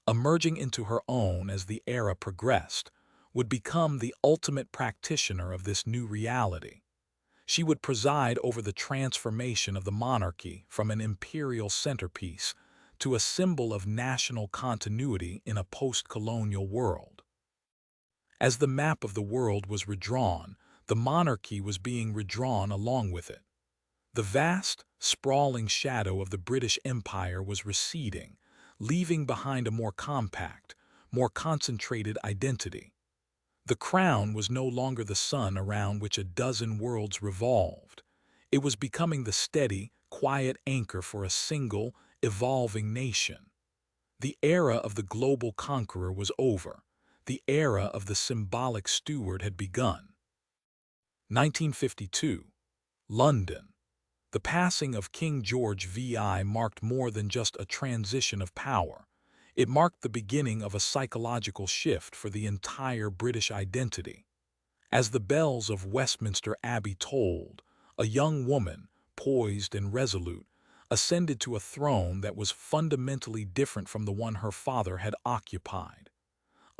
emerging into her own as the era progressed, would become the ultimate practitioner of this new reality. She would preside over the transformation of the monarchy from an imperial centerpiece to a symbol of national continuity in a post-colonial world. As the map of the world was redrawn, the monarchy was being redrawn along with it. The vast, sprawling shadow of the British Empire was receding, leaving behind a more compact, more concentrated identity. The crown was no longer the sun around which a dozen worlds revolved. It was becoming the steady, quiet anchor for a single, evolving nation. The era of the global conqueror was over. The era of the symbolic steward had begun. 1952. London. The passing of King George VI marked more than just a transition of power. It marked the beginning of a psychological shift for the entire British identity. As the bells of Westminster Abbey tolled, a young woman, poised and resolute, ascended to a throne that was fundamentally different from the one her father had occupied.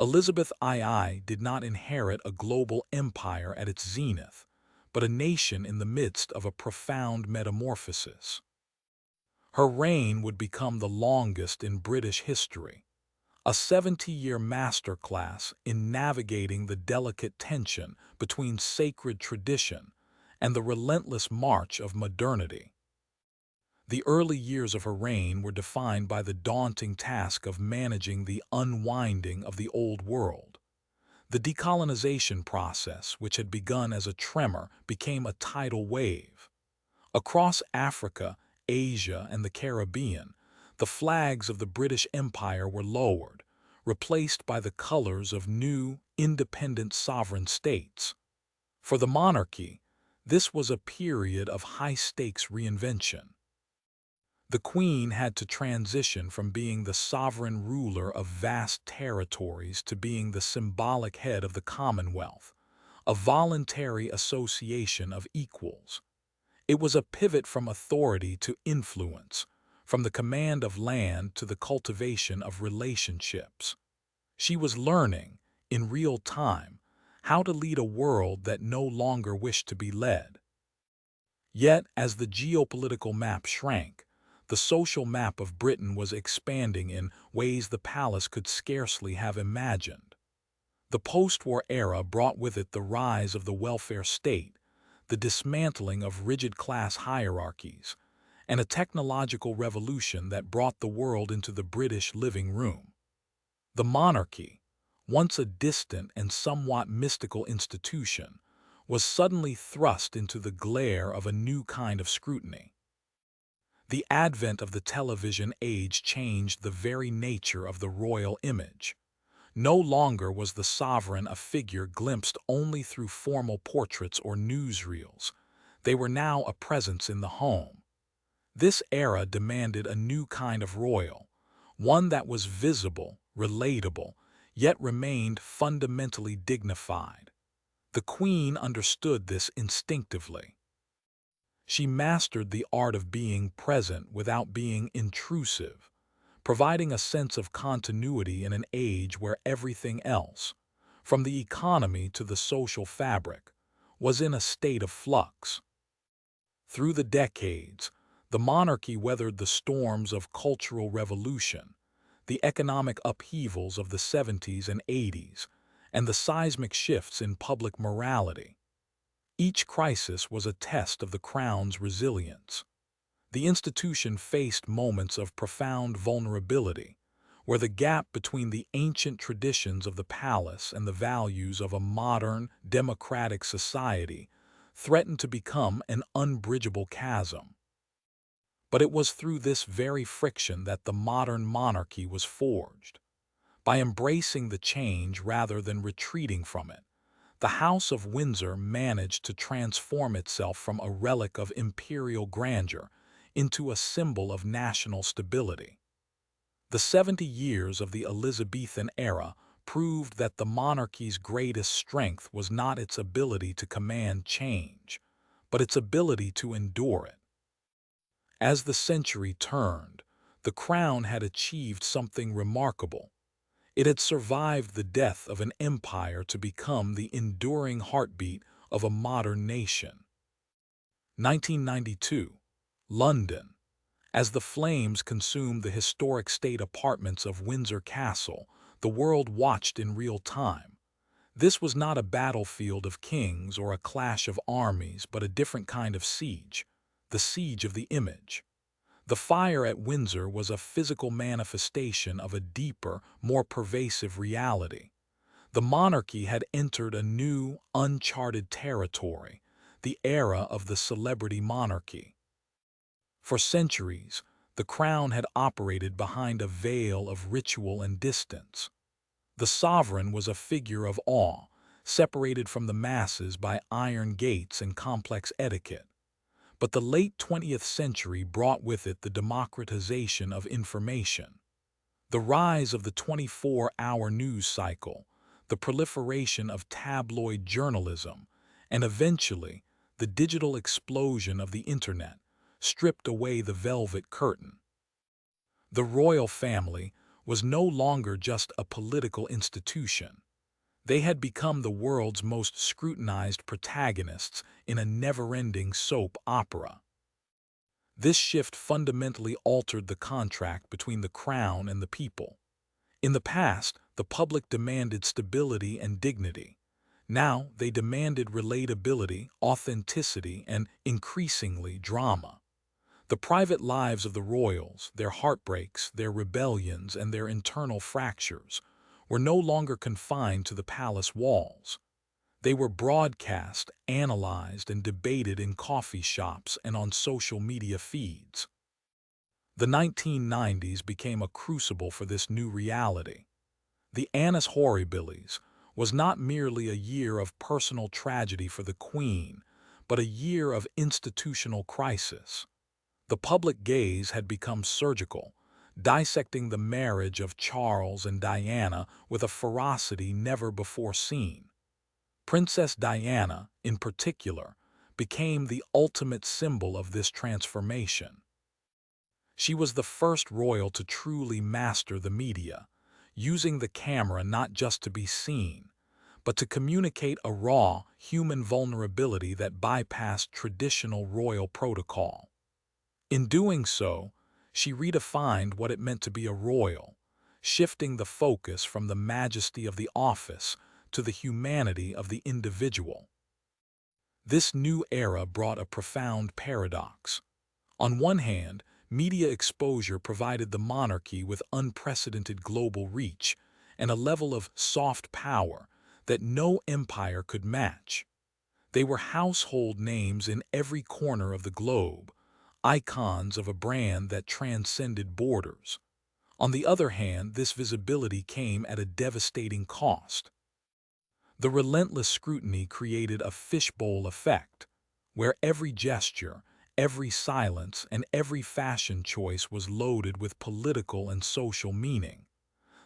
Elizabeth II did not inherit a global empire at its zenith, but a nation in the midst of a profound metamorphosis. Her reign would become the longest in British history, a 70-year masterclass in navigating the delicate tension between sacred tradition and the relentless march of modernity. The early years of her reign were defined by the daunting task of managing the unwinding of the old world. The decolonization process, which had begun as a tremor, became a tidal wave. Across Africa, Asia, and the Caribbean, the flags of the British Empire were lowered, replaced by the colors of new, independent sovereign states. For the monarchy, this was a period of high-stakes reinvention. The Queen had to transition from being the sovereign ruler of vast territories to being the symbolic head of the Commonwealth, a voluntary association of equals. It was a pivot from authority to influence, from the command of land to the cultivation of relationships. She was learning, in real time, how to lead a world that no longer wished to be led. Yet, as the geopolitical map shrank, the social map of Britain was expanding in ways the palace could scarcely have imagined. The post-war era brought with it the rise of the welfare state, the dismantling of rigid class hierarchies, and a technological revolution that brought the world into the British living room. The monarchy, once a distant and somewhat mystical institution, was suddenly thrust into the glare of a new kind of scrutiny. The advent of the television age changed the very nature of the royal image. No longer was the sovereign a figure glimpsed only through formal portraits or newsreels. They were now a presence in the home. This era demanded a new kind of royal, one that was visible, relatable, yet remained fundamentally dignified. The Queen understood this instinctively. She mastered the art of being present without being intrusive, providing a sense of continuity in an age where everything else, from the economy to the social fabric, was in a state of flux. Through the decades, the monarchy weathered the storms of cultural revolution, the economic upheavals of the 70s and 80s, and the seismic shifts in public morality. Each crisis was a test of the crown's resilience. The institution faced moments of profound vulnerability, where the gap between the ancient traditions of the palace and the values of a modern, democratic society threatened to become an unbridgeable chasm. But it was through this very friction that the modern monarchy was forged. By embracing the change rather than retreating from it, the House of Windsor managed to transform itself from a relic of imperial grandeur into a symbol of national stability. The 70 years of the Elizabethan era proved that the monarchy's greatest strength was not its ability to command change, but its ability to endure it. As the century turned, the crown had achieved something remarkable. It had survived the death of an empire to become the enduring heartbeat of a modern nation. 1992, London. As the flames consumed the historic state apartments of Windsor Castle, the world watched in real time. This was not a battlefield of kings or a clash of armies, but a different kind of siege, the siege of the image. The fire at Windsor was a physical manifestation of a deeper, more pervasive reality. The monarchy had entered a new, uncharted territory, the era of the celebrity monarchy. For centuries, the crown had operated behind a veil of ritual and distance. The sovereign was a figure of awe, separated from the masses by iron gates and complex etiquette. But the late 20th century brought with it the democratization of information, the rise of the 24-hour news cycle, the proliferation of tabloid journalism, and eventually the digital explosion of the internet stripped away the velvet curtain. The royal family was no longer just a political institution. They had become the world's most scrutinized protagonists in a never-ending soap opera. This shift fundamentally altered the contract between the crown and the people. In the past, the public demanded stability and dignity. Now, they demanded relatability, authenticity, and, increasingly, drama. The private lives of the royals, their heartbreaks, their rebellions, and their internal fractures, were no longer confined to the palace walls. They were broadcast, analyzed, and debated in coffee shops and on social media feeds. The 1990s became a crucible for this new reality. The Annus Horribilis was not merely a year of personal tragedy for the Queen, but a year of institutional crisis. The public gaze had become surgical, dissecting the marriage of Charles and Diana with a ferocity never before seen. Princess Diana, in particular, became the ultimate symbol of this transformation. She was the first royal to truly master the media, using the camera not just to be seen, but to communicate a raw, human vulnerability that bypassed traditional royal protocol. In doing so, she redefined what it meant to be a royal, shifting the focus from the majesty of the office to the humanity of the individual. This new era brought a profound paradox. On one hand, media exposure provided the monarchy with unprecedented global reach and a level of soft power that no empire could match. They were household names in every corner of the globe, icons of a brand that transcended borders. On the other hand, this visibility came at a devastating cost. The relentless scrutiny created a fishbowl effect, where every gesture, every silence, and every fashion choice was loaded with political and social meaning.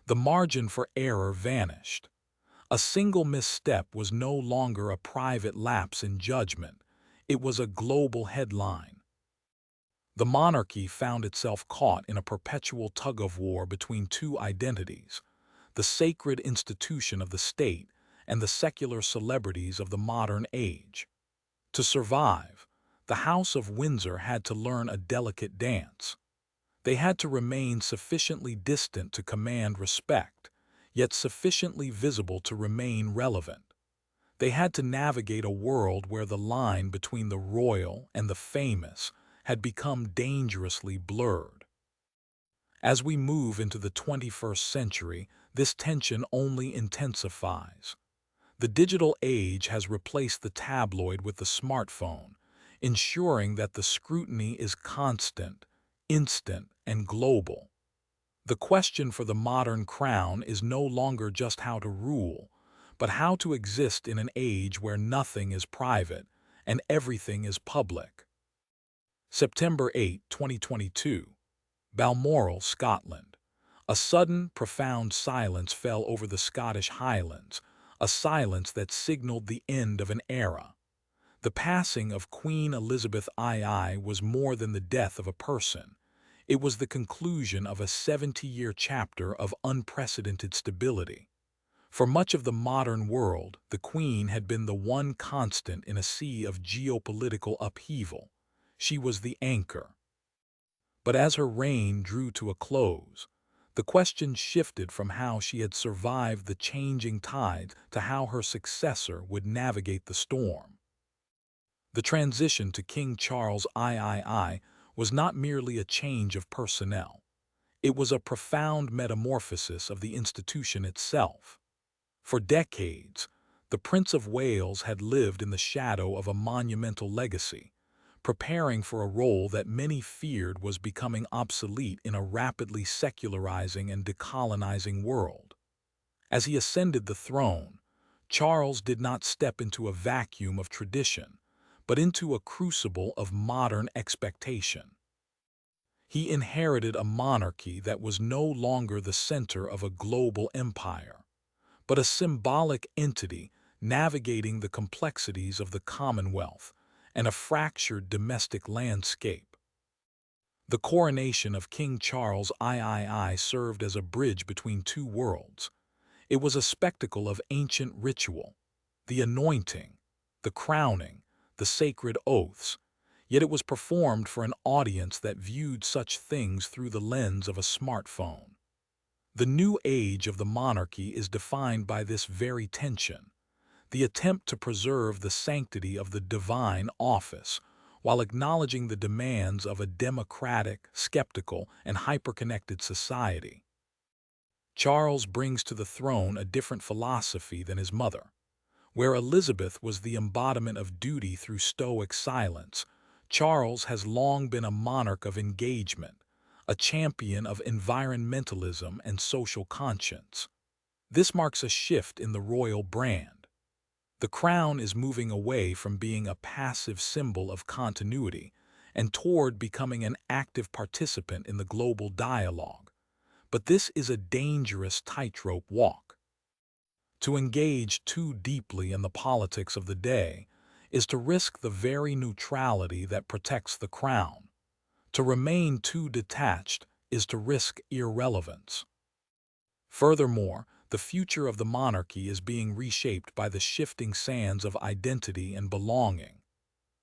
The margin for error vanished. A single misstep was no longer a private lapse in judgment. It was a global headline. The monarchy found itself caught in a perpetual tug-of-war between two identities, the sacred institution of the state and the secular celebrities of the modern age. To survive, the House of Windsor had to learn a delicate dance. They had to remain sufficiently distant to command respect, yet sufficiently visible to remain relevant. They had to navigate a world where the line between the royal and the famous had become dangerously blurred. As we move into the 21st century, this tension only intensifies. The digital age has replaced the tabloid with the smartphone, ensuring that the scrutiny is constant, instant, and global. The question for the modern crown is no longer just how to rule, but how to exist in an age where nothing is private and everything is public. September 8, 2022, Balmoral, Scotland. A sudden, profound silence fell over the Scottish Highlands, a silence that signaled the end of an era. The passing of Queen Elizabeth II was more than the death of a person. It was the conclusion of a 70-year chapter of unprecedented stability. For much of the modern world, the Queen had been the one constant in a sea of geopolitical upheaval. She was the anchor. But as her reign drew to a close, the question shifted from how she had survived the changing tides to how her successor would navigate the storm. The transition to King Charles III was not merely a change of personnel. It was a profound metamorphosis of the institution itself. For decades, the Prince of Wales had lived in the shadow of a monumental legacy, preparing for a role that many feared was becoming obsolete in a rapidly secularizing and decolonizing world. As he ascended the throne, Charles did not step into a vacuum of tradition, but into a crucible of modern expectation. He inherited a monarchy that was no longer the center of a global empire, but a symbolic entity navigating the complexities of the Commonwealth and a fractured domestic landscape. The coronation of King Charles III served as a bridge between two worlds. It was a spectacle of ancient ritual, the anointing, the crowning, the sacred oaths, yet it was performed for an audience that viewed such things through the lens of a smartphone. The new age of the monarchy is defined by this very tension, the attempt to preserve the sanctity of the divine office while acknowledging the demands of a democratic, skeptical, and hyperconnected society. Charles brings to the throne a different philosophy than his mother. Where Elizabeth was the embodiment of duty through stoic silence, Charles has long been a monarch of engagement, a champion of environmentalism and social conscience. This marks a shift in the royal brand. The crown is moving away from being a passive symbol of continuity and toward becoming an active participant in the global dialogue. But this is a dangerous tightrope walk. To engage too deeply in the politics of the day is to risk the very neutrality that protects the crown. To remain too detached is to risk irrelevance. Furthermore, the future of the monarchy is being reshaped by the shifting sands of identity and belonging.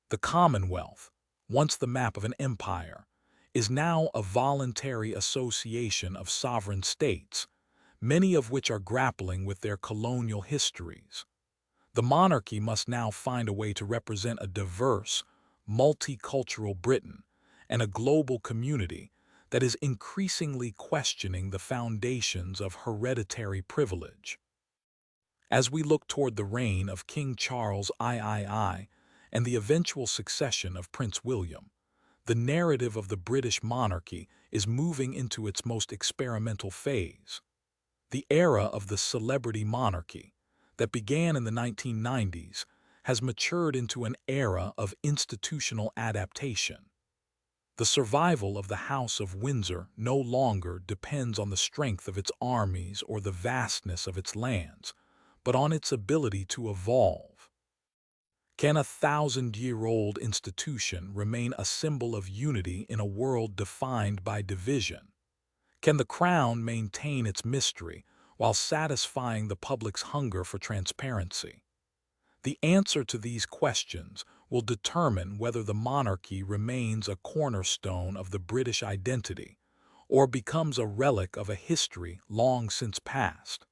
The Commonwealth, once the map of an empire, is now a voluntary association of sovereign states, many of which are grappling with their colonial histories. The monarchy must now find a way to represent a diverse, multicultural Britain and a global community that is increasingly questioning the foundations of hereditary privilege. As we look toward the reign of King Charles III and the eventual succession of Prince William, the narrative of the British monarchy is moving into its most experimental phase. The era of the celebrity monarchy, that began in the 1990s, has matured into an era of institutional adaptation. The survival of the House of Windsor no longer depends on the strength of its armies or the vastness of its lands, but on its ability to evolve. Can a thousand-year-old institution remain a symbol of unity in a world defined by division? Can the crown maintain its mystery while satisfying the public's hunger for transparency? The answer to these questions will determine whether the monarchy remains a cornerstone of the British identity or becomes a relic of a history long since past.